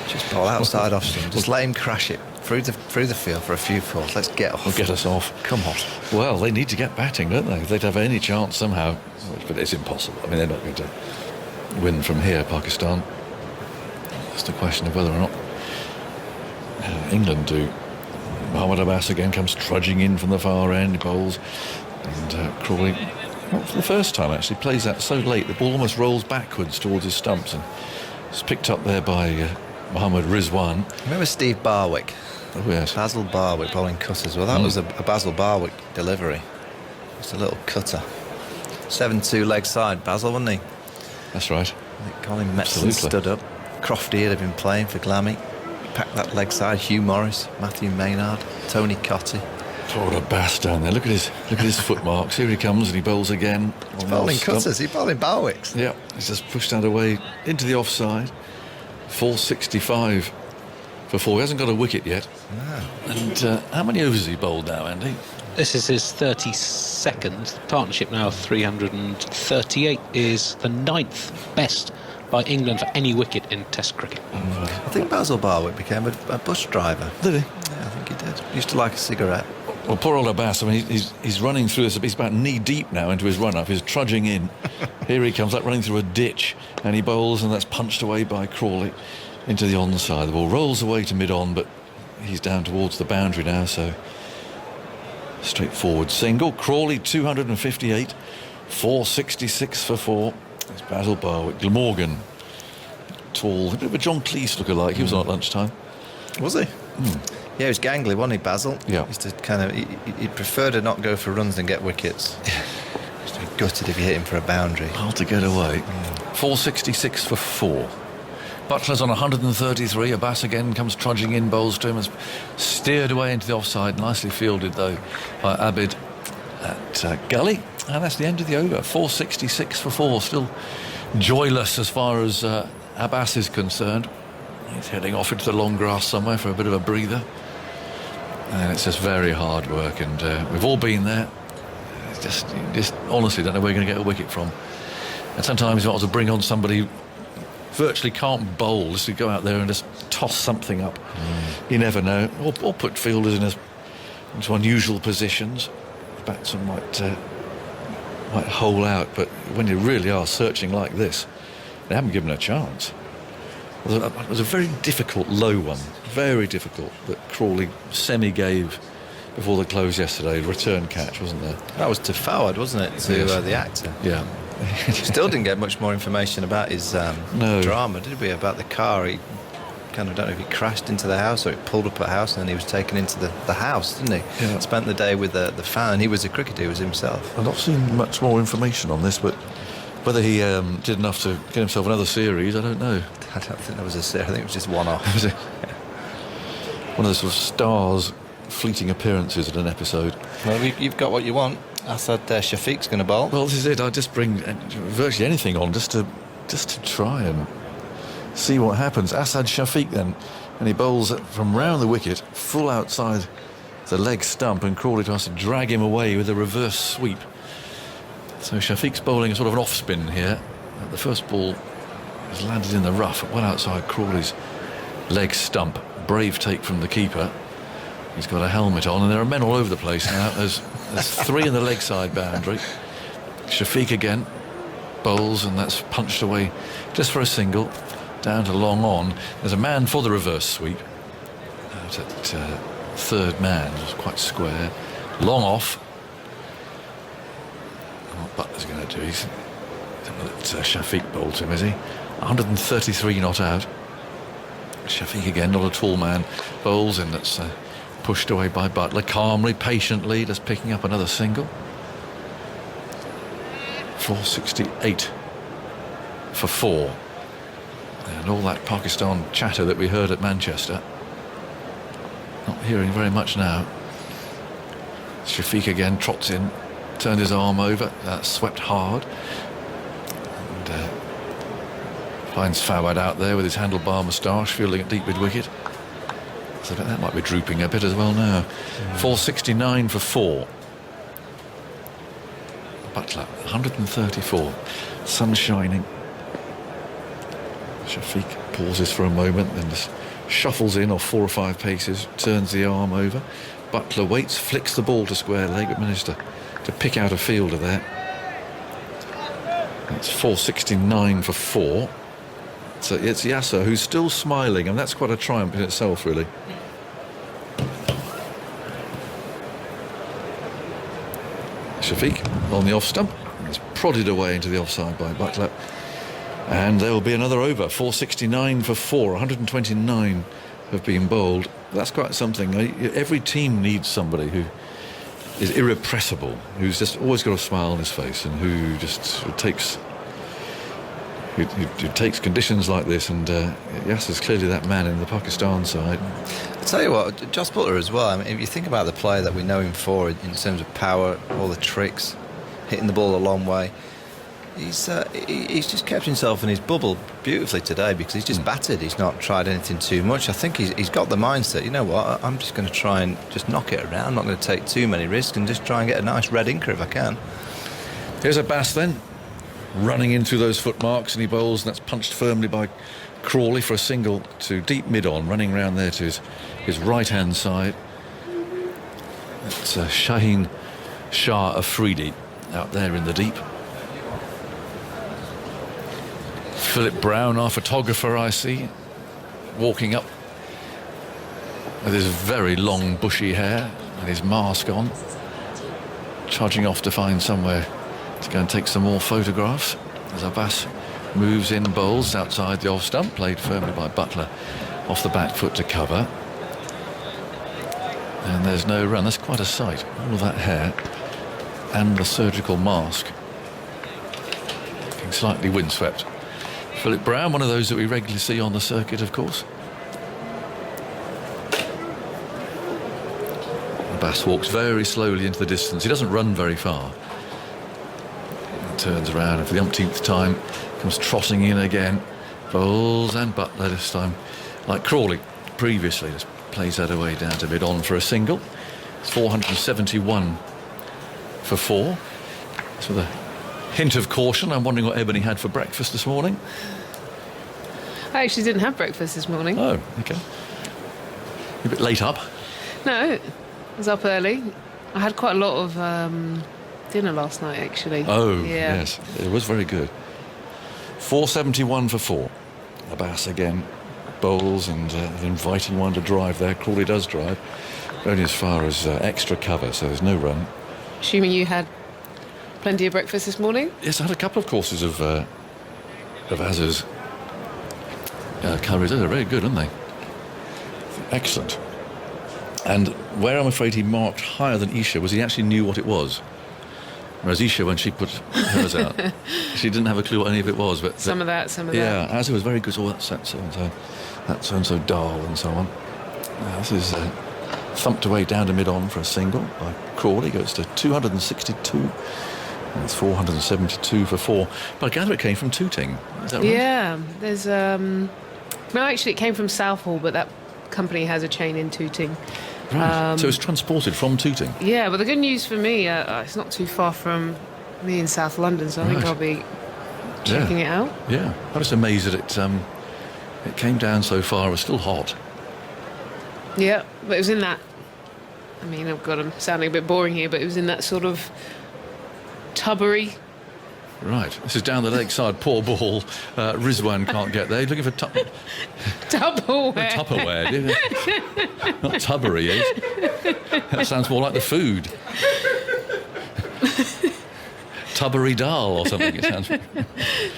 Speaker 8: Just bowl outside off stump. Just let him crash it through the field for a few falls. Let's get off.
Speaker 1: Will get us off.
Speaker 8: Come on.
Speaker 1: Well, they need to get batting, don't they? If they'd have any chance somehow. But it's impossible. I mean, they're not going to win from here, Pakistan. It's a question of whether or not England do. Mohammad Abbas again comes trudging in from the far end, he bowls, and Crawley, not for the first time actually, plays that so late the ball almost rolls backwards towards his stumps, and it's picked up there by Mohammad Rizwan.
Speaker 8: Remember Steve Barwick?
Speaker 1: Oh yes.
Speaker 8: Basil Barwick bowling cutters. Well, that was a Basil Barwick delivery. Just a little cutter. 7-2 leg side, Basil, wasn't he?
Speaker 1: That's right.
Speaker 8: I think Colin Metzen
Speaker 1: Absolutely.
Speaker 8: stood up. Crofty had been playing for Glammy. Packed that leg side. Hugh Morris, Matthew Maynard, Tony Cotty.
Speaker 1: Poor Abbas down there. Look at his footmarks. Here he comes and he bowls again.
Speaker 8: He's
Speaker 1: on the
Speaker 8: bowling
Speaker 1: off stump.
Speaker 8: cutters. He's bowling Barwicks.
Speaker 1: Yeah, he's just pushed that away into the offside. 465 for 4. He hasn't got a wicket yet. And how many overs has he bowled now, Andy?
Speaker 3: This is his 32nd. Partnership now 338 is the 9th best by England for any wicket in Test cricket.
Speaker 8: I think Basil Barwick became a bus driver.
Speaker 1: Did he?
Speaker 8: Yeah, I think he did. Used to like a cigarette.
Speaker 1: Well, poor old Abbas, I mean, he's running through this. He's about knee deep now into his run-up. He's trudging in. Here he comes, like running through a ditch, and he bowls, and that's punched away by Crawley into the onside. The ball rolls away to mid-on, but he's down towards the boundary now, so straightforward single. Crawley 258, 466 for 4. It's Basil Barwick. Glamorgan, tall, a bit of a John Cleese lookalike. He was on at lunchtime.
Speaker 8: Was he? Yeah, he was gangly, wasn't he, Basil?
Speaker 1: Yeah.
Speaker 8: He used to kind of, he'd prefer to not go for runs than get wickets. Just be gutted if you hit him for a boundary.
Speaker 1: Hard to get away. 466 for 4. Butler's on 133. Abbas again comes trudging in, bowls to him, has steered away into the offside. Nicely fielded, though, by Abid at Gully. And that's the end of the over. 466 for 4. Still joyless as far as Abbas is concerned. He's heading off into the long grass somewhere for a bit of a breather. And it's just very hard work, and we've all been there. It's just honestly don't know where you're going to get a wicket from. And sometimes you might as well bring on somebody who virtually can't bowl, just to go out there and just toss something up. You never know. Or put fielders into unusual positions. The batsman might hole out, but when you really are searching like this, they haven't given a chance. It was a very difficult low one, very difficult, that Crawley semi-gave before the close yesterday. Return catch, wasn't there?
Speaker 8: That was to Foward, wasn't it, to
Speaker 1: Yes.
Speaker 8: the actor?
Speaker 1: Yeah.
Speaker 8: Still didn't get much more information about his
Speaker 1: No.
Speaker 8: drama, did we? About the car. He kind of, don't know if he crashed into the house or it pulled up at a house, and then he was taken into the house, didn't he?
Speaker 1: Yeah.
Speaker 8: Spent the day with the fan. He was a cricketer, he was himself.
Speaker 1: I've not seen much more information on this, but whether he did enough to get himself another series, I don't know.
Speaker 8: I don't think there was a series. I think it was just one off.
Speaker 1: Was it one of the sort of stars fleeting appearances in an episode?
Speaker 8: Well, you've got what you want. Asad Shafiq's going to bowl.
Speaker 1: Well, this is it. I just bring virtually anything on just to try and see what happens. Asad Shafiq then, and he bowls from round the wicket, full outside the leg stump, and Crawley tries to drag him away with a reverse sweep. So Shafiq's bowling a sort of an off spin here. The first ball has landed in the rough, well outside Crawley's leg stump. Brave take from the keeper. He's got a helmet on, and there are men all over the place now. There's 3 in the leg side boundary. Shafiq again bowls, and that's punched away just for a single. Down to long on. There's a man for the reverse sweep. Out at third man, just quite square. Long off. What Butler's going to do? He's going to let Shafiq bowl to him, is he? 133 not out. Shafiq again, not a tall man. Bowls, and that's pushed away by Butler. Calmly, patiently, just picking up another single. 468 for 4. And all that Pakistan chatter that we heard at Manchester, not hearing very much now. Shafiq again trots in, turned his arm over, swept hard, and finds Fawad out there with his handlebar moustache, fielding at deep mid-wicket. So that might be drooping a bit as well now. 469 for 4. Butler, 134. Sun shining. Shafiq pauses for a moment, then just shuffles in off 4 or 5 paces, turns the arm over. Butler waits, flicks the ball to square leg, but managed to pick out a fielder there. That's 469 for 4. So it's Yasser who's still smiling, and that's quite a triumph in itself, really. Shafiq on the off stump, and is prodded away into the offside by Butler. And there will be another over. 469 for 4. 129 have been bowled. That's quite something. Every team needs somebody who is irrepressible, who's just always got a smile on his face, and who just takes conditions like this. And Yasser's clearly that man in the Pakistan side.
Speaker 8: I'll tell you what, Jos Buttler as well. I mean, if you think about the player that we know him for in terms of power, all the tricks, hitting the ball a long way, he's just kept himself in his bubble beautifully today, because he's just batted. He's not tried anything too much. I think he's got the mindset, you know what, I'm just going to try and just knock it around. I'm not going to take too many risks and just try and get a nice red inker if I can.
Speaker 1: Here's Abbas then, running in through those footmarks, and he bowls, and that's punched firmly by Crawley for a single to deep mid-on, running round there to his right-hand side. That's Shaheen Shah Afridi out there in the deep. Philip Brown, our photographer, I see, walking up with his very long bushy hair and his mask on, trudging off to find somewhere to go and take some more photographs as Abbas moves in, bowls outside the off stump, played firmly by Butler off the back foot to cover. And there's no run. That's quite a sight. All of that hair and the surgical mask, looking slightly windswept. Philip Brown, one of those that we regularly see on the circuit, of course. Abbas walks very slowly into the distance. He doesn't run very far. He turns around, and for the umpteenth time comes trotting in again. Bowls, and Butler this time, like Crawley previously, just plays that away down to mid-on for a single. It's 471 for 4. It's with a hint of caution. I'm wondering what Ebony had for breakfast this morning.
Speaker 9: I actually didn't have breakfast this morning.
Speaker 1: Oh, okay. You're a bit late up.
Speaker 9: No, I was up early. I had quite a lot of dinner last night, actually.
Speaker 1: Oh,
Speaker 9: yeah.
Speaker 1: Yes. It was very good. 471 for 4. Abbas again bowls, and inviting one to drive there. Crawley does drive, only as far as extra cover, so there's no run.
Speaker 9: Assuming you had plenty of breakfast this morning?
Speaker 1: Yes, I had a couple of courses of Az's curries. They're very good, aren't they? Excellent. And where I'm afraid he marked higher than Isha was he actually knew what it was. Whereas Isha, when she put hers out, she didn't have a clue what any of it was. But
Speaker 9: some of that.
Speaker 1: Yeah, Az was very good. Oh, that's so-and-so. That's so-and-so Dal and so on. This is thumped away down to mid-on for a single by Crawley. Goes to 262. And it's 472 for 4. But I gather it came from Tooting. Is that right?
Speaker 9: Yeah, there's... no, actually, it came from Southall, but that company has a chain in Tooting.
Speaker 1: Right. So it's transported from Tooting.
Speaker 9: Yeah, but the good news for me, it's not too far from me in South London, so I think I'll be checking it out.
Speaker 1: Yeah, I was amazed that it it came down so far, it was still hot.
Speaker 9: Yeah, but it was in that. I mean, oh God, I'm sounding a bit boring here, but it was in that sort of tubbery.
Speaker 1: Right, this is down the lakeside, poor ball. Rizwan can't get there. He's looking for
Speaker 9: Tupperware.
Speaker 1: Tupperware, do you? Not Tubbery, is. That sounds more like the food. Tubbery dal or something, it sounds.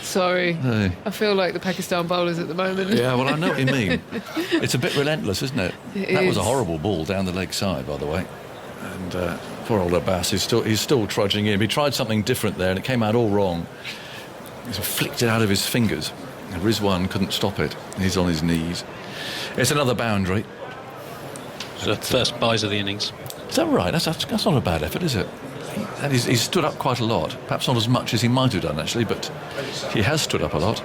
Speaker 9: Sorry.
Speaker 1: Hey.
Speaker 9: I feel like the Pakistan bowlers at the moment.
Speaker 1: Yeah, well, I know what you mean. It's a bit relentless, isn't it? That was a horrible ball down the leg side, by the way. And poor old Abbas, he's still trudging in. He tried something different there, and it came out all wrong. He's flicked it out of his fingers. And Rizwan couldn't stop it. He's on his knees. It's another boundary.
Speaker 3: The first buys of the innings.
Speaker 1: Is that right? That's not a bad effort, is it? And he's stood up quite a lot. Perhaps not as much as he might have done, actually, but he has stood up a lot.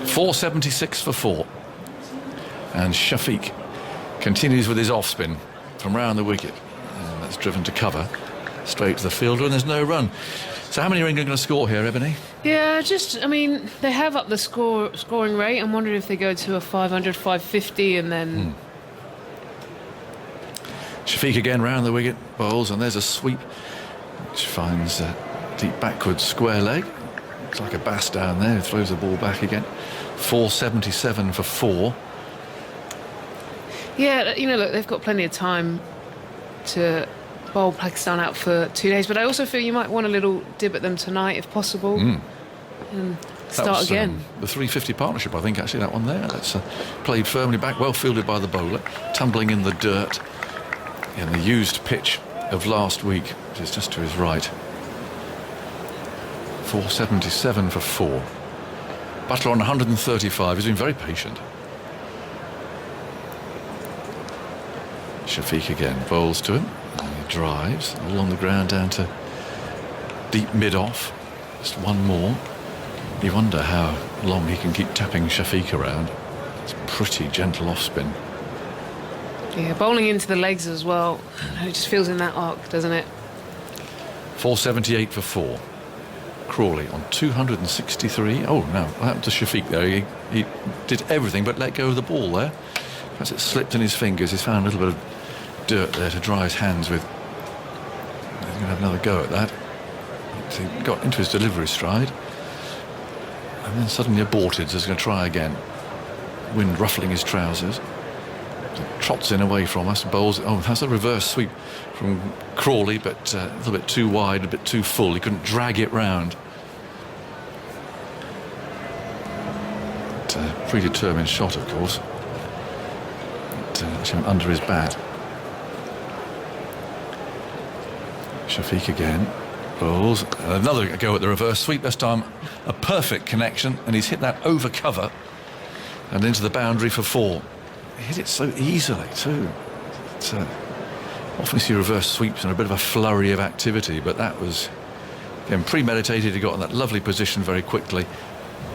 Speaker 1: 476 for 4. And Shafiq continues with his off-spin from round the wicket. And that's driven to cover, straight to the fielder, and there's no run. So how many are England going to score here, Ebony?
Speaker 9: Yeah, I mean, they have up the scoring rate. I'm wondering if they go to a 500, 550 and then...
Speaker 1: Shafiq again round the wicket, bowls, and there's a sweep which finds deep backwards square leg. Looks like a bass down there, throws the ball back again. 477 for 4.
Speaker 9: Yeah, you know, look, they've got plenty of time to bowl Pakistan out for 2 days, but I also feel you might want a little dib at them tonight if possible. And start
Speaker 1: That was,
Speaker 9: again.
Speaker 1: The 350 partnership, I think, actually, that one there. That's played firmly back, well fielded by the bowler, tumbling in the dirt in the used pitch of last week, which is just to his right. 477 for 4. Butler on 135. He's been very patient. Shafiq again bowls to him. And he drives along the ground down to deep mid-off. Just one more. You wonder how long he can keep tapping Shafiq around. It's a pretty gentle off-spin.
Speaker 9: Yeah, bowling into the legs as well. It just feels in that arc, doesn't it?
Speaker 1: 478 for 4. Crawley on 263. Oh, no, what happened to Shafiq there? He did everything but let go of the ball there. Perhaps it slipped in his fingers. He's found a little bit of dirt there to dry his hands with. He's going to have another go at that. He got into his delivery stride and then suddenly aborted, so he's going to try again. Wind ruffling his trousers. Trots in away from us, bowls. Oh, that's a reverse sweep from Crawley, but a little bit too wide, a bit too full. He couldn't drag it round. Predetermined shot, of course. Actually went under his bat. Shafiq again. Bowls. Another go at the reverse sweep. This time a perfect connection, and he's hit that over cover and into the boundary for 4. He hit it so easily too. Often you see reverse sweeps and a bit of a flurry of activity, but that was again premeditated. He got in that lovely position very quickly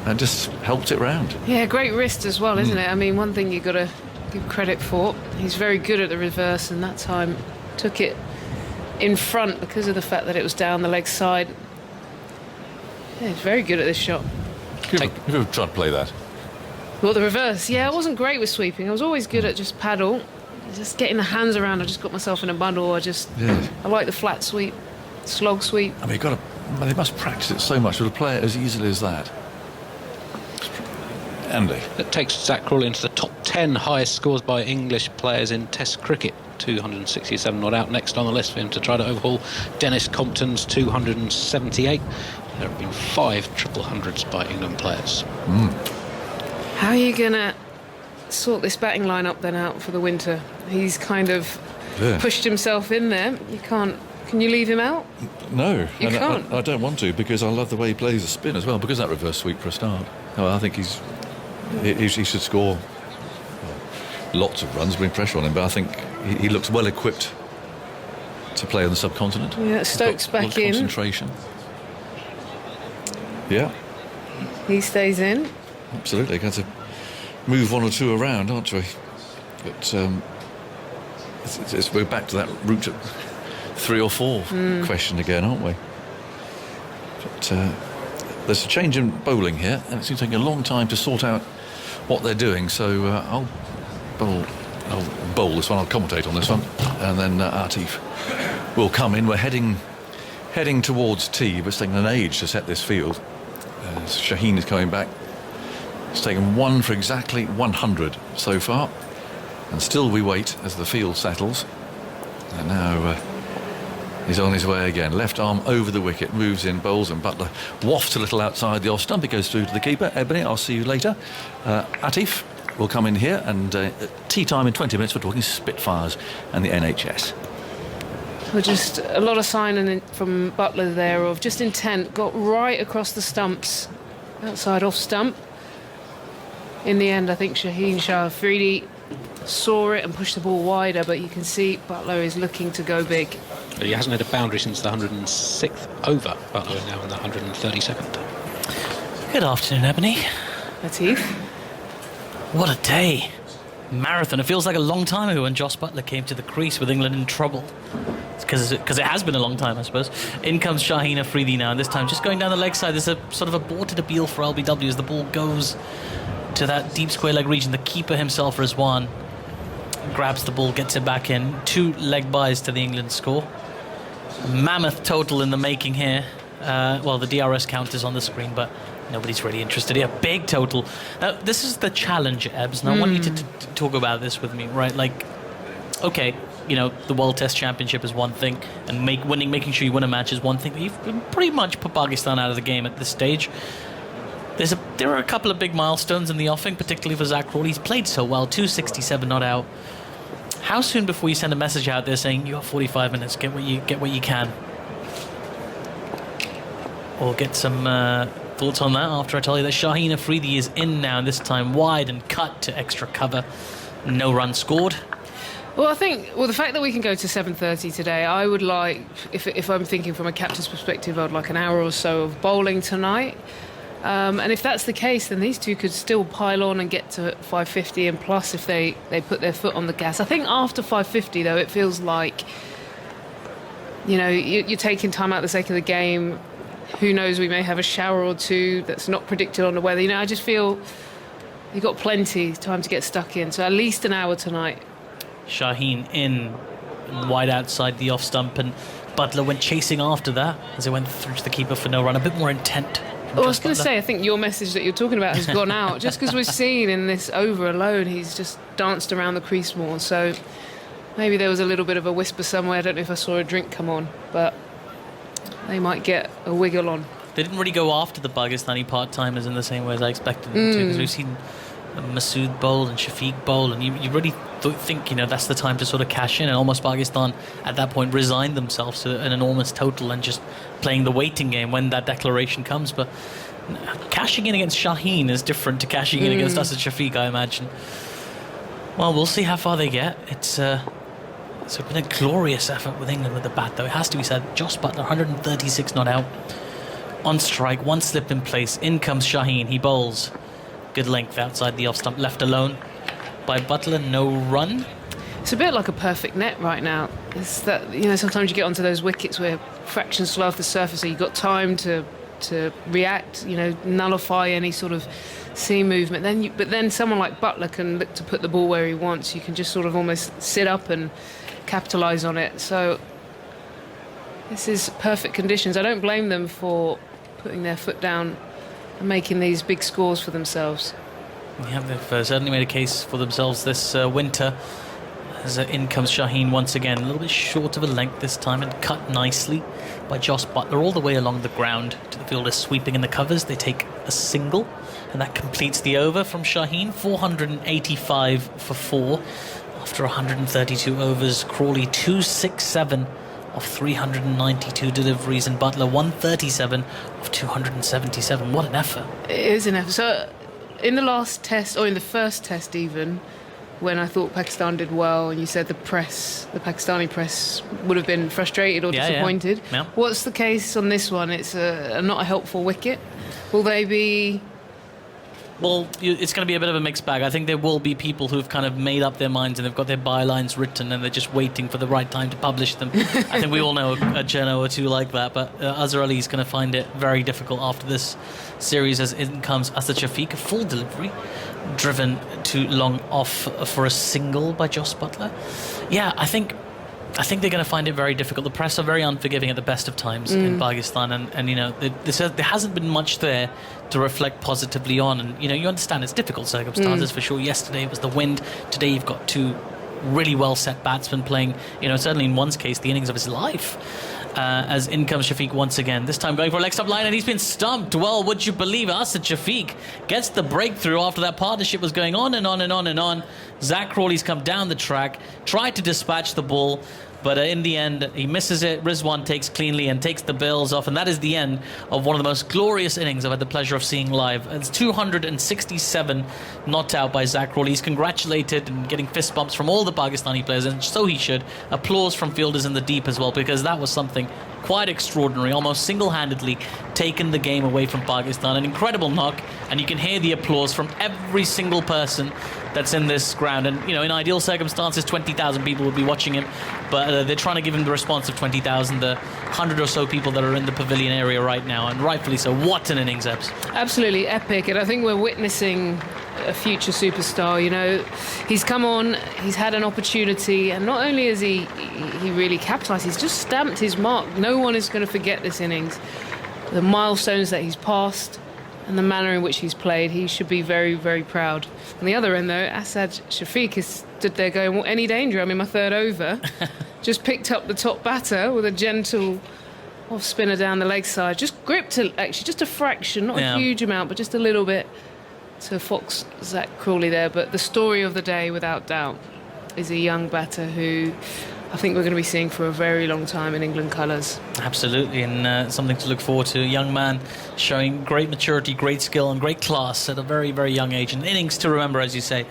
Speaker 1: and just helped it round.
Speaker 9: Yeah, great wrist as well, isn't it? I mean, one thing you've got to give credit for, he's very good at the reverse, and that time took it in front because of the fact that it was down the leg side. Yeah, he's very good at this shot.
Speaker 1: Have you ever tried to play that?
Speaker 9: Well, the reverse, yeah, I wasn't great with sweeping. I was always good at just paddle, just getting the hands around. I just got myself in a bundle. I like the flat sweep, slog sweep.
Speaker 1: I mean, they must practice it so much to play it as easily as that. Andy.
Speaker 3: That takes Zach Crawley into the top 10 highest scores by English players in Test cricket. 267 not out. Next on the list for him to try to overhaul Dennis Compton's 278. There have been 5 triple hundreds by England players.
Speaker 9: How are you going to sort this batting line-up then out for the winter? He's kind of pushed himself in there. You can't... Can you leave him out?
Speaker 1: No.
Speaker 9: You can't?
Speaker 1: I don't want to, because I love the way he plays the spin as well, because of that reverse sweep for a start. I think he should score lots of runs, bring pressure on him, but I think he looks well equipped to play on the subcontinent.
Speaker 9: Yeah, Stokes back in.
Speaker 1: Concentration. Yeah.
Speaker 9: He stays in.
Speaker 1: Absolutely, going to move 1 or 2 around, aren't we? But we're back to that route at 3 or 4 question again, aren't we? But there's a change in bowling here, and it seems taking a long time to sort out what they're doing. So I'll bowl this one. I'll commentate on this one, and then Atif will come in. We're heading towards tea, but it's taken an age to set this field. Shaheen is coming back. It's taken one for exactly 100 so far, and still we wait as the field settles. And now he's on his way again. Left arm over the wicket, moves in, bowls, and Buttler wafts a little outside the off stump. It goes through to the keeper. Ebony, I'll see you later. Atif will come in here, and tea time in 20 minutes. We're talking Spitfires and the NHS.
Speaker 9: Well, just a lot of signing from Buttler there of just intent. Got right across the stumps, outside off stump. In the end, I think Shaheen Shah Afridi saw it and pushed the ball wider, but you can see Buttler is looking to go big.
Speaker 3: But he hasn't had a boundary since the 106th over. Buttler now in the 132nd.
Speaker 4: Good afternoon, Ebony.
Speaker 9: Latif.
Speaker 4: What a day. Marathon. It feels like a long time ago when Jos Buttler came to the crease with England in trouble. Because it has been a long time, I suppose. In comes Shaheen Afridi now, and this time just going down the leg side. There's a sort of aborted appeal for LBW as the ball goes to that deep square leg region. The keeper himself, Rizwan, grabs the ball, gets it back in. 2 leg byes to the England score. Mammoth total in the making here. Well, the DRS count is on the screen, but nobody's really interested here. Big total. Now, this is the challenge, Ebbs, and I want you to talk about this with me, right? Like, okay, you know, the World Test Championship is one thing, and making sure you win a match is one thing. But you've pretty much put Pakistan out of the game at this stage. There are a couple of big milestones in the offing, particularly for Zach Crawley. He's played so well, 267 not out. How soon before you send a message out there saying you have 45 minutes, get what you can? Or get some thoughts on that after I tell you that Shaheen Afridi is in now, this time wide and cut to extra cover. No run scored.
Speaker 9: Well, I think, the fact that we can go to 7:30 today, I would like, if I'm thinking from a captain's perspective, I'd like an hour or so of bowling tonight. And if that's the case, then these two could still pile on and get to 550 and plus if they put their foot on the gas. I think after 550, though, it feels like, you know, you're taking time out of the sake of the game. Who knows, we may have a shower or two that's not predicted on the weather. You know, I just feel you've got plenty time to get stuck in. So at least an hour tonight.
Speaker 4: Shaheen in wide outside the off stump, and Buttler went chasing after that as it went through to the keeper for no run. A bit more intent.
Speaker 9: Well, I was going to say, I think your message that you're talking about has gone out. Just because we've seen in this over alone, he's just danced around the crease more. So maybe there was a little bit of a whisper somewhere. I don't know if I saw a drink come on, but they might get a wiggle on.
Speaker 4: They didn't really go after the Pakistani part-timers in the same way as I expected them to, because we've seen Masood bowl and Shafiq bowl, and you really think, you know, that's the time to sort of cash in, and almost Pakistan at that point resigned themselves to an enormous total and just playing the waiting game when that declaration comes. But cashing in against Shaheen is different to cashing in against Asad Shafiq, I imagine. Well, we'll see how far they get. It's been a glorious effort with England with the bat, though. It has to be said. Jos Buttler, 136 not out. On strike, one slip in place. In comes Shaheen. He bowls. Good length outside the off stump, left alone by Buttler. No run.
Speaker 9: It's a bit like a perfect net right now. It's that, you know, sometimes you get onto those wickets where fractions fly off the surface, so you've got time to react, you know, nullify any sort of seam movement. But then someone like Buttler can look to put the ball where he wants. You can just sort of almost sit up and capitalise on it. So this is perfect conditions. I don't blame them for putting their foot down and making these big scores for themselves.
Speaker 4: Yeah, they've certainly made a case for themselves this winter. As in comes Shaheen once again, a little bit short of a length this time, and cut nicely by Jos Buttler all the way along the ground to the fielder sweeping in the covers. They take a single, and that completes the over from Shaheen. 485 for 4 after 132 overs. Crawley 267 of 392 deliveries, and Buttler 137 of 277. What an effort.
Speaker 9: It is an effort. So in the last test, or in the first test even, when I thought Pakistan did well, and you said the Pakistani press would have been frustrated or disappointed.
Speaker 4: Yeah.
Speaker 9: What's the case on this one? It's not a helpful wicket. Will they be
Speaker 4: Well, it's going to be a bit of a mixed bag. I think there will be people who've kind of made up their minds and they've got their bylines written and they're just waiting for the right time to publish them. I think we all know a journo or two like that, but Azhar Ali is going to find it very difficult after this series as in comes Asad Shafiq, a full delivery, driven too long off for a single by Jos Buttler. Yeah, I think they're going to find it very difficult. The press are very unforgiving at the best of times in Pakistan, and you know there hasn't been much there to reflect positively on. And you know, you understand it's difficult circumstances for sure. Yesterday it was the wind. Today you've got two really well set batsmen playing. You know, certainly in one's case, the innings of his life. As in comes Shafiq once again, this time going for a leg stump line, and he's been stumped. Well, would you believe Asad Shafiq gets the breakthrough after that partnership was going on and on and on and on. Zach Crawley's come down the track, tried to dispatch the ball, but in the end he misses it. Rizwan takes cleanly and takes the bails off, and that is the end of one of the most glorious innings I've had the pleasure of seeing live. It's 267 not out by Zach Crawley. He's congratulated and getting fist bumps from all the Pakistani players, and so he should. Applause from fielders in the deep as well, because that was something quite extraordinary, almost single-handedly taken the game away from Pakistan. An incredible knock, and you can hear the applause from every single person that's in this ground. And you know, in ideal circumstances 20,000 people would be watching him, but they're trying to give him the response of 20,000, the 100 or so people that are in the pavilion area right now, and rightfully so. What an innings, Ebbs.
Speaker 9: Absolutely epic, and I think we're witnessing a future superstar. You know, he's come on, he's had an opportunity, and not only has he really capitalised, he's just stamped his mark. No one is going to forget this innings, the milestones that he's passed and the manner in which he's played. He should be very, very proud. On the other end, though, Asad Shafiq is stood there going, well, any danger? I'm in my third over. Just picked up the top batter with a gentle off spinner down the leg side. Just gripped, actually, just a fraction, not a huge amount, but just a little bit to fox Zach Crawley there. But the story of the day, without doubt, is a young batter who I think we're going to be seeing for a very long time in England colours. Absolutely,
Speaker 4: and something to look forward to. A young man showing great maturity, great skill and great class at a very, very young age. And innings to remember, as you say,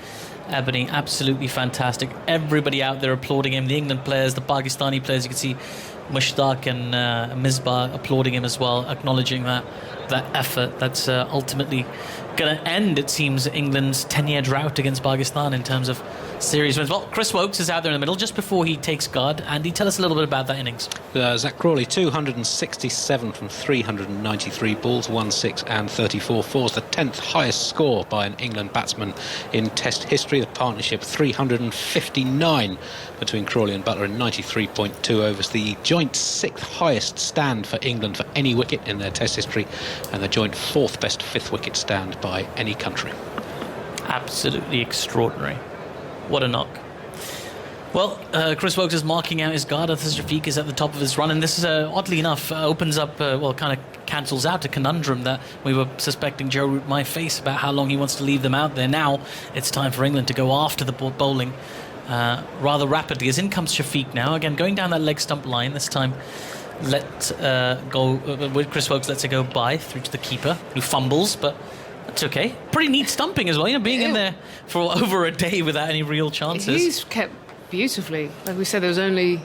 Speaker 4: Ebony, absolutely fantastic. Everybody out there applauding him, the England players, the Pakistani players. You can see Mushtaq and Misbah applauding him as well, acknowledging that effort that's ultimately going to end, it seems, England's 10-year drought against Pakistan in terms of series wins. Well, Chris Woakes is out there in the middle just before he takes guard. Andy, tell us a little bit about that innings.
Speaker 3: Zach Crawley, 267 from 393 balls, 1-6 and 34 fours, the 10th highest score by an England batsman in Test history. The partnership 359 between Crawley and Buttler in 93.2 overs, the joint 6th highest stand for England for any wicket in their Test history, and the joint 4th best 5th wicket stand by any country.
Speaker 4: Absolutely extraordinary. What a knock. Well, Chris Woakes is marking out his guard. Asad Shafiq is at the top of his run, and this is, oddly enough, opens up, kind of cancels out a conundrum that we were suspecting Joe Root might face about how long he wants to leave them out there. Now it's time for England to go after the bowling rather rapidly, as in comes Shafiq now, again going down that leg stump line. This time let go with Chris Woakes, lets it go by through to the keeper, who fumbles, but that's okay. Pretty neat stumping as well, you know, being in there for over a day without any real chances.
Speaker 9: He's kept beautifully. Like we said, there was only,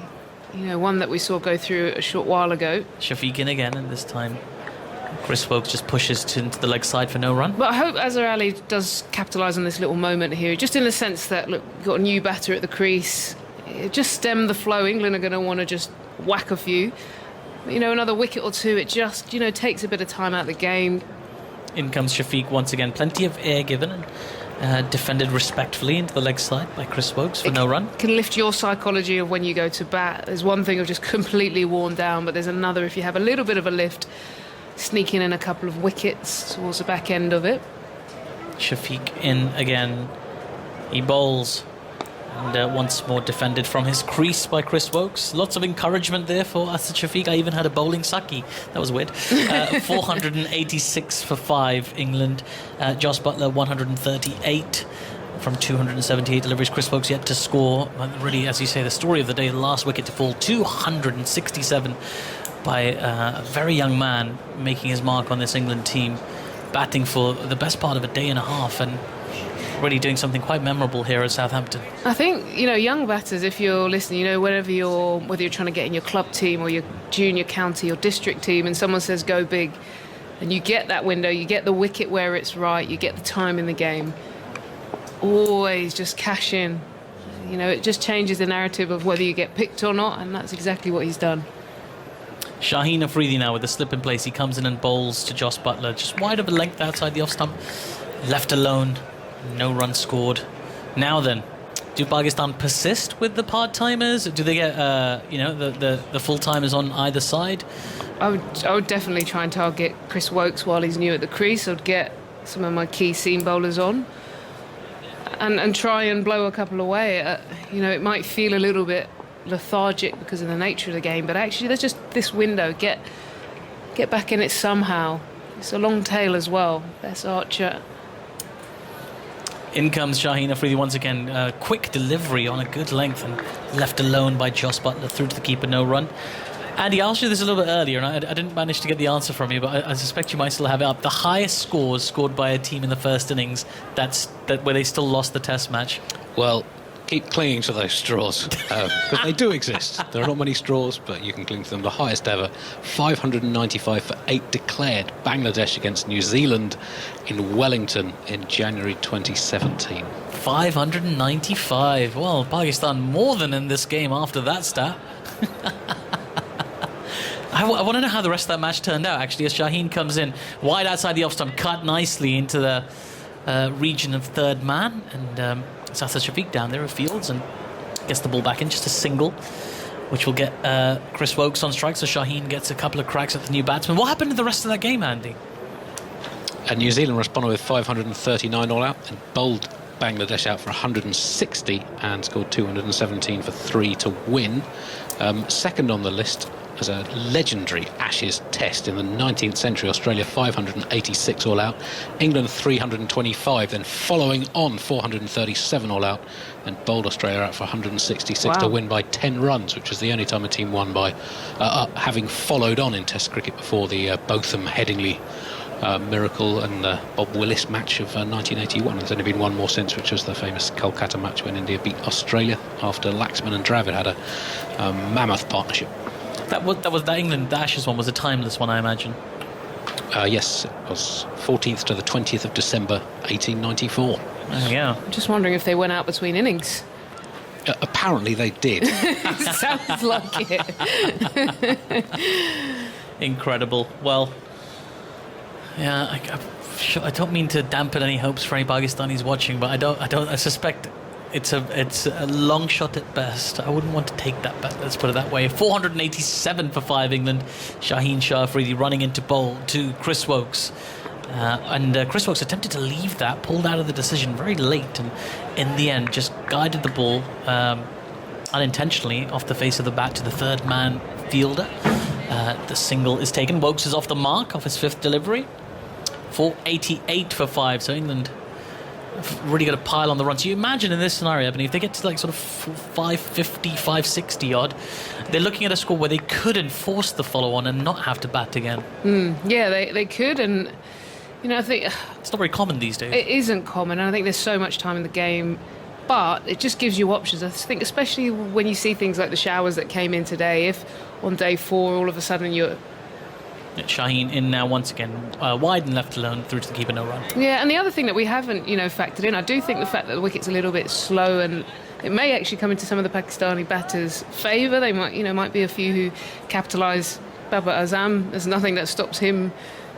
Speaker 9: one that we saw go through a short while ago.
Speaker 4: Shafiq in again, and this time Chris Woakes just pushes into the leg side for no run.
Speaker 9: But I hope Azhar Ali does capitalise on this little moment here, just in the sense that, look, you've got a new batter at the crease. Just stem the flow. England are going to want to just whack a few. Another wicket or two, it just, takes a bit of time out of the game.
Speaker 4: In comes Shafiq once again. Plenty of air given and defended respectfully into the leg side by Chris Woakes for no run.
Speaker 9: Can lift your psychology of when you go to bat. There's one thing of just completely worn down, but there's another if you have a little bit of a lift, sneaking in a couple of wickets towards the back end of it.
Speaker 4: Shafiq in again. He bowls. And once more defended from his crease by Chris Woakes. Lots of encouragement there for Asad Shafiq. I even had a bowling sucky. That was weird. 486 for 5, England. Jos Buttler, 138 from 278 deliveries. Chris Woakes yet to score. Really, as you say, the story of the day, the last wicket to fall. 267 by a very young man making his mark on this England team. Batting for the best part of a day and a half, and really doing something quite memorable here at Southampton.
Speaker 9: I think, young batters, if you're listening, whether you're trying to get in your club team or your junior county or district team and someone says go big, and you get that window, you get the wicket where it's right, you get the time in the game, always just cash in. You know, it just changes the narrative of whether you get picked or not, and that's exactly what he's done.
Speaker 4: Shaheen Afridi now with the slip in place. He comes in and bowls to Jos Buttler, just wide of a length outside the off stump. Left alone, no run scored. Now then, do Pakistan persist with the part-timers? Do they get, the full-timers on either side?
Speaker 9: I would definitely try and target Chris Woakes while he's new at the crease. I'd get some of my key seam bowlers on and try and blow a couple away. It might feel a little bit lethargic because of the nature of the game, but actually there's just this window. Get back in it somehow. It's a long tail as well. Best Archer.
Speaker 4: In comes Shaheen Afridi once again. Quick delivery on a good length and left alone by Jos Buttler through to the keeper, no run. Andy, I asked you this a little bit earlier, and I didn't manage to get the answer from you, but I suspect you might still have it up. The highest scores scored by a team in the first innings where they still lost the Test match.
Speaker 3: Well, keep clinging to those straws, because they do exist. There are not many straws, but you can cling to them. The highest ever, 595 for 8 declared. Bangladesh against New Zealand in Wellington in January 2017.
Speaker 4: 595. Well, Pakistan more than in this game after that stat. I want to know how the rest of that match turned out, actually, as Shaheen comes in wide outside the off stump, cut nicely into the region of third man, and Sasa Shafiq down there of Fields and gets the ball back in, just a single, which will get Chris Woakes on strike, so Shaheen gets a couple of cracks at the new batsman. What happened to the rest of that game, Andy?
Speaker 3: And New Zealand responded with 539 all out and bowled Bangladesh out for 160 and scored 217 for 3 to win. Second on the list as a legendary Ashes test in the 19th century, Australia 586 all out, England 325, then following on 437 all out, and bowled Australia out for 166 to win by 10 runs, which was the only time a team won by having followed on in Test cricket before the Botham-Headingley miracle and the Bob Willis match of 1981. There's only been one more since, which was the famous Kolkata match when India beat Australia after Laxman and Dravid had a mammoth partnership.
Speaker 4: That England Ashes one was a timeless one, I imagine.
Speaker 3: Yes, it was 14th to the 20th of December 1894.
Speaker 4: Yeah.
Speaker 9: I'm just wondering if they went out between innings.
Speaker 3: Apparently they did.
Speaker 9: Sounds like it.
Speaker 4: Incredible. Well, yeah, I don't mean to dampen any hopes for any Pakistanis watching, but I suspect it's a long shot at best. I wouldn't want to take that bet, let's put it that way. 487 for 5 England. Shaheen Shah Afridi running into bowl to Chris Woakes. And Chris Woakes attempted to leave that, pulled out of the decision very late, and in the end just guided the ball unintentionally off the face of the bat to the third man fielder. The single is taken. Woakes is off the mark, off his 5th delivery. 488 for 5, so England really got a pile on the run. So you imagine in this scenario, Ebony, if they get to like sort of 550, 560 odd, they're looking at a score where they could enforce the follow-on and not have to bat again.
Speaker 9: Yeah, they could, and I think
Speaker 4: it's not very common these days.
Speaker 9: It isn't common, and I think there's so much time in the game, but it just gives you options. I think especially when you see things like the showers that came in today, if on day 4 all of a sudden you're...
Speaker 4: Shaheen in now once again, wide and left alone through to the keeper, no run.
Speaker 9: Yeah, and the other thing that we haven't, factored in, I do think the fact that the wicket's a little bit slow, and it may actually come into some of the Pakistani batters' favour. They might be a few who capitalise Babar Azam. There's nothing that stops him,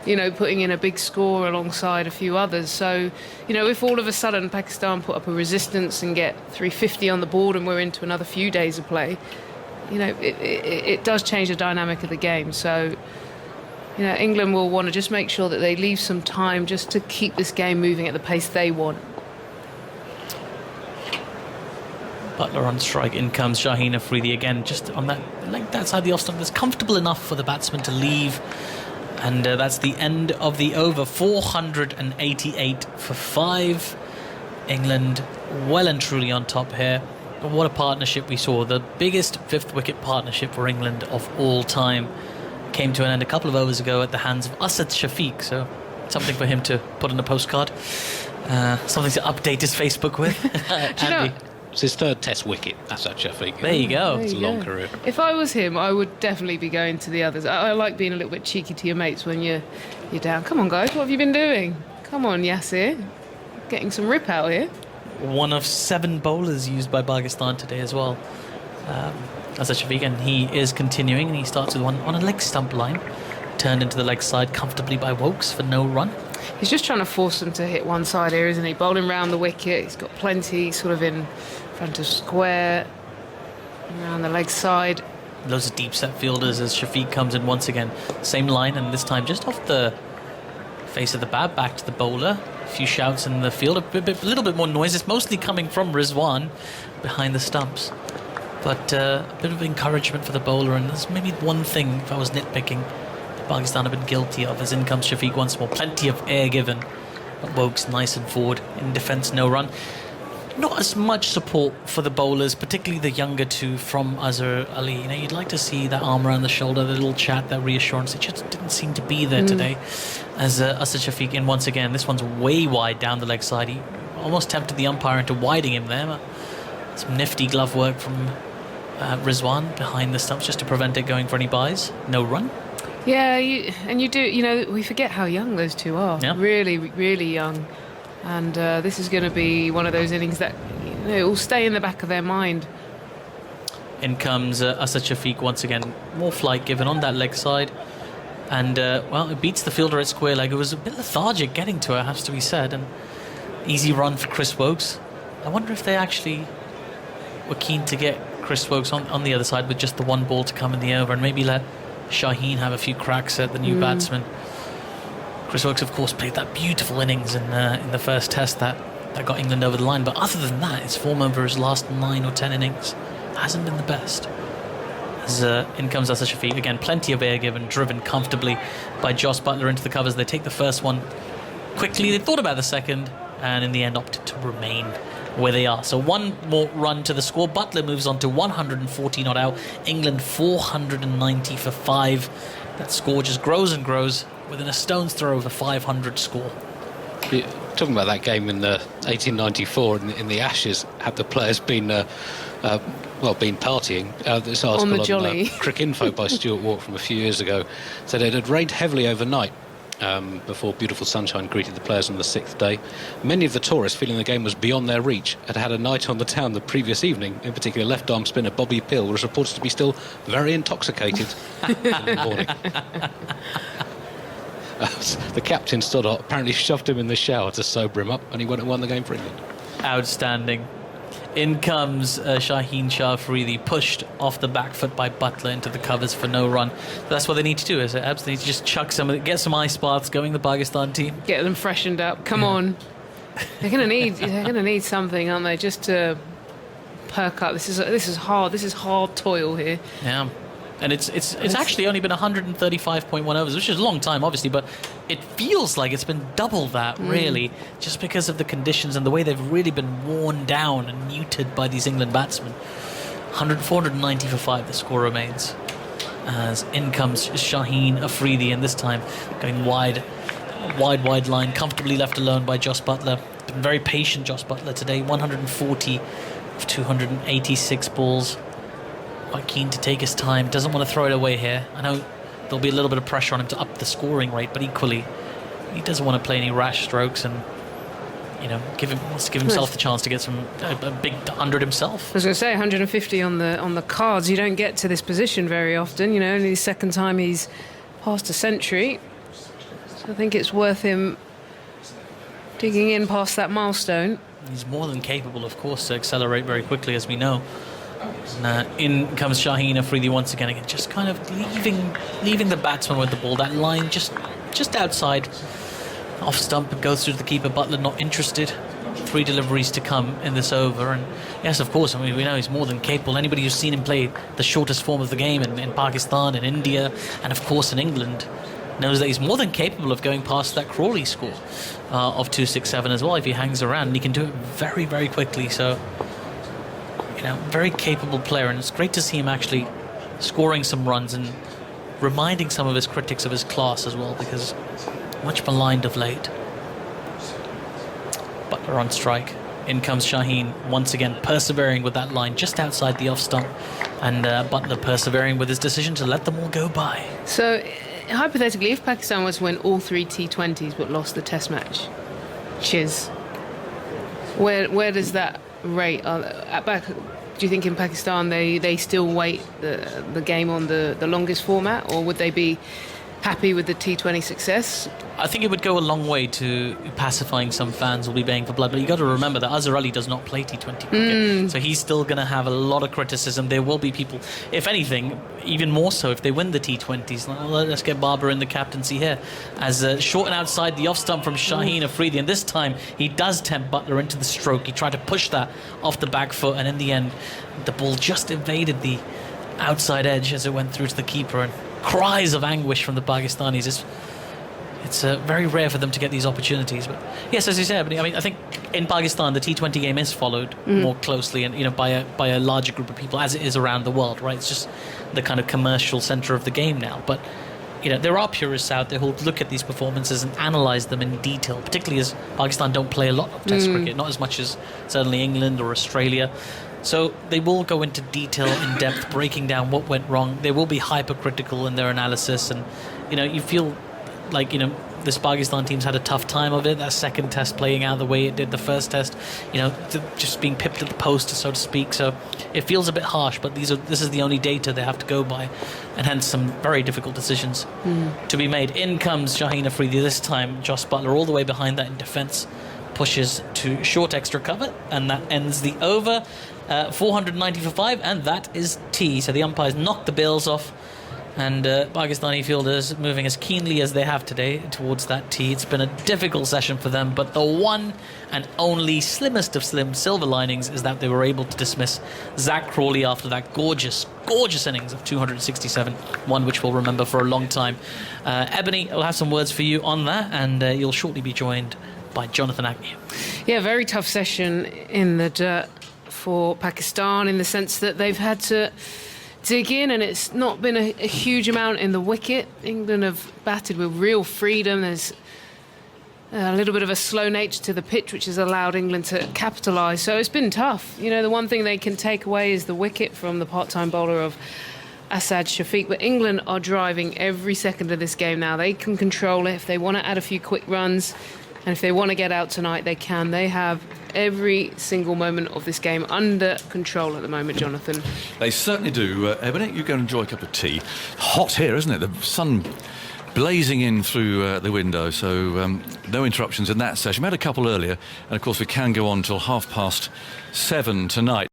Speaker 9: putting in a big score alongside a few others. So, if all of a sudden Pakistan put up a resistance and get 350 on the board and we're into another few days of play, it does change the dynamic of the game. So, England will want to just make sure that they leave some time just to keep this game moving at the pace they want.
Speaker 4: Buttler on strike. In comes Shaheen Afridi again, just on that side of the off stump. That's comfortable enough for the batsman to leave. And that's the end of the over. 488 for 5. England well and truly on top here. But what a partnership we saw. The biggest 5th wicket partnership for England of all time came to an end a couple of overs ago at the hands of Asad Shafiq. So something for him to put on a postcard. Something to update his Facebook with.
Speaker 3: It's his third Test wicket, Asad Shafiq.
Speaker 4: There you go.
Speaker 3: It's a long career.
Speaker 9: If I was him, I would definitely be going to the others. I like being a little bit cheeky to your mates when you're down. Come on, guys, what have you been doing? Come on, Yasir. Getting some rip out here.
Speaker 4: One of 7 bowlers used by Pakistan today as well. Asad Shafiq, and he is continuing, and he starts with one on a leg stump line, turned into the leg side comfortably by Wokes for no run.
Speaker 9: He's just trying to force them to hit one side here, isn't he? Bowling round the wicket. He's got plenty sort of in front of square, around the leg side.
Speaker 4: Loads of deep set fielders as Shafiq comes in once again. Same line, and this time just off the face of the bat, back to the bowler. A few shouts in the field, a little bit more noise. It's mostly coming from Rizwan behind the stumps. But a bit of encouragement for the bowler, and there's maybe one thing, if I was nitpicking, that Pakistan have been guilty of, as in comes Shafiq once more. Plenty of air given, but Wokes nice and forward. In defence, no run. Not as much support for the bowlers, particularly the younger two from Azhar Ali. You know, you'd like to see that arm around the shoulder, the little chat, that reassurance. It just didn't seem to be there today. As Asad Shafiq in once again. This one's way wide down the leg side. He almost tempted the umpire into widing him there. Some nifty glove work from Rizwan behind the stumps just to prevent it going for any byes. No run.
Speaker 9: Yeah, you do. You know, we forget how young those two are.
Speaker 4: Yeah.
Speaker 9: Really, really young. And this is going to be one of those innings that will stay in the back of their mind.
Speaker 4: In comes Asad Shafiq once again. More flight given on that leg side. And, well, it beats the fielder at square leg. It was a bit lethargic getting to it, has to be said. And easy run for Chris Wokes. I wonder if they actually were keen to get Chris Wokes on the other side with just the one ball to come in the over and maybe let Shaheen have a few cracks at the new batsman. Chris Wokes, of course, played that beautiful innings in the first test that got England over the line. But other than that, his form over his last 9 or 10 innings hasn't been the best. As in comes Asad Shafiq again, plenty of air given, driven comfortably by Jos Buttler into the covers. They take the first one quickly. They thought about the second, and in the end opted to remain where they are. So one more run to the score. Buttler moves on to 140 not out. England 490 for 5. That score just grows and grows within a stone's throw of a 500 score.
Speaker 3: Talking about that game in 1894 in the Ashes, had the players been been partying. This article
Speaker 9: on the jolly.
Speaker 3: Cricinfo by Stuart Walk from a few years ago said it had rained heavily overnight before beautiful sunshine greeted the players on the 6th day. Many of the tourists, feeling the game was beyond their reach, had had a night on the town the previous evening. In particular, left-arm spinner Bobby Pill was reported to be still very intoxicated in the morning. The captain stood up, apparently shoved him in the shower to sober him up, and he went and won the game for England.
Speaker 4: Outstanding. In comes Shaheen Shah Afridi, pushed off the back foot by Buttler into the covers for no run. That's what they need to do, is it? They need to just chuck some of it, get some ice baths going, the Pakistan team.
Speaker 9: Get them freshened up. Come on. They're going to need something, aren't they, just to perk up. This is hard. This is hard toil here.
Speaker 4: Yeah. And it's actually only been 135.1 overs, which is a long time, obviously, but it feels like it's been double that, really, just because of the conditions and the way they've really been worn down and muted by these England batsmen. 490 for 5, the score remains. As in comes Shaheen Afridi, and this time going wide line, comfortably left alone by Jos Buttler. Been very patient, Jos Buttler, today. 140 of 286 balls. Quite keen to take his time, doesn't want to throw it away here. I know there'll be a little bit of pressure on him to up the scoring rate, but equally he doesn't want to play any rash strokes and wants to give himself the chance to get a big 100 himself.
Speaker 9: I was going to say 150 on the cards. You don't get to this position very often. Only the second time he's passed a century. So I think it's worth him digging in past that milestone.
Speaker 4: He's more than capable, of course, to accelerate very quickly, as we know. And, in comes Shaheen Afridi once again, just kind of leaving the batsman with the ball. That line just outside, off stump, and goes through to the keeper. Buttler not interested. 3 deliveries to come in this over, and yes, of course, we know he's more than capable. Anybody who's seen him play the shortest form of the game in Pakistan, in India, and of course in England, knows that he's more than capable of going past that Crawley score of 267 as well if he hangs around, and he can do it very, very quickly. So, very capable player, and it's great to see him actually scoring some runs and reminding some of his critics of his class as well, because much maligned of late. Buttler on strike. In comes Shaheen, once again persevering with that line just outside the off stump, and Butler persevering with his decision to let them all go by.
Speaker 9: So, hypothetically, if Pakistan was to win all 3 T20s but lost the Test match, Chiz, where does that rate? At back, do you think in Pakistan they still weight the game on the longest format, or would they be happy with the T20 success?
Speaker 4: I think it would go a long way to pacifying some fans who'll be baying for blood. But you've got to remember that Azhar Ali does not play T20 cricket. So he's still going to have a lot of criticism. There will be people, if anything, even more so if they win the T20s. Like, well, let's get Barber in the captaincy here. As short and outside the off stump from Shaheen Afridi. And this time he does tempt Butler into the stroke. He tried to push that off the back foot. And in the end, the ball just evaded the outside edge as it went through to the keeper. And cries of anguish from the Pakistanis. It's very rare for them to get these opportunities. But yes, as you said, I mean, I think in Pakistan the T20 game is followed more closely, and by a larger group of people, as it is around the world. Right? It's just the kind of commercial centre of the game now. But there are purists out there who'll look at these performances and analyse them in detail, particularly as Pakistan don't play a lot of Test cricket, not as much as certainly England or Australia. So they will go into detail, in depth, breaking down what went wrong. They will be hypercritical in their analysis, and you feel like this Pakistan team's had a tough time of it. That second Test playing out the way it did the first Test, just being pipped at the post, so to speak. So it feels a bit harsh, but this is the only data they have to go by, and hence some very difficult decisions to be made. In comes Shaheen Afridi this time. Jos Buttler all the way behind that in defence, pushes to short extra cover, and that ends the over. 490 for 5, and that is T. So the umpires knocked the bails off, and Pakistani fielders moving as keenly as they have today towards that tee. It's been a difficult session for them, but the one and only slimmest of slim silver linings is that they were able to dismiss Zach Crawley after that gorgeous innings of 267, one which we'll remember for a long time. Ebony will have some words for you on that, and you'll shortly be joined by Jonathan Agnew.
Speaker 9: Yeah, very tough session in the dirt for Pakistan, in the sense that they've had to dig in, and it's not been a huge amount in the wicket. England have batted with real freedom. There's a little bit of a slow nature to the pitch, which has allowed England to capitalise. So it's been tough. The one thing they can take away is the wicket from the part-time bowler of Asad Shafiq. But England are driving every second of this game now. They can control it. If they want to add a few quick runs, and if they want to get out tonight, they can. They have every single moment of this game under control at the moment, Jonathan.
Speaker 1: They certainly do. Ebony, you go and enjoy a cup of tea. Hot here, isn't it? The sun blazing in through the window, so no interruptions in that session. We had a couple earlier, and of course we can go on till 7:30 tonight.